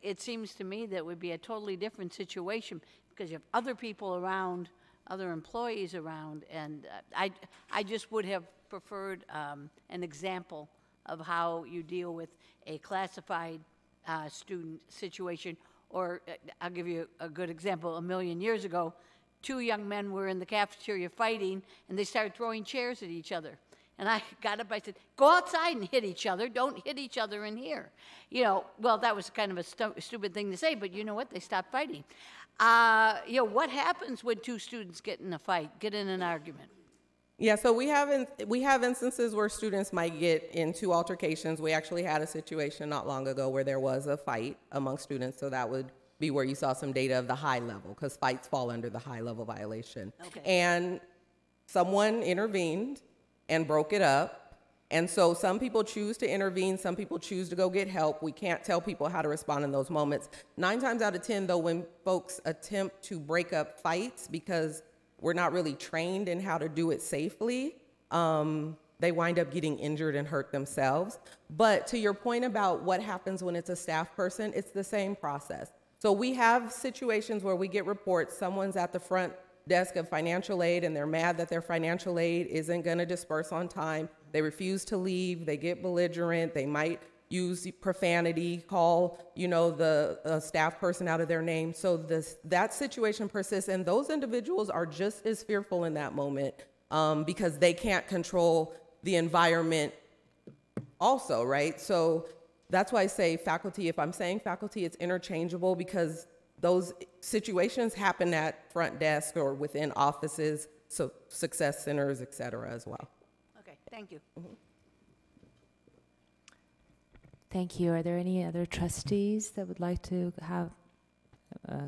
it seems to me that it would be a totally different situation because you have other people around, other employees around, and I just would have preferred an example of how you deal with a classified student situation. Or I'll give you a good example. A million years ago, 2 young men were in the cafeteria fighting, and they started throwing chairs at each other. And I got up, I said, go outside and hit each other. Don't hit each other in here. You know, well, that was kind of a stupid thing to say, but you know what? They stopped fighting. You know, what happens when 2 students get in a fight, get in an argument? Yeah, so we have instances where students might get into altercations. We actually had a situation not long ago where there was a fight among students, so that would be where you saw some data of the high level, because fights fall under the high level violation. Okay. And someone intervened and broke it up. And so some people choose to intervene, some people choose to go get help. We can't tell people how to respond in those moments. 9 times out of 10, though, when folks attempt to break up fights because we're not really trained in how to do it safely, they wind up getting injured and hurt themselves. But to your point about what happens when it's a staff person, it's the same process. So we have situations where we get reports, someone's at the front desk of financial aid and they're mad that their financial aid isn't going to disperse on time. They refuse to leave, they get belligerent, they might use profanity, call, you know, the staff person out of their name. So that situation persists, and those individuals are just as fearful in that moment because they can't control the environment also, right? So that's why I say faculty. If I'm saying faculty, it's interchangeable because those situations happen at front desk or within offices, so success centers, et cetera, as well. Okay, thank you. Mm-hmm. Thank you. Are there any other trustees that would like to have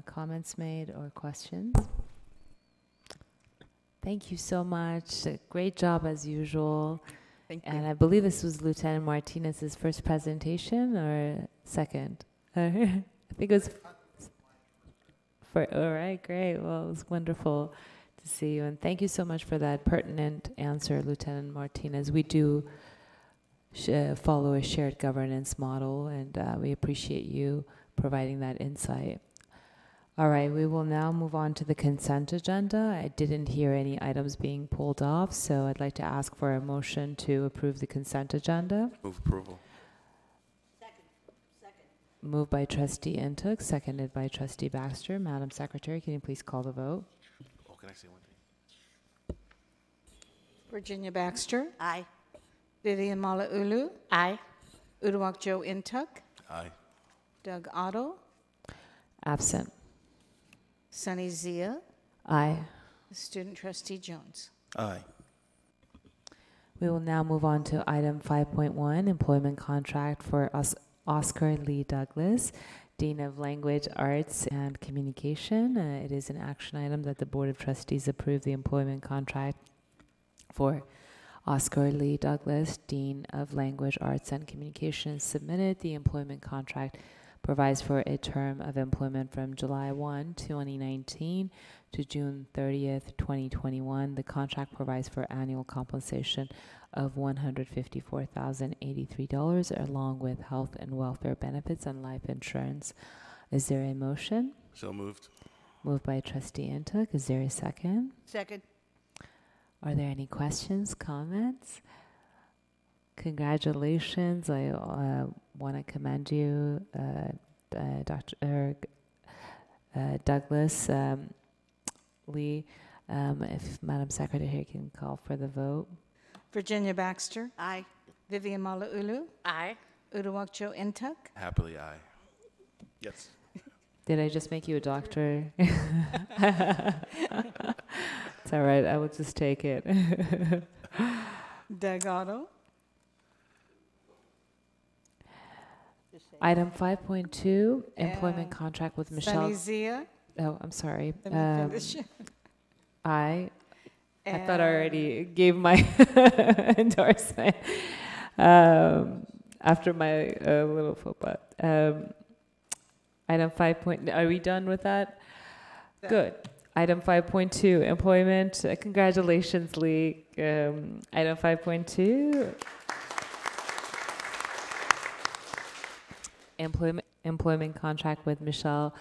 comments made or questions? Thank you so much. Great job as usual. Thank you. And I believe this was Lieutenant Martinez's first presentation or second? I think it was. All right, great. Well, it was wonderful to see you. And thank you so much for that pertinent answer, Lieutenant Martinez. We do follow a shared governance model, and we appreciate you providing that insight. All right, we will now move on to the consent agenda. I didn't hear any items being pulled off, so I'd like to ask for a motion to approve the consent agenda. Move approval. Moved by Trustee Intook, seconded by Trustee Baxter. Madam Secretary, can you please call the vote? Oh, can I say one thing? Virginia Baxter. Aye. Vivian Malauulu. Aye. Uduak Joe Intuk. Aye. Doug Otto. Absent. Sunny Zia. Aye. Student Trustee Jones. Aye. We will now move on to item 5.1, employment contract for Oscar Lee Douglas, Dean of Language, Arts, and Communication. It is an action item that the Board of Trustees approve the employment contract for Oscar Lee Douglas, Dean of Language, Arts, and Communication. Submitted. The employment contract provides for a term of employment from July 1, 2019 to June 30th, 2021. The contract provides for annual compensation of $154,083 along with health and welfare benefits and life insurance. Is there a motion? So moved. Moved by Trustee Intook. Is there a second? Second. Are there any questions, comments? Congratulations. I want to commend you, Dr. Douglas Lee. If Madam Secretary can call for the vote. Virginia Baxter. Aye. Vivian Malauulu. Aye. Uduak Joe Intuk. Happily aye. Yes. Did I just make you a doctor? It's all right. I will just take it. Doug Otto. Item 5.2, employment And contract with Sunny Michelle. Zia. Oh, I'm sorry. Let me finish. I thought I already gave my endorsement after my little faux pas. Item 5. Are we done with that? Yeah. Good. Item 5.2, employment. Congratulations, Lee. Item 5.2. Employment contract with Michelle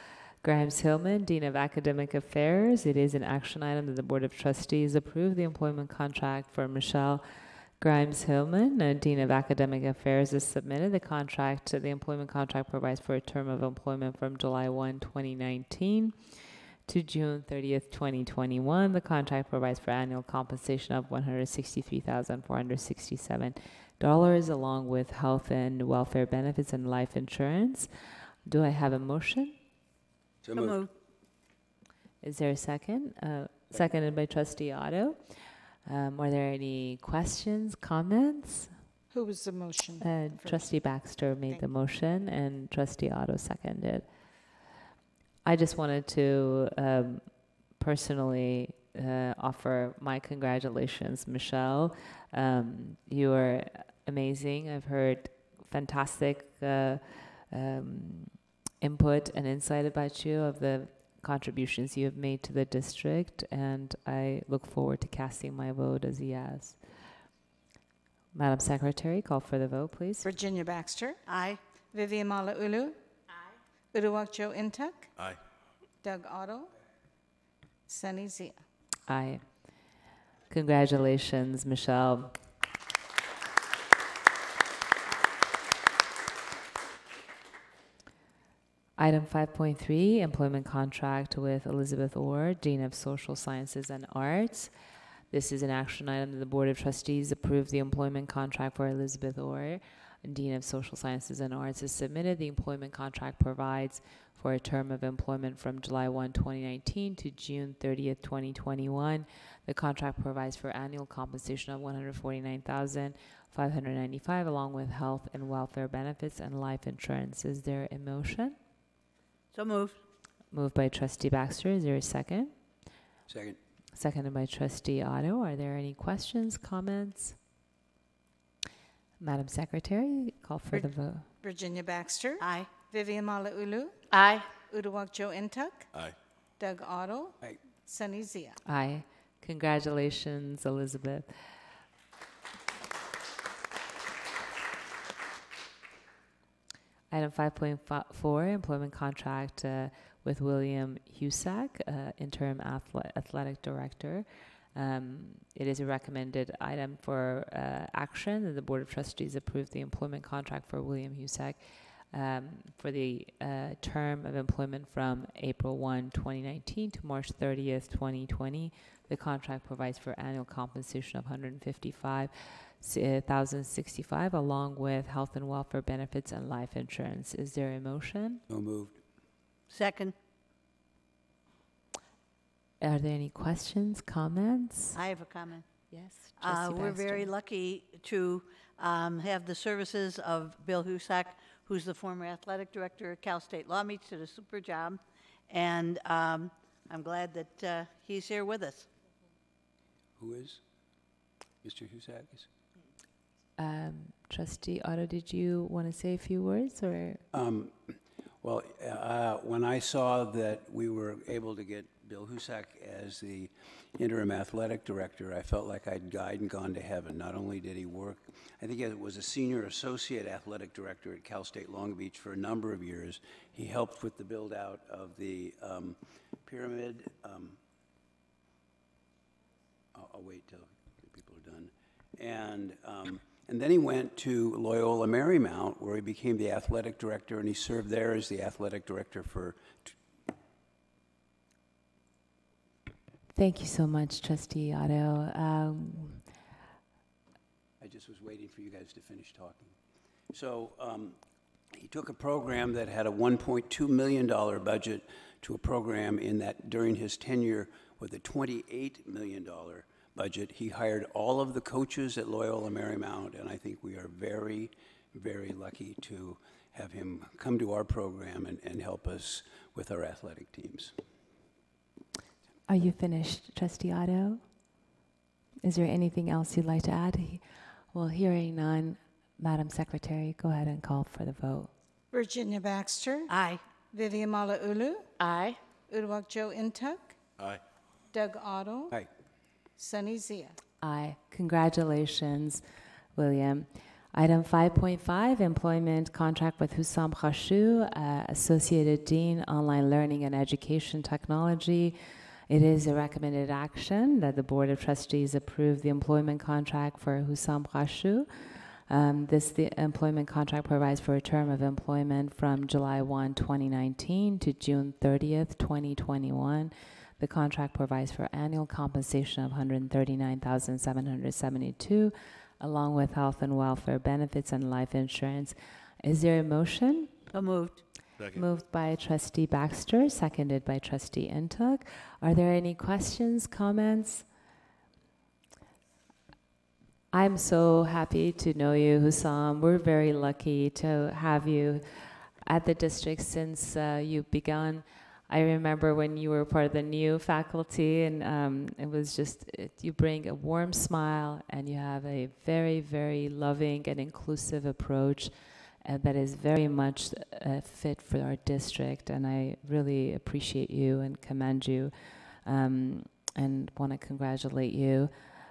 Grimes-Hillman, Dean of Academic Affairs. It is an action item that the Board of Trustees approve the employment contract for Michelle Grimes-Hillman, Dean of Academic Affairs, is submitted. The employment contract provides for a term of employment from July 1, 2019 to June 30th, 2021. The contract provides for annual compensation of $163,467 along with health and welfare benefits and life insurance. Do I have a motion? So moved. Is there a second? Seconded by Trustee Otto. Are there any questions, comments? Who was the motion? Trustee Baxter made the motion and Trustee Otto seconded. I just wanted to personally offer my congratulations, Michelle. You are amazing. I've heard fantastic input and insight about you of the contributions you have made to the district, and I look forward to casting my vote as a yes. Madam Secretary, call for the vote, please. Virginia Baxter. Aye. Vivian Malauulu. Aye. Uduak Joe Intuck. Aye. Doug Otto. Sunny Zia. Aye. Congratulations, Michelle. Item 5.3, employment contract with Elizabeth Orr, Dean of Social Sciences and Arts. This is an action item that the Board of Trustees approved the employment contract for Elizabeth Orr, Dean of Social Sciences and Arts, is submitted. The employment contract provides for a term of employment from July 1, 2019 to June 30th, 2021. The contract provides for annual compensation of $149,595 along with health and welfare benefits and life insurance. Is there a motion? So moved. Moved by Trustee Baxter. Is there a second? Second. Seconded by Trustee Otto. Are there any questions, comments? Madam Secretary, call for the vote. Virginia Baxter. Aye. Vivian Malauulu. Aye. Uduak Joe Intuck. Aye. Doug Otto. Aye. Sunny Zia. Aye. Congratulations, Elizabeth. Item 5.4, employment contract with William Husak, interim athletic director. It is a recommended item for action that the Board of Trustees approve the employment contract for William Husak for the term of employment from April 1, 2019 to March 30th, 2020. The contract provides for annual compensation of $155,065 along with health and welfare benefits and life insurance. Is there a motion? So moved. Second. Are there any questions, comments? I have a comment. Yes. We're very lucky to have the services of Bill Husak, who's the former athletic director at Cal State Long Beach, did a super job. And I'm glad that he's here with us. Who is? Mr. Husakis? Trustee Otto, did you want to say a few words, or? When I saw that we were able to get Bill Husak as the interim athletic director, I felt like I'd died and gone to heaven. Not only did he work, I think he was a senior associate athletic director at Cal State Long Beach for a number of years. He helped with the build out of the pyramid. I'll wait till people are done. And then he went to Loyola Marymount, where he became the athletic director, and he served there as the athletic director for. Thank you so much, Trustee Otto. I just was waiting for you guys to finish talking. So He took a program that had a $1.2 million budget to a program in that during his tenure with a $28 million budget. He hired all of the coaches at Loyola Marymount, and I think we are very, very lucky to have him come to our program and help us with our athletic teams. Are you finished, Trustee Otto? Is there anything else you'd like to add? Well, hearing none, Madam Secretary, go ahead and call for the vote. Virginia Baxter. Aye. Vivian Malauulu. Aye. Uduak Joe Intuk. Aye. Doug Otto. Aye. Sunny Zia. Aye. Congratulations, William. Item 5.5, employment contract with Hussam Khashou, Associated Dean, Online Learning and Education Technology. It is a recommended action that the Board of Trustees approve the employment contract for Hussam Khashou. The employment contract provides for a term of employment from July 1, 2019 to June 30th, 2021. The contract provides for annual compensation of $139,772, along with health and welfare benefits and life insurance. Is there a motion? So moved. Second. Moved by Trustee Baxter, seconded by Trustee Intuk. Are there any questions, comments? I'm so happy to know you, Hussam. We're very lucky to have you at the district since you've begun. I remember when you were part of the new faculty, and it was just, you bring a warm smile, and you have a very, very loving and inclusive approach that is very much fit for our district, and I really appreciate you and commend you, and want to congratulate you.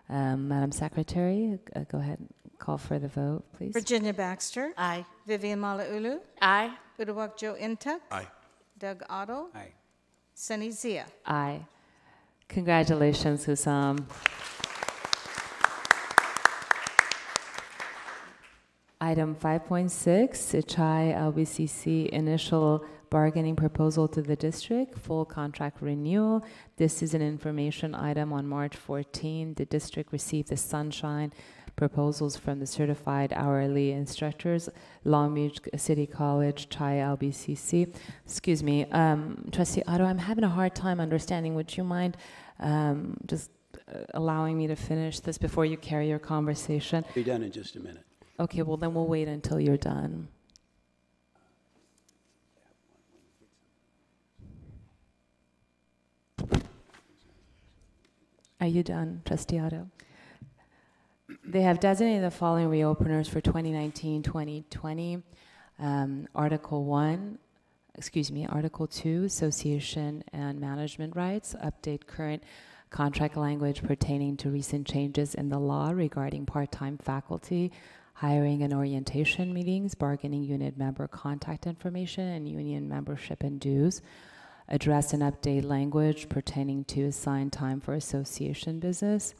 Madam Secretary, go ahead and call for the vote, please. Virginia Baxter. Aye. Vivian Malauulu. Aye. Uduak Joe Intuk. Aye. Doug Otto. Aye. Sunny Zia. Aye. Congratulations, Hussam. Item 5.6, Chai LBCC initial bargaining proposal to the district, full contract renewal. This is an information item. On March 14, the district received the Sunshine proposals from the certified hourly instructors, Long Beach City College, Chai LBCC. Excuse me, Trustee Otto, I'm having a hard time understanding. Would you mind just allowing me to finish this before you carry your conversation? Be done in just a minute. Okay, well then we'll wait until you're done. Are you done, Trustee Otto? They have designated the following reopeners for 2019-2020. Article 2, Association and Management Rights, update current contract language pertaining to recent changes in the law regarding part-time faculty, hiring and orientation meetings, bargaining unit member contact information, and union membership and dues. Address and update language pertaining to assigned time for association business.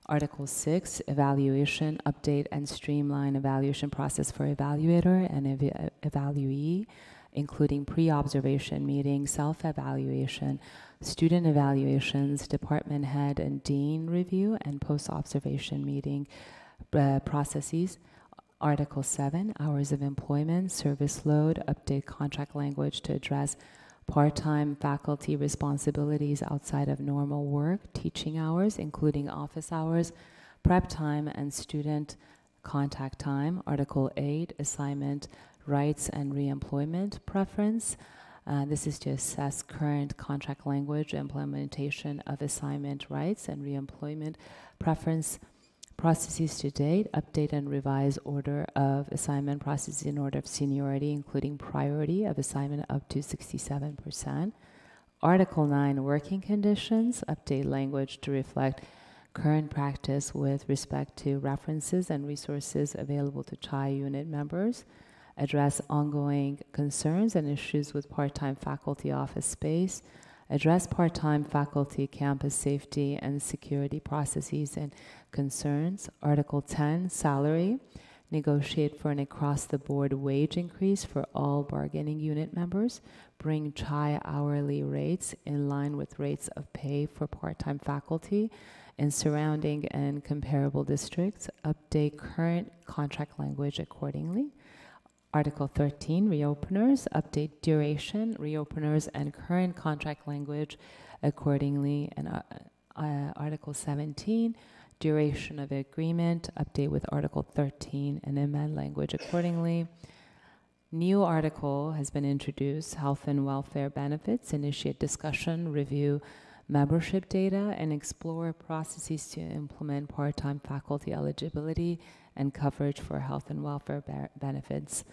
Article 6, evaluation, update and streamline evaluation process for evaluator and evaluee, including pre-observation meetings, self-evaluation, student evaluations, department head and dean review, and post-observation meeting processes. Article 7, hours of employment, service load, update contract language to address part-time faculty responsibilities outside of normal work, teaching hours, including office hours, prep time, and student contact time. Article 8, assignment rights and reemployment preference. This is to assess current contract language, implementation of assignment rights and reemployment preference processes to date, update and revise order of assignment processes in order of seniority, including priority of assignment up to 67%. Article 9, working conditions, update language to reflect current practice with respect to references and resources available to CHI unit members. Address ongoing concerns and issues with part-time faculty office space. Address part-time faculty campus safety and security processes and concerns. Article 10, salary. Negotiate for an across-the-board wage increase for all bargaining unit members. Bring CHI hourly rates in line with rates of pay for part-time faculty in surrounding and comparable districts. Update current contract language accordingly. Article 13, reopeners, update duration, reopeners, and current contract language accordingly. And Article 17, duration of agreement, update with Article 13, and amend language accordingly. New article has been introduced, health and welfare benefits, initiate discussion, review membership data, and explore processes to implement part-time faculty eligibility and coverage for health and welfare benefits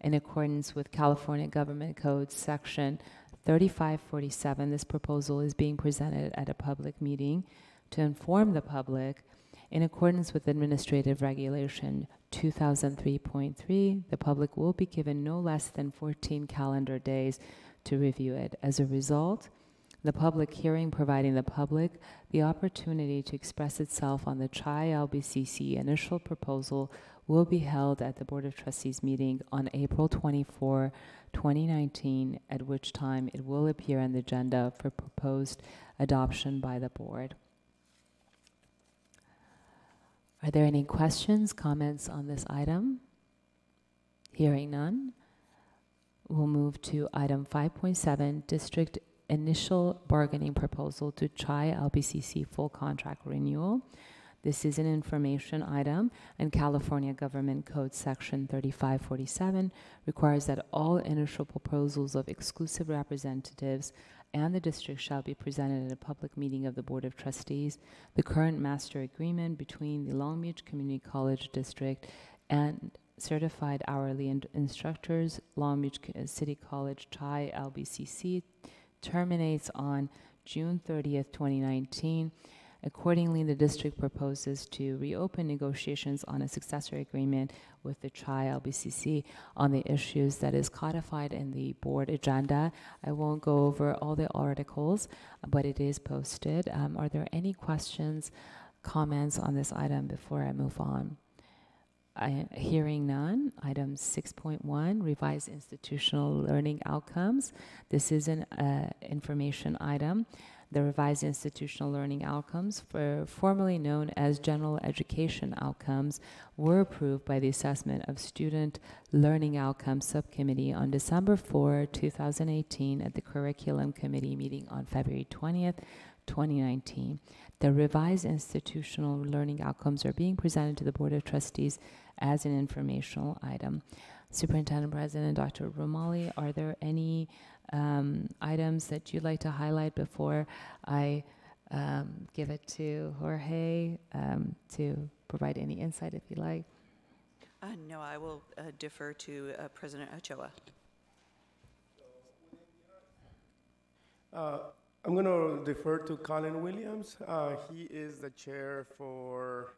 in accordance with California Government Code Section 3547. This proposal is being presented at a public meeting to inform the public. In accordance with Administrative Regulation 2003.3, the public will be given no less than 14 calendar days to review it. As a result, the public hearing providing the public the opportunity to express itself on the CHI-LBCC initial proposal will be held at the Board of Trustees meeting on April 24, 2019, at which time it will appear on the agenda for proposed adoption by the board. Are there any questions, comments on this item? Hearing none, we'll move to item 5.7, District Initial Bargaining Proposal to CHI-LBCC Full Contract Renewal. This is an information item, and California Government Code Section 3547 requires that all initial proposals of exclusive representatives and the district shall be presented at a public meeting of the Board of Trustees. The current master agreement between the Long Beach Community College District and certified hourly instructors, Long Beach City College CHI-LBCC, terminates on June 30th, 2019. Accordingly, the district proposes to reopen negotiations on a successor agreement with the CHI-LBCC on the issues that is codified in the board agenda. I won't go over all the articles, but it is posted. Are there any questions, comments on this item before I move on? Hearing none. Item 6.1, revised institutional learning outcomes. This is an information item. The revised institutional learning outcomes, formerly known as general education outcomes, were approved by the Assessment of Student Learning Outcomes Subcommittee on December 4, 2018 at the Curriculum Committee meeting on February 20th, 2019. The revised institutional learning outcomes are being presented to the Board of Trustees as an informational item. Superintendent President Dr. Romali, are there any items that you'd like to highlight before I give it to Jorge to provide any insight if you like? No, I will defer to President Ochoa. I'm going to defer to Colin Williams. He is the chair for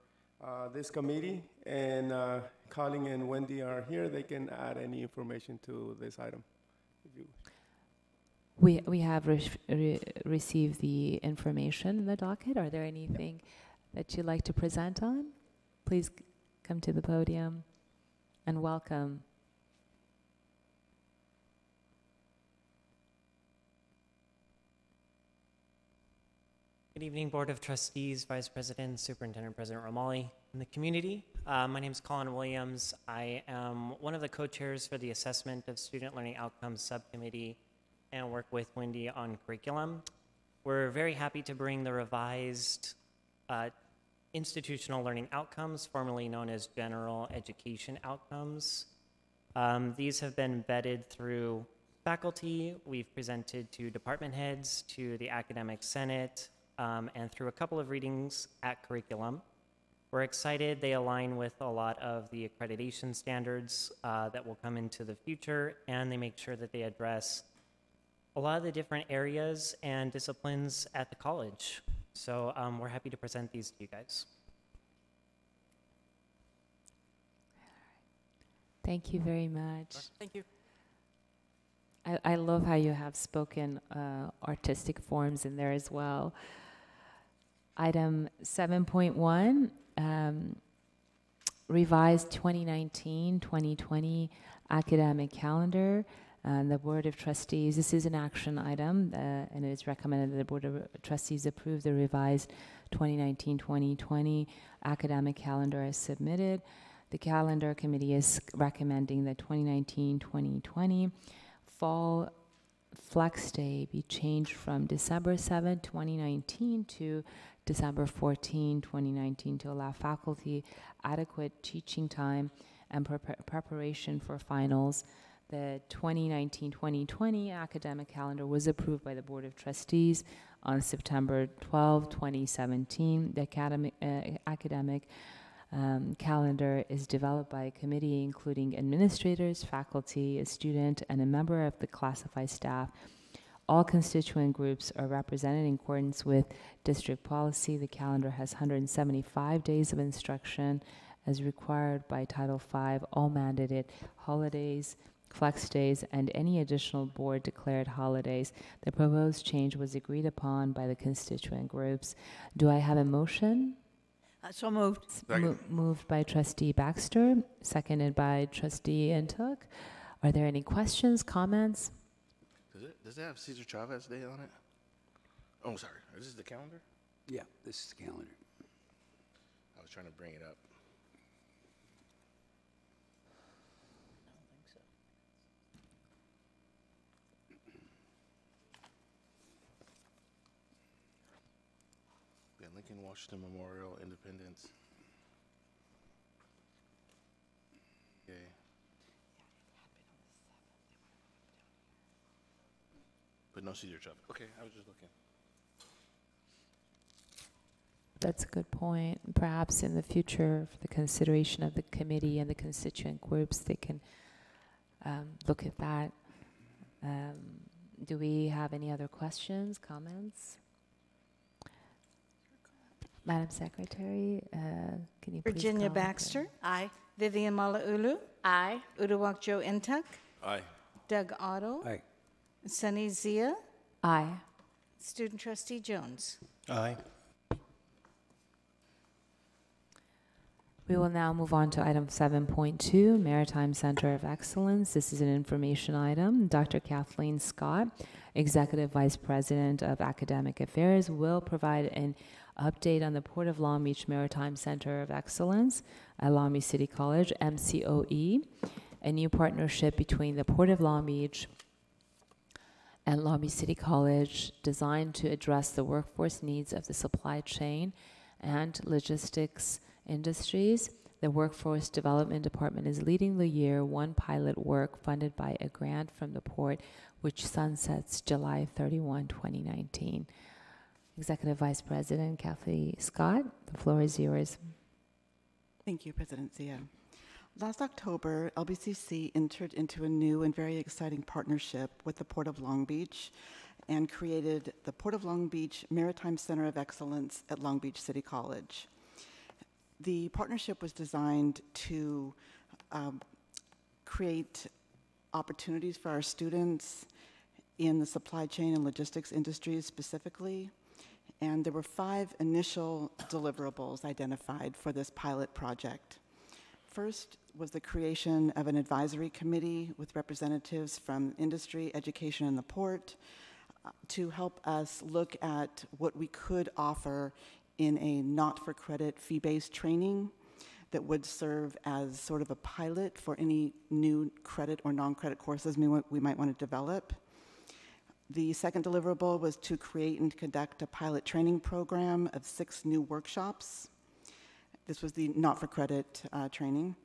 this committee, and Colin and Wendy are here. They can add any information to this item. We have received the information in the docket. Are there anything that you'd like to present on? Please come to the podium and welcome. Good evening, Board of Trustees, Vice President, Superintendent President Romali, and the community. My name is Colin Williams. I am one of the co-chairs for the Assessment of Student Learning Outcomes Subcommittee and work with Wendy on curriculum. We're very happy to bring the revised institutional learning outcomes, formerly known as general education outcomes. These have been vetted through faculty. We've presented to department heads, to the Academic Senate, and through a couple of readings at curriculum. We're excited they align with a lot of the accreditation standards that will come into the future, and they make sure that they address a lot of the different areas and disciplines at the college. So we're happy to present these to you guys. Thank you very much. Thank you. I love how you have spoken artistic forms in there as well. Item 7.1, revised 2019-2020 academic calendar. The Board of Trustees, this is an action item, and it is recommended that the Board of Trustees approve the revised 2019-2020 academic calendar as submitted. The calendar committee is recommending that 2019-2020 fall flex day be changed from December 7, 2019 to December 14, 2019 to allow faculty adequate teaching time and preparation for finals. The 2019-2020 academic calendar was approved by the Board of Trustees on September 12, 2017. The academic calendar is developed by a committee including administrators, faculty, a student, and a member of the classified staff. All constituent groups are represented in accordance with district policy. The calendar has 175 days of instruction as required by Title V, all mandated holidays, flex days, and any additional board-declared holidays. The proposed change was agreed upon by the constituent groups. Do I have a motion? So moved. Moved by Trustee Baxter, seconded by Trustee Intuk. Are there any questions, comments? Does it have Cesar Chavez Day on it? Oh, sorry. Is this the calendar? Yeah, this is the calendar. I was trying to bring it up. Yeah, Lincoln Washington Memorial, Independence. Okay. But no Cesar Chavez. Okay, I was just looking. That's a good point. Perhaps in the future, for the consideration of the committee and the constituent groups, they can look at that. Do we have any other questions, comments? Madam Secretary, can you please Virginia call Baxter. Aye. Vivian Malauulu. Aye. Uduak Joe Intuk. Aye. Doug Otto. Aye. Sunny Zia. Aye. Student Trustee Jones. Aye. We will now move on to item 7.2, Maritime Center of Excellence. This is an information item. Dr. Kathleen Scott, Executive Vice President of Academic Affairs, will provide an update on the Port of Long Beach Maritime Center of Excellence at Long Beach City College, MCOE, a new partnership between the Port of Long Beach and Long Beach City College designed to address the workforce needs of the supply chain and logistics industries. The Workforce Development Department is leading the year one pilot work funded by a grant from the Port, which sunsets July 31, 2019. Executive Vice President Kathleen Scott, the floor is yours. Thank you, President Zia. Last October, LBCC entered into a new and very exciting partnership with the Port of Long Beach and created the Port of Long Beach Maritime Center of Excellence at Long Beach City College. The partnership was designed to create opportunities for our students in the supply chain and logistics industries specifically. And there were 5 initial deliverables identified for this pilot project. First was the creation of an advisory committee with representatives from industry, education, and the port to help us look at what we could offer in a not-for-credit fee-based training that would serve as sort of a pilot for any new credit or non-credit courses we might want to develop. The second deliverable was to create and conduct a pilot training program of 6 new workshops. This was the not-for-credit training.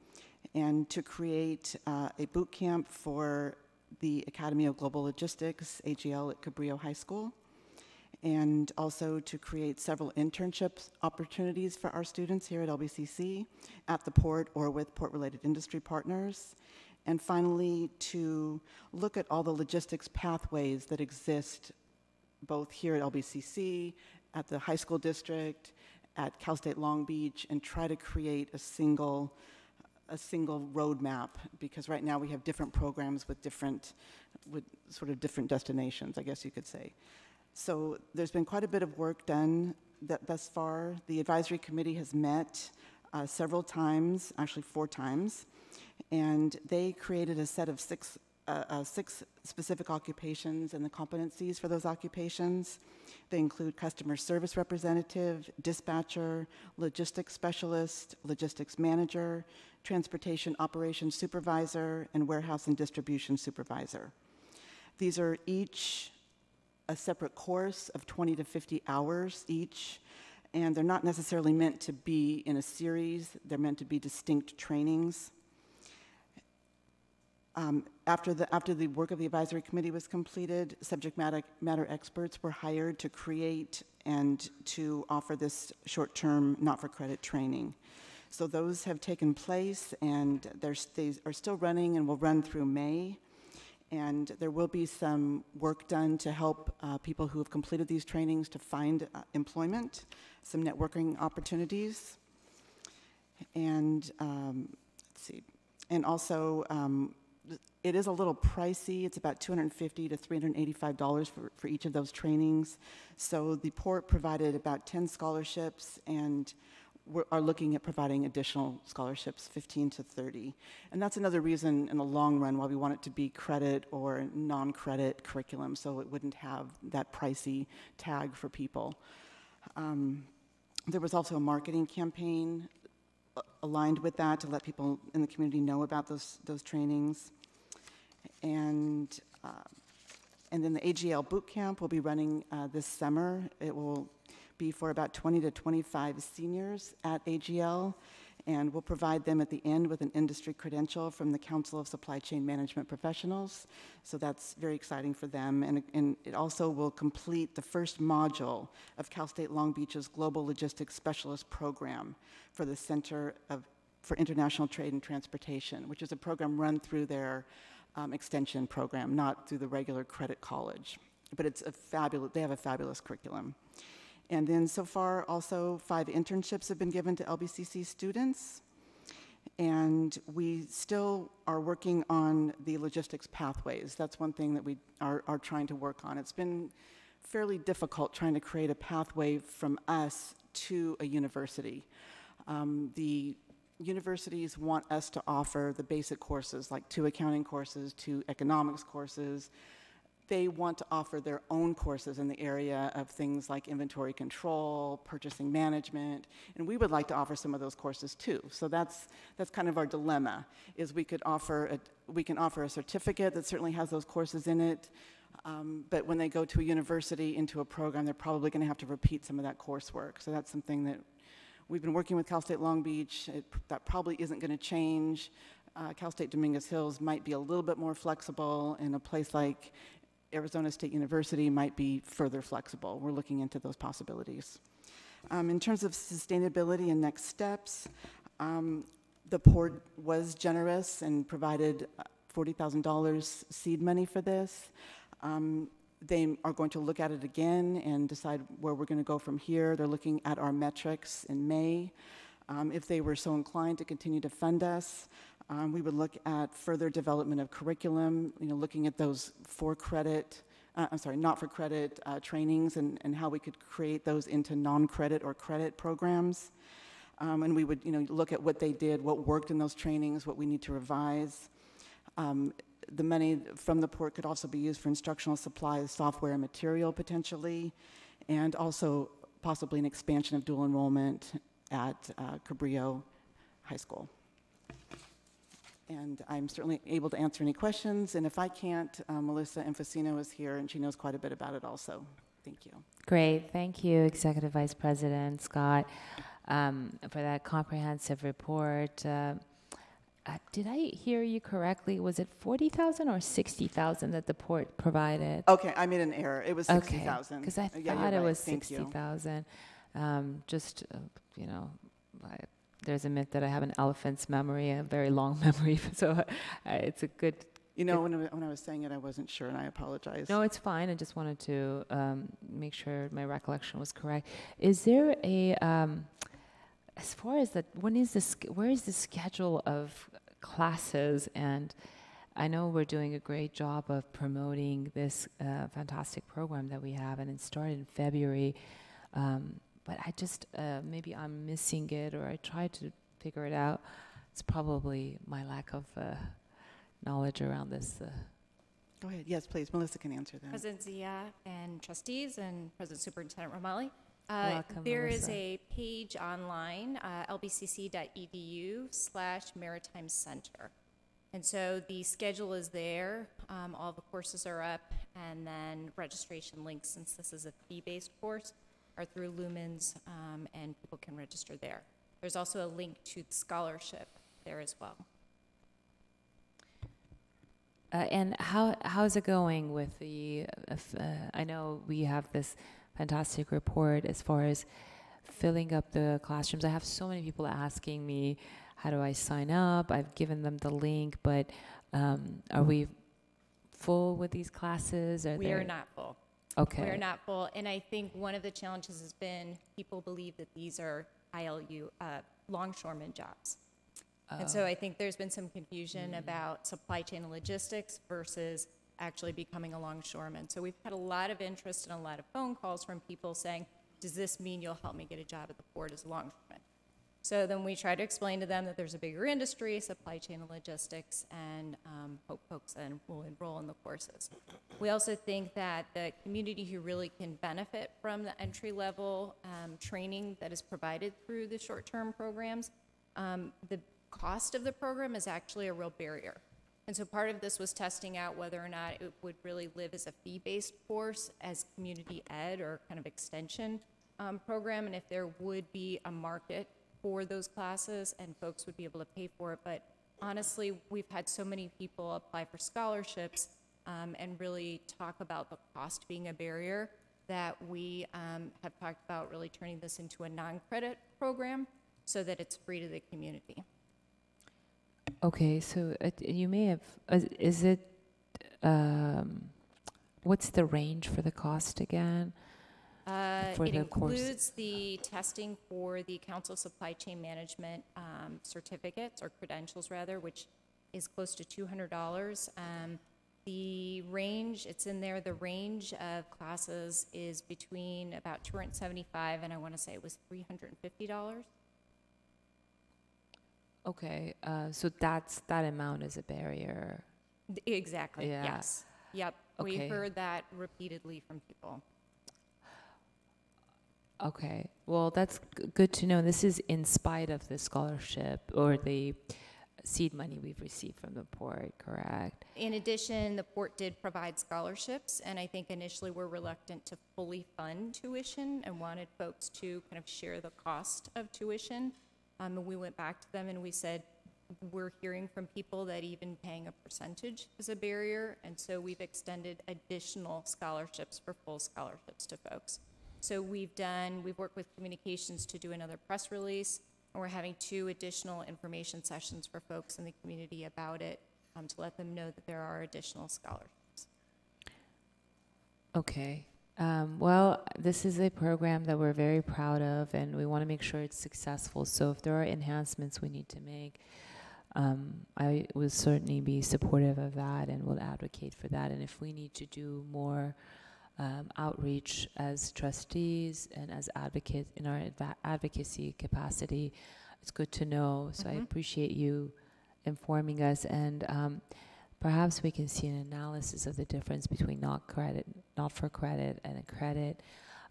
And to create a boot camp for the Academy of Global Logistics, AGL, at Cabrillo High School. And also to create several internship opportunities for our students here at LBCC, at the port or with port-related industry partners. And finally, to look at all the logistics pathways that exist both here at LBCC, at the high school district, at Cal State Long Beach, and try to create a single roadmap, because right now we have different programs with sort of different destinations, I guess you could say. So there's been quite a bit of work done thus far. The advisory committee has met several times, actually 4 times, and they created a set of 6 6 specific occupations and the competencies for those occupations. They include customer service representative, dispatcher, logistics specialist, logistics manager, transportation operations supervisor, and warehouse and distribution supervisor. These are each a separate course of 20 to 50 hours each, and they're not necessarily meant to be in a series. They're meant to be distinct trainings. After the work of the advisory committee was completed, subject matter experts were hired to create and to offer this short-term, not-for-credit training. So those have taken place, and they are still running and will run through May. And there will be some work done to help people who have completed these trainings to find employment, some networking opportunities. And let's see. And also, it is a little pricey. It's about $250 to $385 for each of those trainings. So the Port provided about 10 scholarships, and we are looking at providing additional scholarships, 15 to 30. And that's another reason in the long run why we want it to be credit or non-credit curriculum, so it wouldn't have that pricey tag for people. There was also a marketing campaign aligned with that to let people in the community know about those trainings. And then the AGL boot camp will be running this summer. It will be for about 20 to 25 seniors at AGL, and we'll provide them at the end with an industry credential from the Council of Supply Chain Management Professionals. So that's very exciting for them, and it also will complete the first module of Cal State Long Beach's Global Logistics Specialist Program for the Center for International Trade and Transportation, which is a program run through their extension program, not through the regular credit college. But they have a fabulous curriculum. And then so far, also 5 internships have been given to LBCC students. And we still are working on the logistics pathways. That's one thing that we are trying to work on. It's been fairly difficult trying to create a pathway from us to a university. The universities want us to offer the basic courses, like 2 accounting courses, 2 economics courses. They want to offer their own courses in the area of things like inventory control, purchasing management, and we would like to offer some of those courses too. So that's kind of our dilemma, is we can offer a certificate that certainly has those courses in it, but when they go to a university into a program, they're probably going to have to repeat some of that coursework. So that's something that we've been working with Cal State Long Beach. That probably isn't going to change. Cal State Dominguez Hills might be a little bit more flexible, and a place like Arizona State University might be further flexible. We're looking into those possibilities. In terms of sustainability and next steps, the Port was generous and provided $40,000 seed money for this. They are going to look at it again and decide where we're going to go from here. They're looking at our metrics in May. If they were so inclined to continue to fund us, we would look at further development of curriculum, looking at those not-for-credit trainings and how we could create those into non-credit or credit programs. And we would, look at what they did, what worked in those trainings, what we need to revise. The money from the Port could also be used for instructional supplies, software, and material potentially, and also possibly an expansion of dual enrollment at Cabrillo High School. And I'm certainly able to answer any questions, and if I can't, Melissa Infacino is here, and she knows quite a bit about it also. Thank you. Great, thank you, Executive Vice President Scott, for that comprehensive report. Did I hear you correctly? Was it 40,000 or 60,000 that the Port provided? Okay, I made an error. It was 60,000. Because I thought it was 60,000. There's a myth that I have an elephant's memory, a very long memory, so it's a good... when I was saying it, I wasn't sure, and I apologize. No, it's fine. I just wanted to make sure my recollection was correct. Is there a... as far as where is the schedule of classes? And I know we're doing a great job of promoting this fantastic program that we have, and it started in February. But I just, maybe I'm missing it, or I tried to figure it out. It's probably my lack of knowledge around this Go ahead. Yes, please. Melissa can answer that. President Zia and trustees and President Superintendent Romali. Welcome, There is Melissa. a page online, lbcc.edu/Maritime Center. And so the schedule is there. All the courses are up, and then registration links, since this is a fee-based course, are through Lumens, and people can register there. There's also a link to the scholarship there as well. And how's it going with the? I know we have this fantastic report as far as filling up the classrooms. I have so many people asking me, how do I sign up? I've given them the link, but are we full with these classes? We are not full. Okay. We are not full, and I think one of the challenges has been people believe that these are ILU longshoreman jobs. And so I think there's been some confusion about supply chain and logistics versus actually becoming a longshoreman. So we've had a lot of interest and a lot of phone calls from people saying, does this mean you'll help me get a job at the port as a longshoreman? So then we try to explain to them that there's a bigger industry, supply chain and logistics, and hope folks then will enroll in the courses. We also think that the community who really can benefit from the entry-level training that is provided through the short-term programs, the cost of the program is actually a real barrier. And so part of this was testing out whether or not it would really live as a fee-based course, as community ed or kind of extension program, and if there would be a market for those classes and folks would be able to pay for it. But honestly, we've had so many people apply for scholarships and really talk about the cost being a barrier that we have talked about really turning this into a non-credit program so that it's free to the community. Okay, so you may have, is it, what's the range for the cost again? It includes the testing for the Council of Supply Chain Management certificates, or credentials rather, which is close to $200. The range, it's in there, the range of classes is between about $275 and I want to say it was $350. Okay, so that amount is a barrier. Exactly, Yeah. yes. Yep, we Okay. heard that repeatedly from people. Okay, well, that's good to know. This is in spite of the scholarship or the seed money we've received from the port, correct? In addition, the port did provide scholarships, and I think initially we're reluctant to fully fund tuition and wanted folks to kind of share the cost of tuition. And we went back to them and we said, we're hearing from people that even paying a percentage is a barrier, and so we've extended additional scholarships for full scholarships to folks. So we've worked with communications to do another press release, and we're having 2 additional information sessions for folks in the community about it to let them know that there are additional scholarships. Okay. Well, this is a program that we're very proud of, and we want to make sure it's successful. So if there are enhancements we need to make, I will certainly be supportive of that and will advocate for that. And if we need to do more outreach as trustees and as advocates in our advocacy capacity, it's good to know. So I appreciate you informing us, and perhaps we can see an analysis of the difference between not for credit and a credit.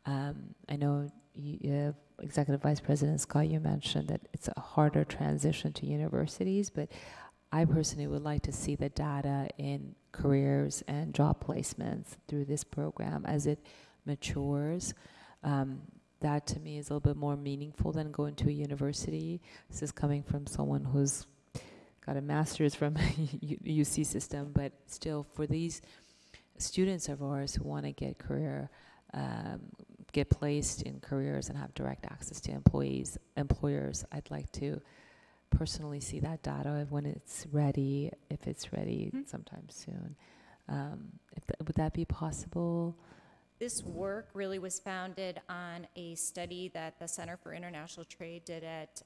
I know Executive Vice President Scott, you mentioned that it's a harder transition to universities, but I personally would like to see the data in careers and job placements through this program as it matures. That to me is a little bit more meaningful than going to a university. This is coming from someone who's got a master's from UC system, but still for these students of ours who want to get placed in careers and have direct access to employers, I'd like to personally see that data when it's ready, if it's ready sometime soon. Would that be possible? This work really was founded on a study that the Center for International Trade did at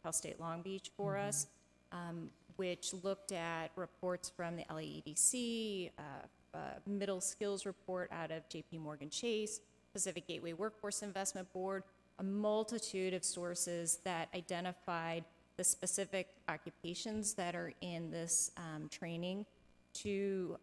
Cal State Long Beach for us, which looked at reports from the LAEDC, middle skills report out of JP Morgan Chase, Pacific Gateway Workforce Investment Board, a multitude of sources that identified the specific occupations that are in this training to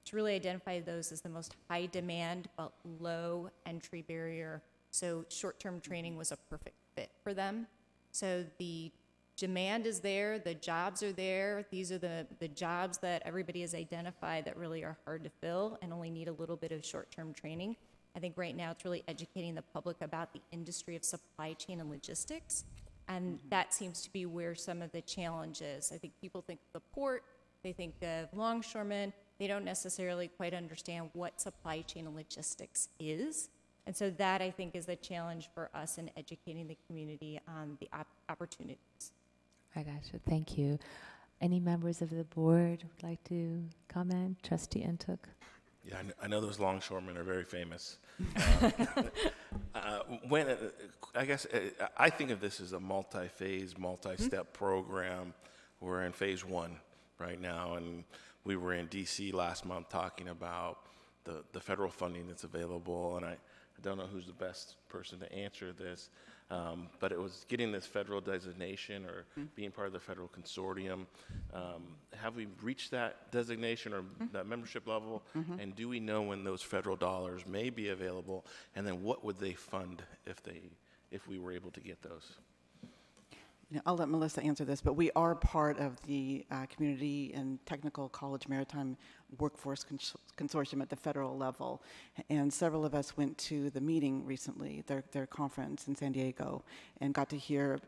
to really identify those as the most high demand but low entry barrier. So short-term training was a perfect fit for them. So the demand is there, the jobs are there. These are the jobs that everybody has identified that really are hard to fill and only need a little bit of short-term training. I think right now it's really educating the public about the industry of supply chain and logistics. And that seems to be where some of the challenge is. I think people think of the port, they think of longshoremen, they don't necessarily quite understand what supply chain and logistics is. And so that, I think, is the challenge for us in educating the community on the opportunities. I gotcha. Thank you. Any members of the board would like to comment? Trustee Intuk? Yeah, I know those longshoremen are very famous. I think of this as a multi-phase, multi-step program. We're in phase 1 right now, and we were in DC last month talking about the federal funding that's available, and I don't know who's the best person to answer this, but it was getting this federal designation or being part of the federal consortium. Have we reached that designation or that membership level? And do we know when those federal dollars may be available? And then what would they fund if we were able to get those? I'll let Melissa answer this, but we are part of the Community and Technical College Maritime Workforce Consortium at the federal level. And several of us went to the meeting recently, their conference in San Diego, and got to hear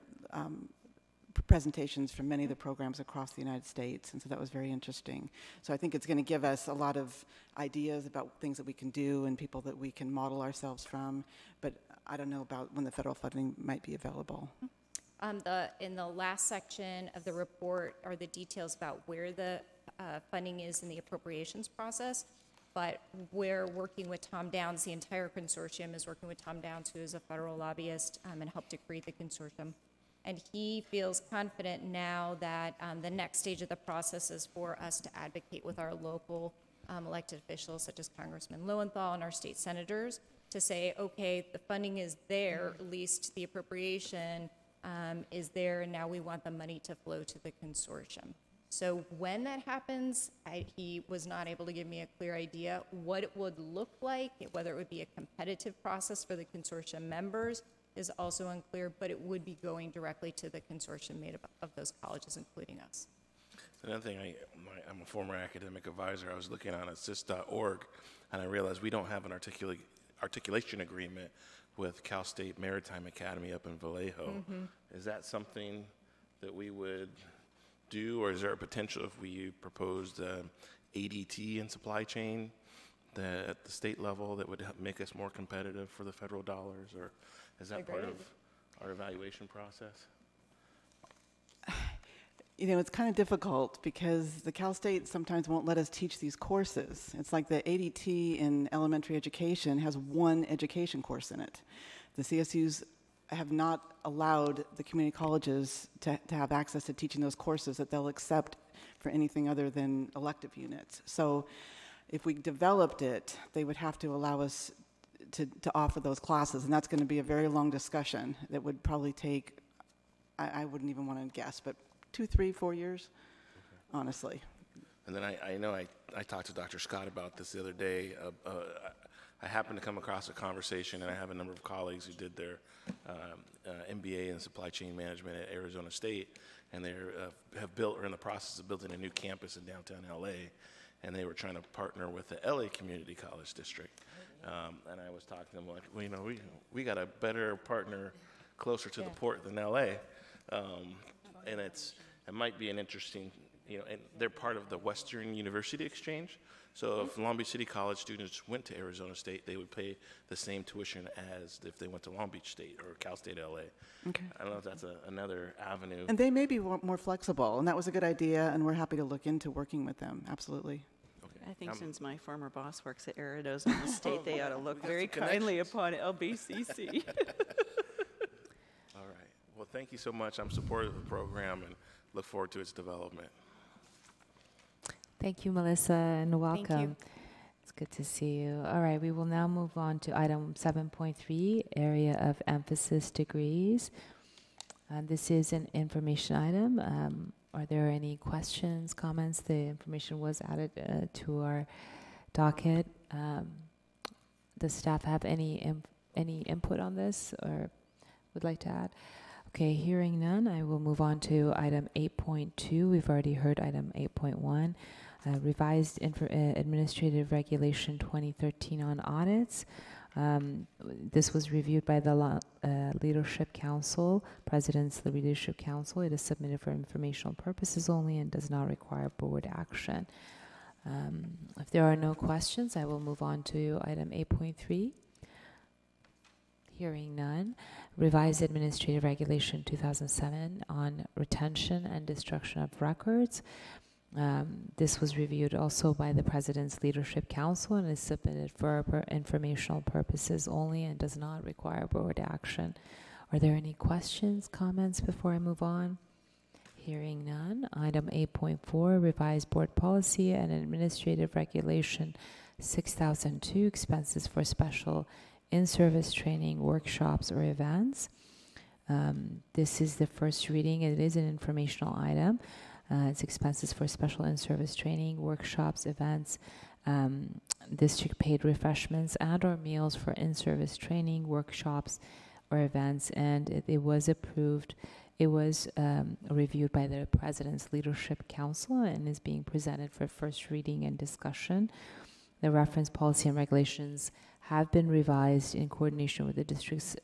presentations from many of the programs across the United States. And so that was very interesting. So I think it's going to give us a lot of ideas about things that we can do and people that we can model ourselves from. But I don't know about when the federal funding might be available. In the last section of the report are the details about where the funding is in the appropriations process, but we're working with Tom Downs. The entire consortium is working with Tom Downs, who is a federal lobbyist, and helped to create the consortium. And he feels confident now that the next stage of the process is for us to advocate with our local elected officials, such as Congressman Lowenthal and our state senators, to say, okay, the funding is there, at least the appropriation is there, and now we want the money to flow to the consortium. So when that happens, he was not able to give me a clear idea what it would look like, whether it would be a competitive process for the consortium members is also unclear, but it would be going directly to the consortium made up of those colleges, including us. Another thing, I'm a former academic advisor. I was looking on assist.org, and I realized we don't have an articulation agreement with Cal State Maritime Academy up in Vallejo. Is that something that we would do, or is there a potential if we proposed ADT in supply chain at the state level that would make us more competitive for the federal dollars, or is that part of our evaluation process? It's kind of difficult because the Cal State sometimes won't let us teach these courses. It's like the ADT in elementary education has one education course in it. The CSUs have not allowed the community colleges to have access to teaching those courses that they'll accept for anything other than elective units. So if we developed it, they would have to allow us to offer those classes, and that's going to be a very long discussion that would probably take, I wouldn't even want to guess, but 2, 3, 4 years, honestly. And then I know I talked to Dr. Scott about this the other day. I happened to come across a conversation, and I have a number of colleagues who did their MBA in supply chain management at Arizona State, and they are in the process of building a new campus in downtown LA, and they were trying to partner with the LA Community College District. And I was talking to them like, well, we got a better partner closer to the port than LA. And it might be an interesting, and they're part of the Western University Exchange. So if Long Beach City College students went to Arizona State, they would pay the same tuition as if they went to Long Beach State or Cal State LA. Okay. I don't know if that's another avenue. And they may be more flexible, and that was a good idea, and we're happy to look into working with them, absolutely. I think since my former boss works at Arizona State, they ought to look very kindly upon LBCC. All right. Well, thank you so much. I'm supportive of the program and look forward to its development. Thank you, Melissa, and welcome. Thank you. It's good to see you. All right, we will now move on to item 7.3, area of emphasis degrees. This is an information item. Are there any questions, comments? The information was added to our docket. Does staff have any input on this or would like to add? Okay, hearing none, I will move on to item 8.2. We've already heard item 8.1. Revised Administrative Regulation 2013 on audits. This was reviewed by the Leadership Council, President's Leadership Council. It is submitted for informational purposes only and does not require board action. If there are no questions, I will move on to item 8.3. Hearing none. Revised Administrative Regulation 2007 on retention and destruction of records. This was reviewed also by the President's Leadership Council and is submitted for informational purposes only and does not require board action. Are there any questions, comments before I move on? Hearing none. Item 8.4, Revised Board Policy and Administrative Regulation 6002, Expenses for Special In-Service Training, Workshops, or Events. This is the first reading. It is an informational item. It's expenses for special in-service training, workshops, events, district paid refreshments and or meals for in-service training, workshops, or events, and it was approved. It was reviewed by the President's Leadership Council and is being presented for first reading and discussion. The reference policy and regulations have been revised in coordination with the district's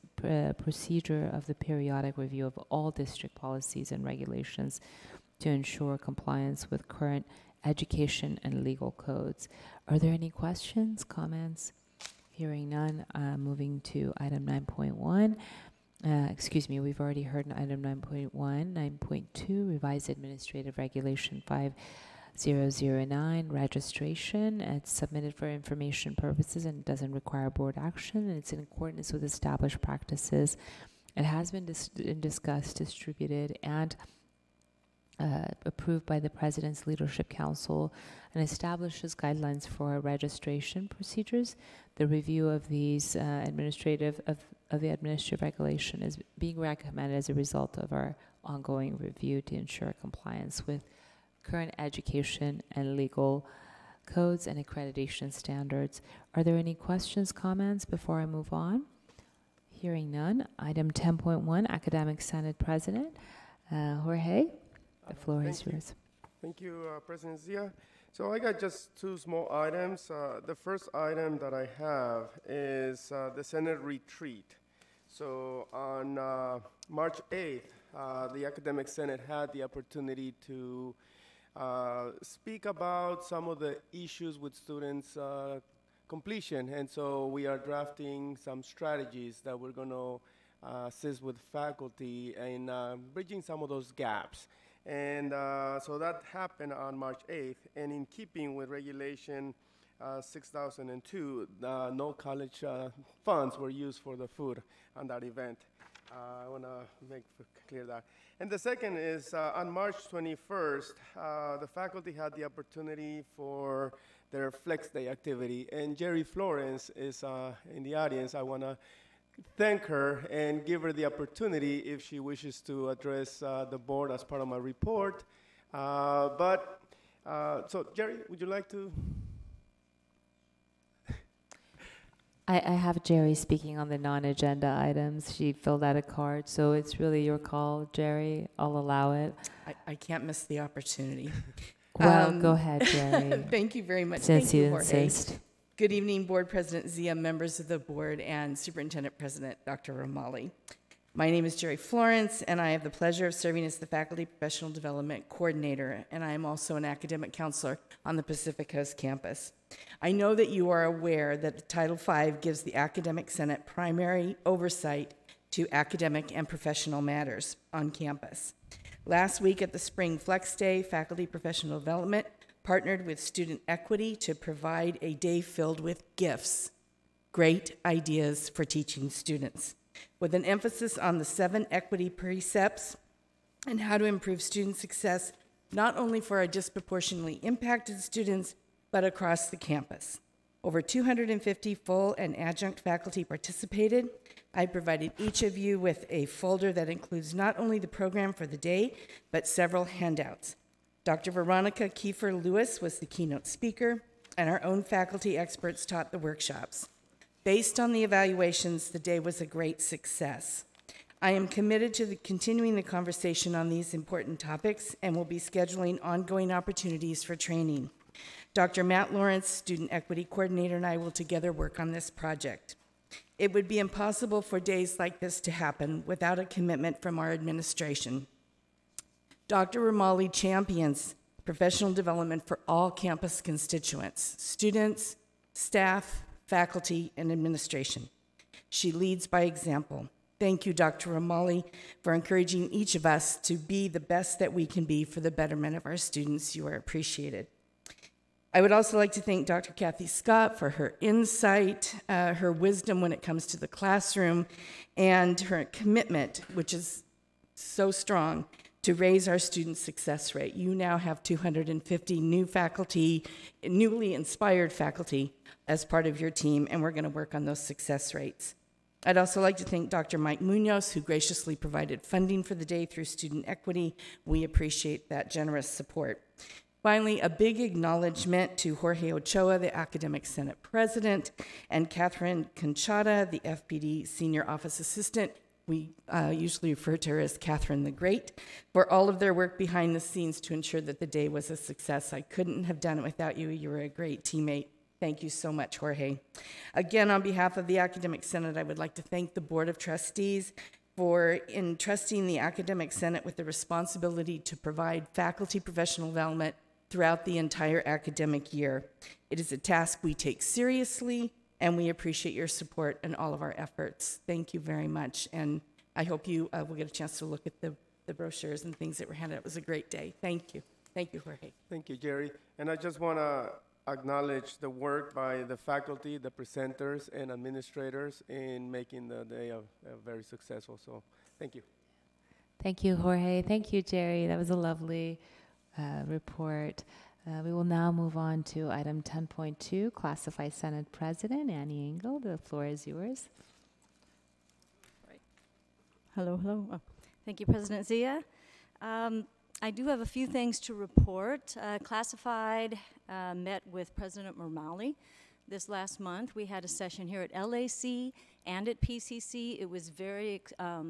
procedure of the periodic review of all district policies and regulations to ensure compliance with current education and legal codes. Are there any questions, comments? Hearing none, moving to item 9.1. Excuse me, we've already heard item 9.1. 9.2, Revised Administrative Regulation 5009, registration. It's submitted for information purposes and doesn't require board action, and it's in accordance with established practices. It has been discussed, distributed, and approved by the President's Leadership Council and establishes guidelines for registration procedures. The review of these the administrative regulation is being recommended as a result of our ongoing review to ensure compliance with current education and legal codes and accreditation standards. Are there any questions, comments before I move on? Hearing none. Item 10.1, Academic Senate President. Jorge, the floor is yours. Thank you, President Zia. So I got just two small items. The first item that I have is the Senate retreat. So on March 8th, the Academic Senate had the opportunity to speak about some of the issues with students' completion. And so we are drafting some strategies that we're going to assist with faculty in bridging some of those gaps. And so that happened on March 8th. And in keeping with Regulation 6002, no college funds were used for the food on that event. I want to make clear that. And the second is on March 21st, the faculty had the opportunity for their Flex Day activity. And Jerry Florence is in the audience. I want to thank her and give her the opportunity if she wishes to address the board as part of my report. So Jerry, would you like to? I have Jerry speaking on the non-agenda items. She filled out a card, so it's really your call, Jerry. I'll allow it. I can't miss the opportunity. Well, go ahead, Jerry. Thank you very much. Since Thank you, you Jorge. insist. Good evening, Board President Zia, members of the board, and Superintendent President Dr. Romali. My name is Jerry Florence, and I have the pleasure of serving as the Faculty Professional Development Coordinator, and I am also an academic counselor on the Pacific Coast campus. I know that you are aware that Title V gives the Academic Senate primary oversight to academic and professional matters on campus. Last week at the Spring Flex Day, Faculty Professional Development partnered with Student Equity to provide a day filled with gifts, great ideas for teaching students, with an emphasis on the 7 equity precepts and how to improve student success, not only for our disproportionately impacted students, but across the campus. Over 250 full and adjunct faculty participated. I provided each of you with a folder that includes not only the program for the day, but several handouts. Dr. Veronica Kiefer Lewis was the keynote speaker. and our own faculty experts taught the workshops. Based on the evaluations, the day was a great success. I am committed to continuing the conversation on these important topics and will be scheduling ongoing opportunities for training. Dr. Matt Lawrence, Student Equity Coordinator, and I will together work on this project. It would be impossible for days like this to happen without a commitment from our administration. Dr. Romali champions professional development for all campus constituents, students, staff, faculty, and administration. She leads by example. Thank you, Dr. Romali, for encouraging each of us to be the best that we can be for the betterment of our students. You are appreciated. I would also like to thank Dr. Kathy Scott for her insight, her wisdom when it comes to the classroom, and her commitment, which is so strong, to raise our student success rate. You now have 250 new faculty, newly inspired faculty, as part of your team, and we're going to work on those success rates. I'd also like to thank Dr. Mike Munoz, who graciously provided funding for the day through Student Equity. We appreciate that generous support. Finally, a big acknowledgement to Jorge Ochoa, the Academic Senate President, and Catherine Conchata, the FPD Senior Office Assistant. We usually refer to her as Catherine the Great, for all of their work behind the scenes to ensure that the day was a success. I couldn't have done it without you. You were a great teammate. Thank you so much, Jorge. Again, on behalf of the Academic Senate, I would like to thank the Board of Trustees for entrusting the Academic Senate with the responsibility to provide faculty professional development throughout the entire academic year. It is a task we take seriously, and we appreciate your support in all of our efforts. Thank you very much, and I hope you will get a chance to look at the brochures and things that were handed out. It was a great day. Thank you. Thank you, Jorge. Thank you, Jerry. And I just want to acknowledge the work by the faculty, the presenters, and administrators in making the day very successful. So thank you. Thank you, Jorge. Thank you, Jerry. That was a lovely report. We will now move on to item 10.2, Classified Senate President Annie Engel. The floor is yours. Hello, hello. Oh, thank you, President Zia. I do have a few things to report. Classified met with President Romali this last month. We had a session here at LAC and at PCC. It was very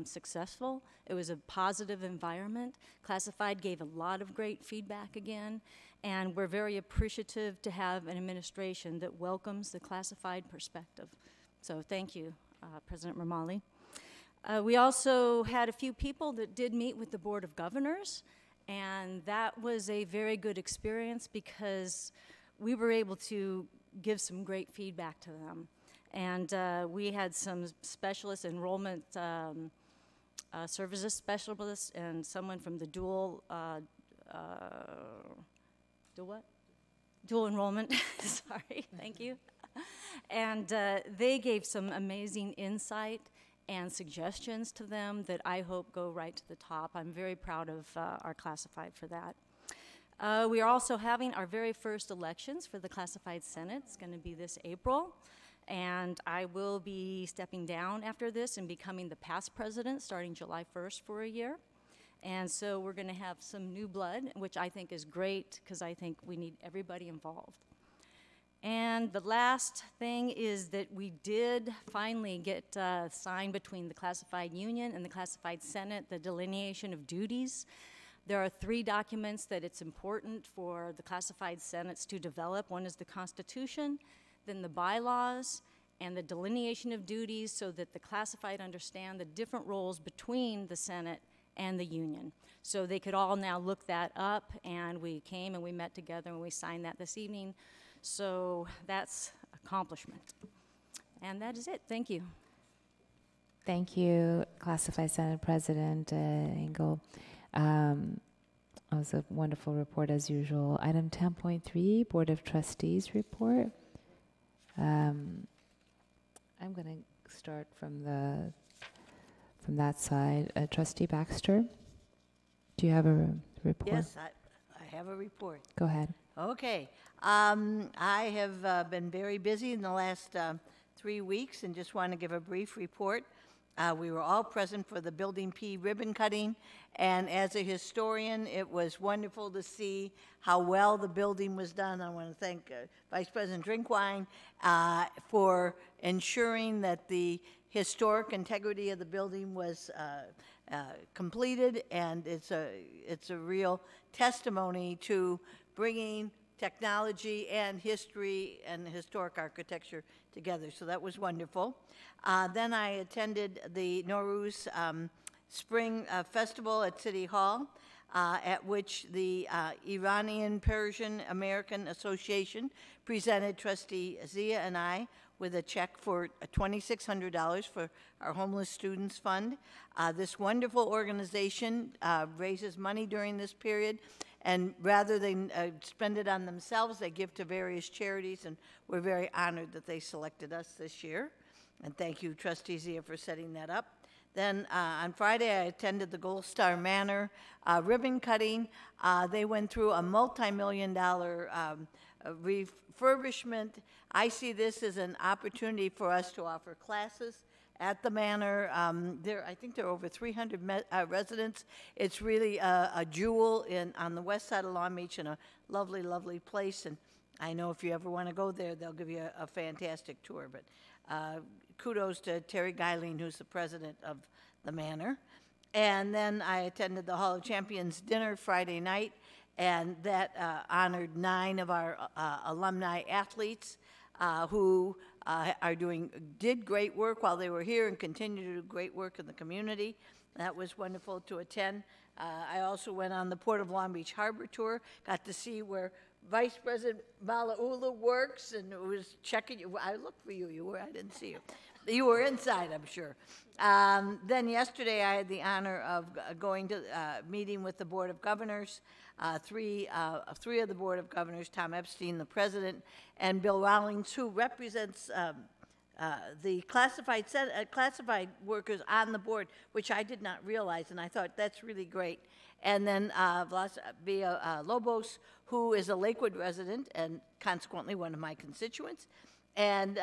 successful. It was a positive environment. Classified gave a lot of great feedback again, and we're very appreciative to have an administration that welcomes the classified perspective. So thank you, President Romali. We also had a few people that did meet with the Board of Governors, and that was a very good experience because we were able to give some great feedback to them. And we had some specialist enrollment services specialists and someone from the dual enrollment, sorry, thank you. And they gave some amazing insight and suggestions to them that I hope go right to the top. I'm very proud of our classified for that. We are also having our very first elections for the Classified Senate. It's going to be this April. And I will be stepping down after this and becoming the past president starting July 1st for a year. And so we're going to have some new blood, which I think is great because I think we need everybody involved. And the last thing is that we did finally get signed between the Classified Union and the Classified Senate, the delineation of duties. There are 3 documents that it's important for the Classified Senates to develop. One is the Constitution, then the bylaws, and the delineation of duties so that the classified understand the different roles between the Senate and the Union. So they could all now look that up, and we came and we met together and we signed that this evening. So that's accomplishment. And that is it. Thank you. Thank you, Classified Senate President Engel. That was a wonderful report as usual. Item 10.3, Board of Trustees report. I'm going to start from that side. Trustee Baxter, do you have a report? Yes, I have a report. Go ahead. Okay. I have been very busy in the last 3 weeks and just want to give a brief report. We were all present for the Building P ribbon cutting, and as a historian, it was wonderful to see how well the building was done. I want to thank Vice President Drinkwine for ensuring that the historic integrity of the building was completed, and it's a real testimony to bringing technology and history and historic architecture together. So that was wonderful. Then I attended the Nowruz Spring Festival at City Hall, at which the Iranian Persian American Association presented Trustee Zia and I with a check for $2,600 for our Homeless Students Fund. This wonderful organization raises money during this period, and rather than spend it on themselves, they give to various charities, and we're very honored that they selected us this year. And thank you, Trustee Zia, for setting that up. Then on Friday, I attended the Gold Star Manor ribbon cutting. They went through a multi-million-dollar refurbishment. I see this as an opportunity for us to offer classes at the manor. I think there are over 300 residents. It's really a jewel on the west side of Long Beach, and a lovely, lovely place. And I know if you ever want to go there, they'll give you a fantastic tour. But kudos to Terry Geiling, who's the president of the manor. And then I attended the Hall of Champions dinner Friday night, and that honored 9 of our alumni athletes who did great work while they were here and continue to do great work in the community. That was wonderful to attend. I also went on the Port of Long Beach Harbor tour, got to see where Vice President Malaula works, and was checking you. I looked for you. I didn't see you. You were inside, I'm sure. Then yesterday, I had the honor of going to meeting with the Board of Governors. Three of the Board of Governors, Tom Epstein, the president, and Bill Rawlings, who represents the classified workers on the board, which I did not realize, and I thought that's really great. And then Blas Lobos, who is a Lakewood resident and consequently one of my constituents. And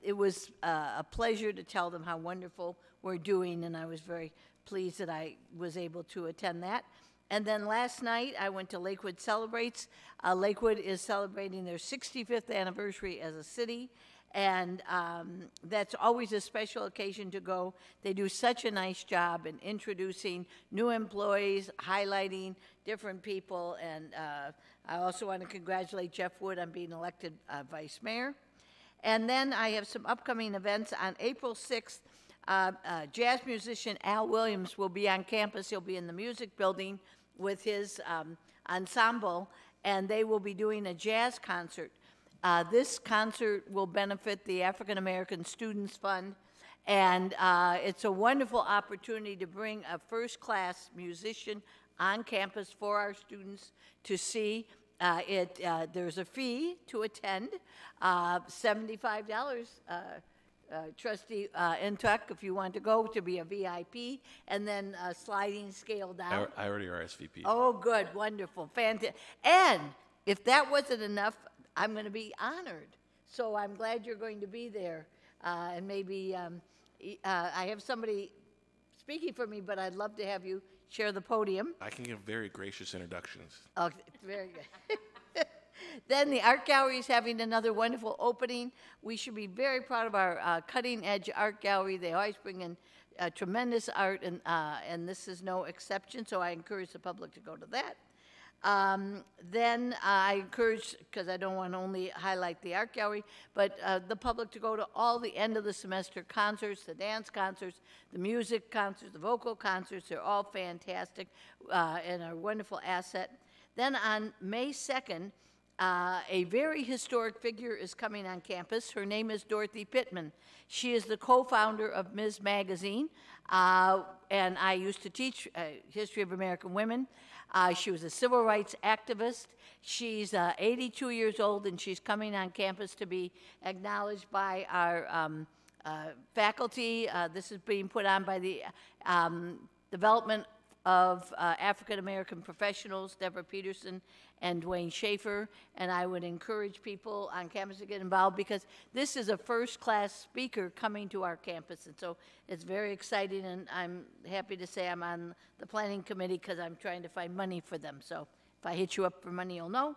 it was a pleasure to tell them how wonderful we're doing, and I was very pleased that I was able to attend that. And then last night, I went to Lakewood Celebrates. Lakewood is celebrating their 65th anniversary as a city, and that's always a special occasion to go. They do such a nice job in introducing new employees, highlighting different people, and I also want to congratulate Jeff Wood on being elected vice mayor. And then I have some upcoming events. On April 6th, jazz musician Al Williams will be on campus. He'll be in the music building with his ensemble, and they will be doing a jazz concert. This concert will benefit the African American Students Fund, and it's a wonderful opportunity to bring a first-class musician on campus for our students to see. There's a fee to attend, $75, Trustee Intuck, if you want to go to be a VIP, and then a sliding scale down. I already RSVP. Oh, good, wonderful, fantastic. And if that wasn't enough, I'm going to be honored. So I'm glad you're going to be there. And maybe I have somebody speaking for me, but I'd love to have you share the podium. I can give very gracious introductions. Okay, very good. Then the Art Gallery is having another wonderful opening. We should be very proud of our cutting-edge art gallery. They always bring in tremendous art, and this is no exception, so I encourage the public to go to that. Then I encourage, because I don't want to only highlight the art gallery, but the public to go to all the end of the semester concerts, the dance concerts, the music concerts, the vocal concerts. They're all fantastic and a wonderful asset. Then on May 2nd, a very historic figure is coming on campus. Her name is Dorothy Pittman. She is the co-founder of Ms. Magazine, and I used to teach history of American women. She was a civil rights activist. She's 82 years old, and she's coming on campus to be acknowledged by our faculty. This is being put on by the Development of African-American professionals, Deborah Peterson and Dwayne Schaefer, and I would encourage people on campus to get involved because this is a first-class speaker coming to our campus, and so it's very exciting, and I'm happy to say I'm on the planning committee because I'm trying to find money for them, so if I hit you up for money, you'll know.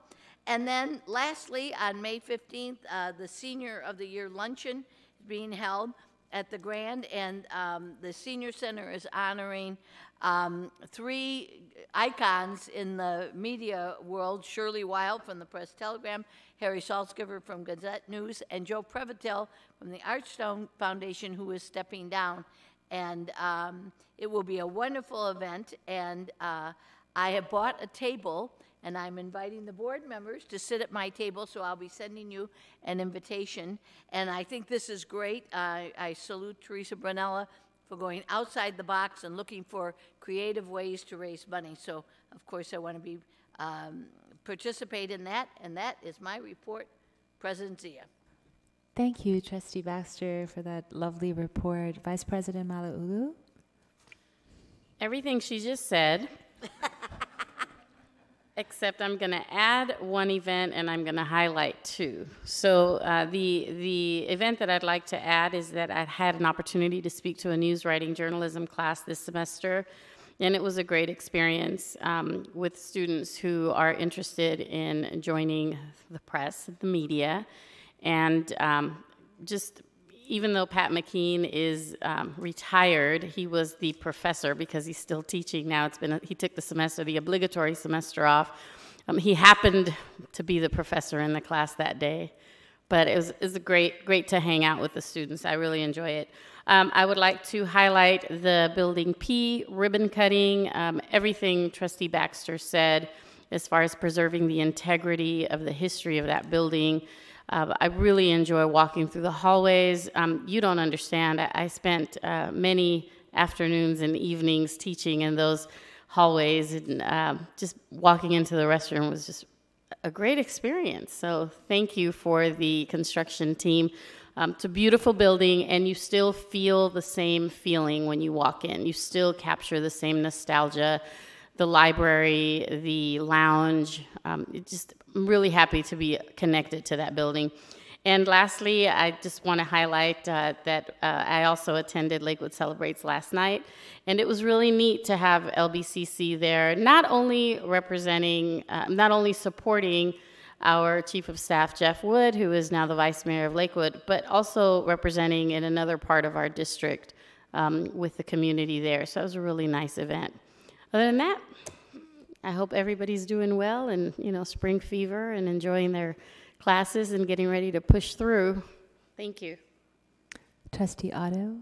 And then lastly, on May 15th, the Senior of the Year Luncheon is being held at the Grand, and the Senior Center is honoring 3 icons in the media world: Shirley Wild from the Press-Telegram, Harry Salzgiver from Gazette News, and Joe Prevotel from the Archstone Foundation, who is stepping down. And it will be a wonderful event, and I have bought a table, and I'm inviting the board members to sit at my table, so I'll be sending you an invitation. And I think this is great. I salute Teresa Brunella for going outside the box and looking for creative ways to raise money. So, of course, I want to be participate in that, and that is my report. President Zia. Thank you, Trustee Baxter, for that lovely report. Vice President Malauulu? Everything she just said, except I'm going to add one event and I'm going to highlight 2. So the event that I'd like to add is that I had an opportunity to speak to a news writing journalism class this semester, and it was a great experience with students who are interested in joining the press, the media, and just even though Pat McKean is retired, he was the professor because he's still teaching now. He took the semester, the obligatory semester off. He happened to be the professor in the class that day, but it was great to hang out with the students. I really enjoy it. I would like to highlight the Building P ribbon cutting, everything Trustee Baxter said as far as preserving the integrity of the history of that building. I really enjoy walking through the hallways. You don't understand. I spent many afternoons and evenings teaching in those hallways, and just walking into the restroom was just a great experience. So thank you for the construction team. It's a beautiful building, and you still feel the same feeling when you walk in. You still capture the same nostalgia. The library, the lounge, I'm really happy to be connected to that building. And lastly, I just want to highlight that I also attended Lakewood Celebrates last night, and it was really neat to have LBCC there, not only supporting our Chief of Staff, Jeff Wood, who is now the Vice Mayor of Lakewood, but also representing in another part of our district with the community there. So it was a really nice event. Other than that, I hope everybody's doing well and, spring fever and enjoying their classes and getting ready to push through. Thank you. Trustee Otto?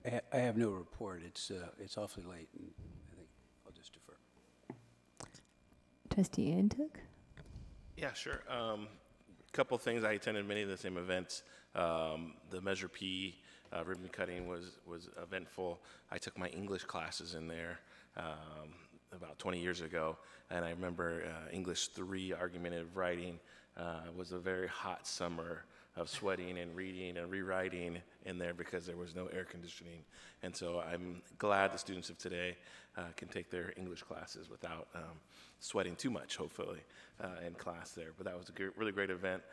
I have no report. It's awfully late, and I think I'll just defer. Trustee Antuk? Yeah, sure. Couple things. I attended many of the same events. The Measure P ribbon cutting was eventful. I took my English classes in there about 20 years ago, and I remember English 3 argumentative writing was a very hot summer of sweating and reading and rewriting in there because there was no air conditioning. And so I'm glad the students of today can take their English classes without sweating too much, hopefully, in class there. But that was a really great event.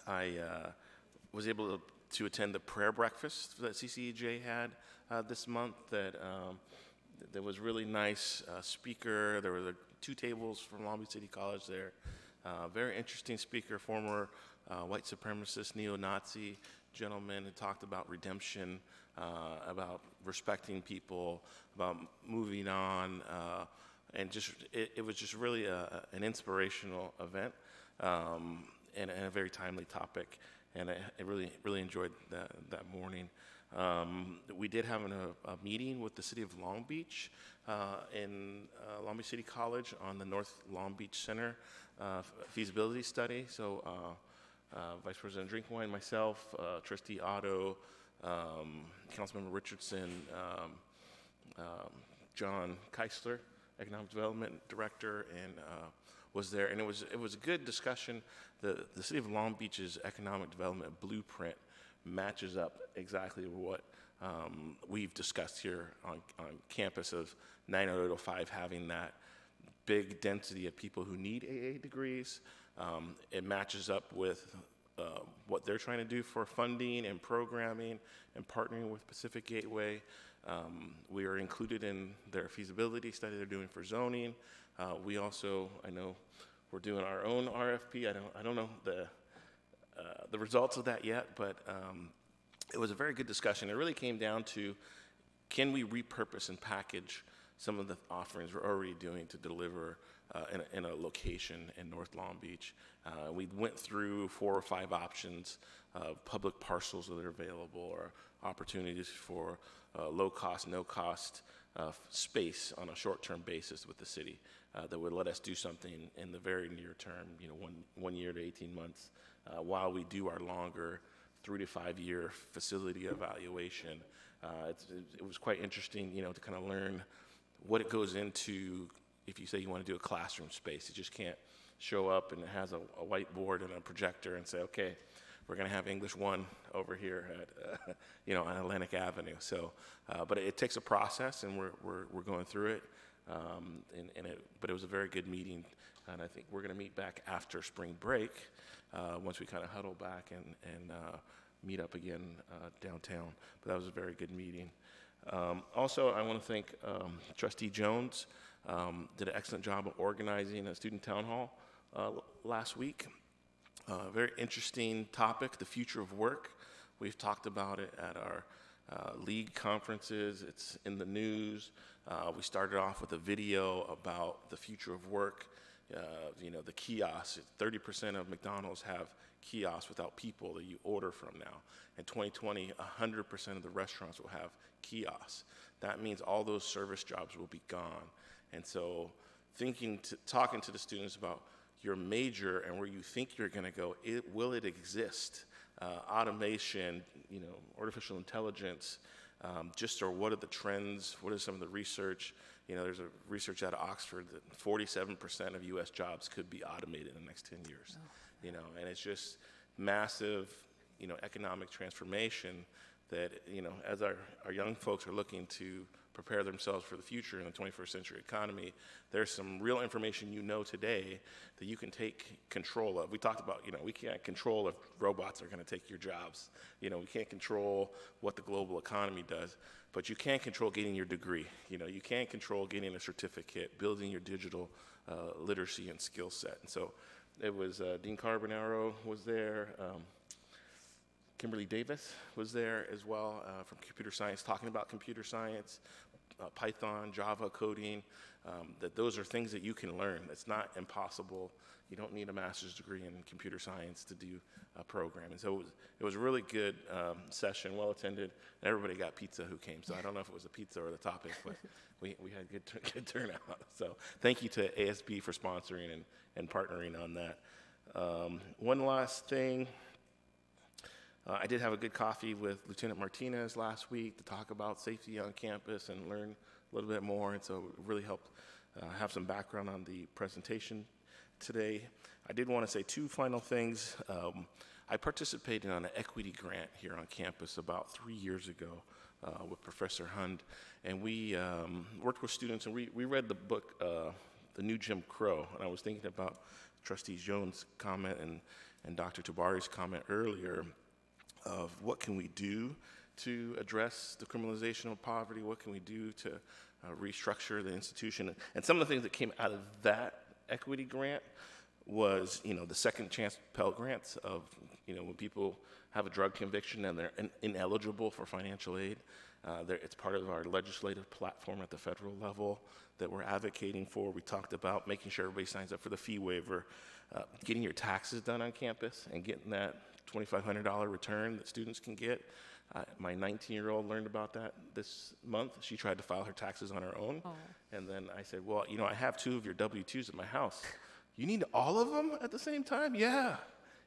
I was able to attend the prayer breakfast that CCEJ had this month. That was really nice speaker. There were 2 tables from Long Beach City College there. Very interesting speaker, former white supremacist, neo-Nazi gentleman who talked about redemption, about respecting people, about moving on, and it was just really an inspirational event and a very timely topic. And I really enjoyed that morning. We did have a meeting with the city of Long Beach in Long Beach City College on the North Long Beach Center feasibility study. So Vice President Drinkwine, myself, Trustee Otto, Councilmember Richardson, John Keisler, Economic Development Director, and was there, and it was a good discussion. The city of Long Beach's economic development blueprint matches up exactly what we've discussed here on campus of 90805 having that big density of people who need AA degrees. It matches up with what they're trying to do for funding and programming and partnering with Pacific Gateway. We are included in their feasibility study they're doing for zoning. We also, I know we're doing our own RFP. I don't know the results of that yet, but it was a very good discussion. It really came down to, can we repurpose and package some of the offerings we're already doing to deliver in a location in North Long Beach. We went through 4 or 5 options of public parcels that are available or opportunities for low cost, no cost space on a short-term basis with the city that would let us do something in the very near term, one year to 18 months, while we do our longer 3 to 5 year facility evaluation. It was quite interesting, to kind of learn what it goes into if you say you want to do a classroom space. You just can't show up and it has a whiteboard and a projector and say, okay, we're going to have English 1 over here at, on Atlantic Avenue. So, but it takes a process, and we're going through it. But it was a very good meeting, and I think we're going to meet back after spring break once we kind of huddle back and meet up again downtown. But that was a very good meeting. Also, I want to thank Trustee Jones. Did an excellent job of organizing a student town hall last week. Very interesting topic, the future of work. We've talked about it at our league conferences. It's in the news. We started off with a video about the future of work. The kiosks. 30% of McDonald's have kiosks without people that you order from now. In 2020, 100% of the restaurants will have kiosks. That means all those service jobs will be gone. And so talking to the students about your major and where you think you're going to go, will it exist? Automation, artificial intelligence, or what are the trends? What is some of the research? There's a research out of Oxford that 47% of U.S. jobs could be automated in the next 10 years. And it's just massive, economic transformation that, as our young folks are looking to prepare themselves for the future in the 21st century economy, there's some real information today that you can take control of. We talked about, we can't control if robots are going to take your jobs. We can't control what the global economy does, but you can control getting your degree. You can control getting a certificate, building your digital literacy and skill set. And so it was Dean Carbonaro was there. Kimberly Davis was there as well from computer science, talking about computer science, Python, Java coding, that those are things that you can learn. It's not impossible. You don't need a master's degree in computer science to do a program. And so it was a really good session, well attended, and everybody got pizza who came. So I don't know if it was the pizza or the topic, but we had good turnout. So thank you to ASB for sponsoring and partnering on that. One last thing. I did have a good coffee with Lieutenant Martinez last week to talk about safety on campus and learn a little bit more, and so it really helped have some background on the presentation today. I did want to say 2 final things. I participated on an equity grant here on campus about 3 years ago with Professor Hund, and we worked with students, and we read the book, The New Jim Crow, and I was thinking about Trustee Jones' comment and Dr. Tabari's comment earlier of what can we do to address the criminalization of poverty, what can we do to restructure the institution. And some of the things that came out of that equity grant was, the second chance Pell Grants of, when people have a drug conviction and they're ineligible for financial aid. It's part of our legislative platform at the federal level that we're advocating for. We talked about making sure everybody signs up for the fee waiver, getting your taxes done on campus and getting that $2,500 return that students can get. My 19-year-old learned about that this month. She tried to file her taxes on her own. Oh. And then I said, well, I have 2 of your W-2s at my house. You need all of them at the same time? Yeah,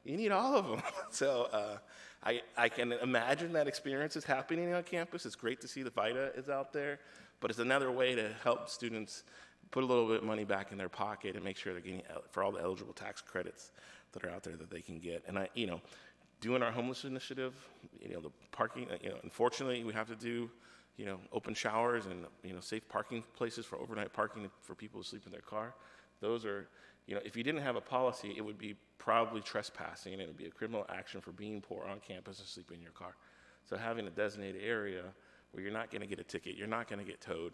you need all of them. So I can imagine that experience is happening on campus. It's great to see the VITA is out there, but it's another way to help students put a little bit of money back in their pocket and make sure they're getting for all the eligible tax credits that are out there that they can get. And doing our homeless initiative, the parking, unfortunately we have to do, open showers and, safe parking places for overnight parking for people who sleep in their car. Those are, if you didn't have a policy, it would be probably trespassing and it would be a criminal action for being poor on campus and sleeping in your car. So having a designated area where you're not going to get a ticket, you're not going to get towed,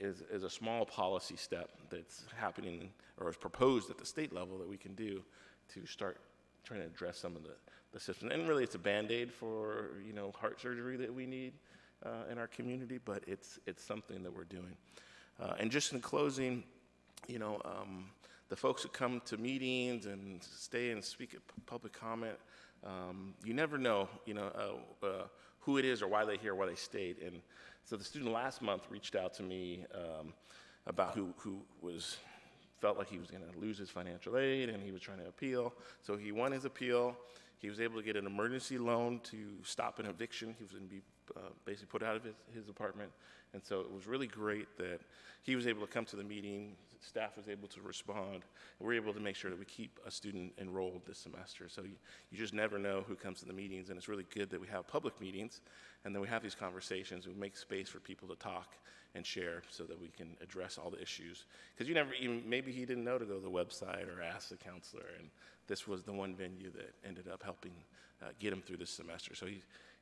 is a small policy step that's happening or is proposed at the state level that we can do to start trying to address some of the systems. And really it's a Band-Aid for, heart surgery that we need in our community, but it's something that we're doing. And just in closing, the folks who come to meetings and stay and speak at public comment, you never know, who it is or why they're here, why they stayed. And so the student last month reached out to me about who felt like he was going to lose his financial aid and he was trying to appeal. So he won his appeal. He was able to get an emergency loan to stop an eviction. He was going to be basically put out of his apartment. And so it was really great that he was able to come to the meeting, staff was able to respond, and we're able to make sure that we keep a student enrolled this semester. So you just never know who comes to the meetings, and it's really good that we have public meetings, and then we have these conversations, we make space for people to talk and share so that we can address all the issues. Because you never even, maybe he didn't know to go to the website or ask the counselor, and this was the one venue that ended up helping get him through this semester. So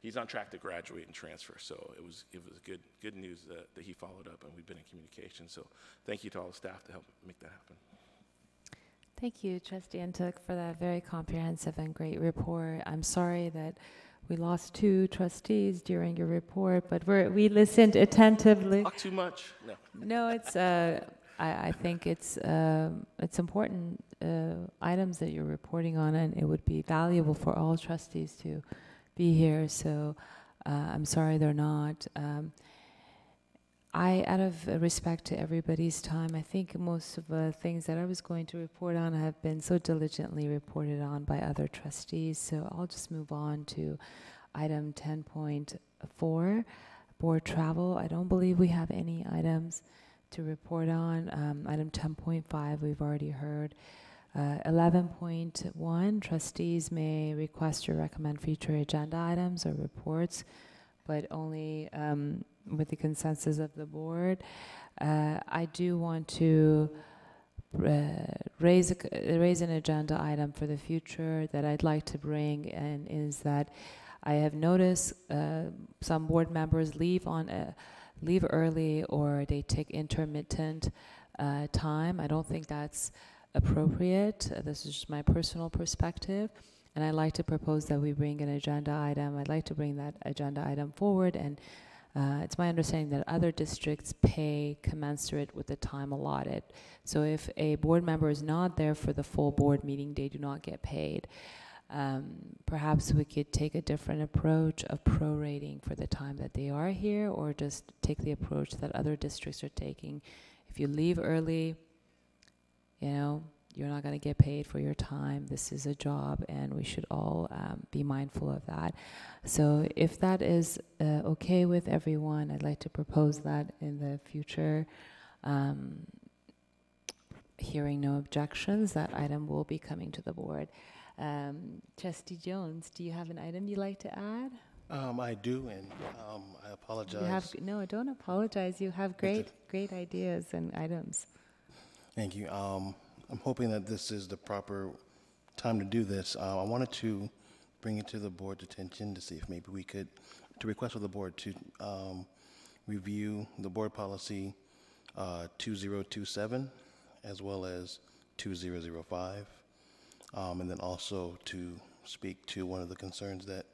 he's on track to graduate and transfer. So it was good news that he followed up, and we've been in communication. So thank you to all the staff to help make that happen. Thank you, Trustee Ntuk, for that very comprehensive and great report. I'm sorry that we lost 2 trustees during your report, but we listened attentively. Talk too much? No. No, it's. I think it's important items that you're reporting on, and it would be valuable for all trustees to be here. So I'm sorry they're not. Out of respect to everybody's time, I think most of the things that I was going to report on have been so diligently reported on by other trustees. So I'll just move on to item 10.4, board travel. I don't believe we have any items to report on. Item 10.5, we've already heard. 11.1, trustees may request or recommend future agenda items or reports, but only with the consensus of the board. I do want to raise an agenda item for the future that I'd like to bring, and is that I have noticed some board members leave early, or they take intermittent time. I don't think that's appropriate. This is just my personal perspective, and I'd like to propose that we bring an agenda item. I'd like to bring that agenda item forward, and it's my understanding that other districts pay commensurate with the time allotted. So if a board member is not there for the full board meeting, they do not get paid. Perhaps we could take a different approach of prorating for the time that they are here, or just take the approach that other districts are taking. If you leave early, you're not going to get paid for your time. This is a job, and we should all be mindful of that. So if that is okay with everyone, I'd like to propose that in the future. Hearing no objections, that item will be coming to the board. Trustee Jones, do you have an item you'd like to add? I do, and I apologize. No, don't apologize. You have great ideas and items. Thank you. I'm hoping that this is the proper time to do this. I wanted to bring it to the board's attention to see if maybe we could, to request of the board to review the board policy 2027 as well as 2005, and then also to speak to one of the concerns that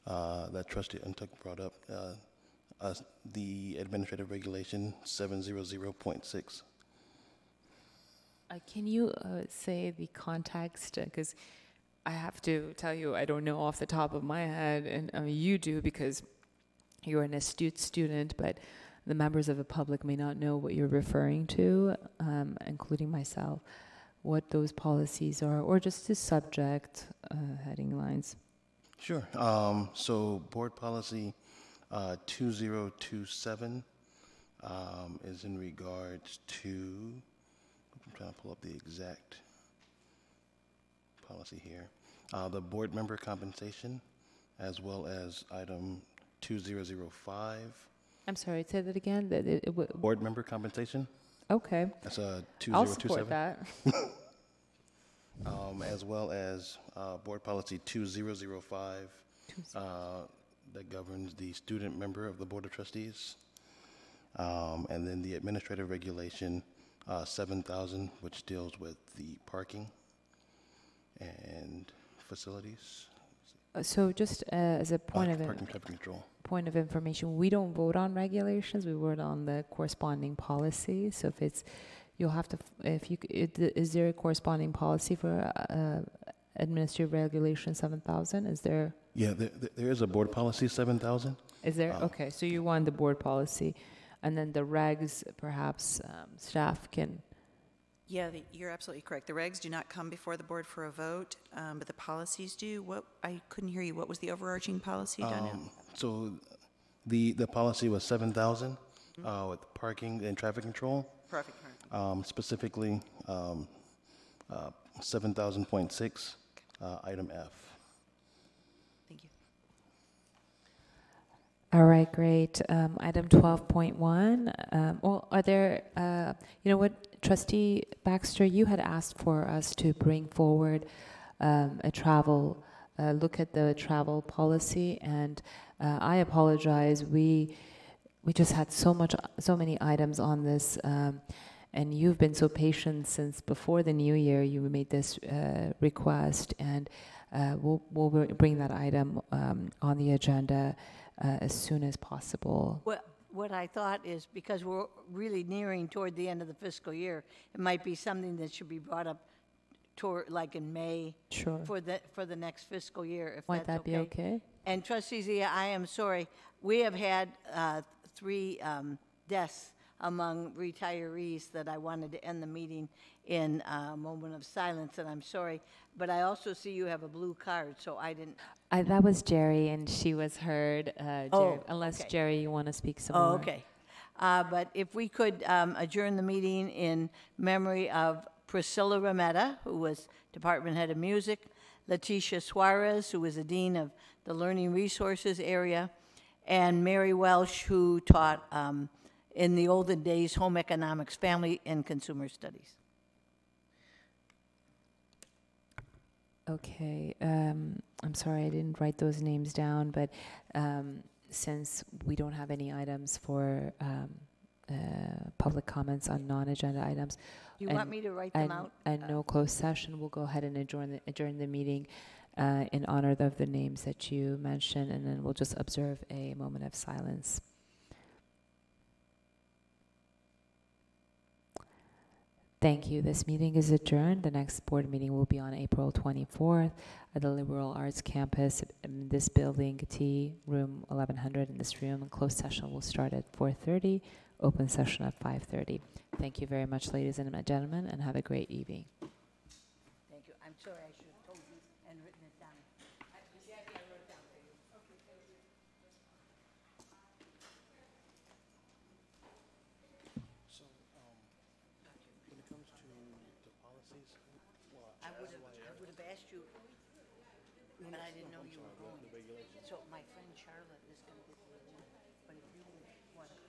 that Trustee Ntuk brought up, the administrative regulation 700.6. Can you say the context? Because I have to tell you, I don't know off the top of my head, and you do because you're an astute student, but the members of the public may not know what you're referring to, including myself, what those policies are, or just the subject heading lines. Sure. So board policy 2027 is in regards to, I'm trying to pull up the exact policy here. the board member compensation, as well as item 2005. I'm sorry, say that again. Board member compensation. Okay. That's a 2027. I'll support that. As well as board policy 2005 that governs the student member of the Board of Trustees. And then the administrative regulation 7000, which deals with the parking and facilities. So just as a point of parking traffic control. Point of information, we don't vote on regulations. We vote on the corresponding policy. So if it's, you'll have to, is there a corresponding policy for administrative regulation 7000? Is there? Yeah, there is a board policy 7000. Is there? Okay, so you want the board policy, and then the regs, perhaps staff can. Yeah, you're absolutely correct. The regs do not come before the board for a vote, but the policies do. What, I couldn't hear you. What was the overarching policy, Donnell? So the policy was 7000 with parking and traffic control. Perfect. Specifically 7000.6, item F. Thank you. All right, great. Item 12.1. Well, are there, you know what, Trustee Baxter, you had asked for us to bring forward a travel, look at the travel policy, and I apologize. We just had so many items on this, and you've been so patient since before the new year. You made this request, and we'll bring that item on the agenda as soon as possible. Well, what I thought is, because we're really nearing toward the end of the fiscal year, it might be something that should be brought up toward, like in May. Sure. For the next fiscal year, if Might that's that be okay? And Trustee Zia, I am sorry, we have had 3 deaths among retirees that I wanted to end the meeting in a moment of silence, and I'm sorry, but I also see you have a blue card, so I didn't. That was Jerry, and she was heard. Jerry, unless, okay. Jerry, you want to speak some more. Okay. But if we could adjourn the meeting in memory of Priscilla Rametta, who was Department Head of Music, Leticia Suarez, who was the Dean of the Learning Resources area, and Mary Welsh, who taught in the olden days home economics, family and consumer studies. Okay, I'm sorry I didn't write those names down, but since we don't have any items for public comments on non-agenda items. Do you want me to write them out? And no closed session, we'll go ahead and adjourn the meeting in honor of the names that you mentioned, and then we'll just observe a moment of silence. Thank you. This meeting is adjourned. The next board meeting will be on April 24th at the Liberal Arts Campus in this building, T, room 1100 in this room. And closed session will start at 4:30, open session at 5:30. Thank you very much, ladies and gentlemen, and have a great evening. Thank you. I'm sorry, I should have told you and written it down. I wrote it down for you. Okay, thank you. So, when it comes to the policies, I would have asked you, but I didn't know you were going. So my friend Charlotte is going to get the agenda, but if you want to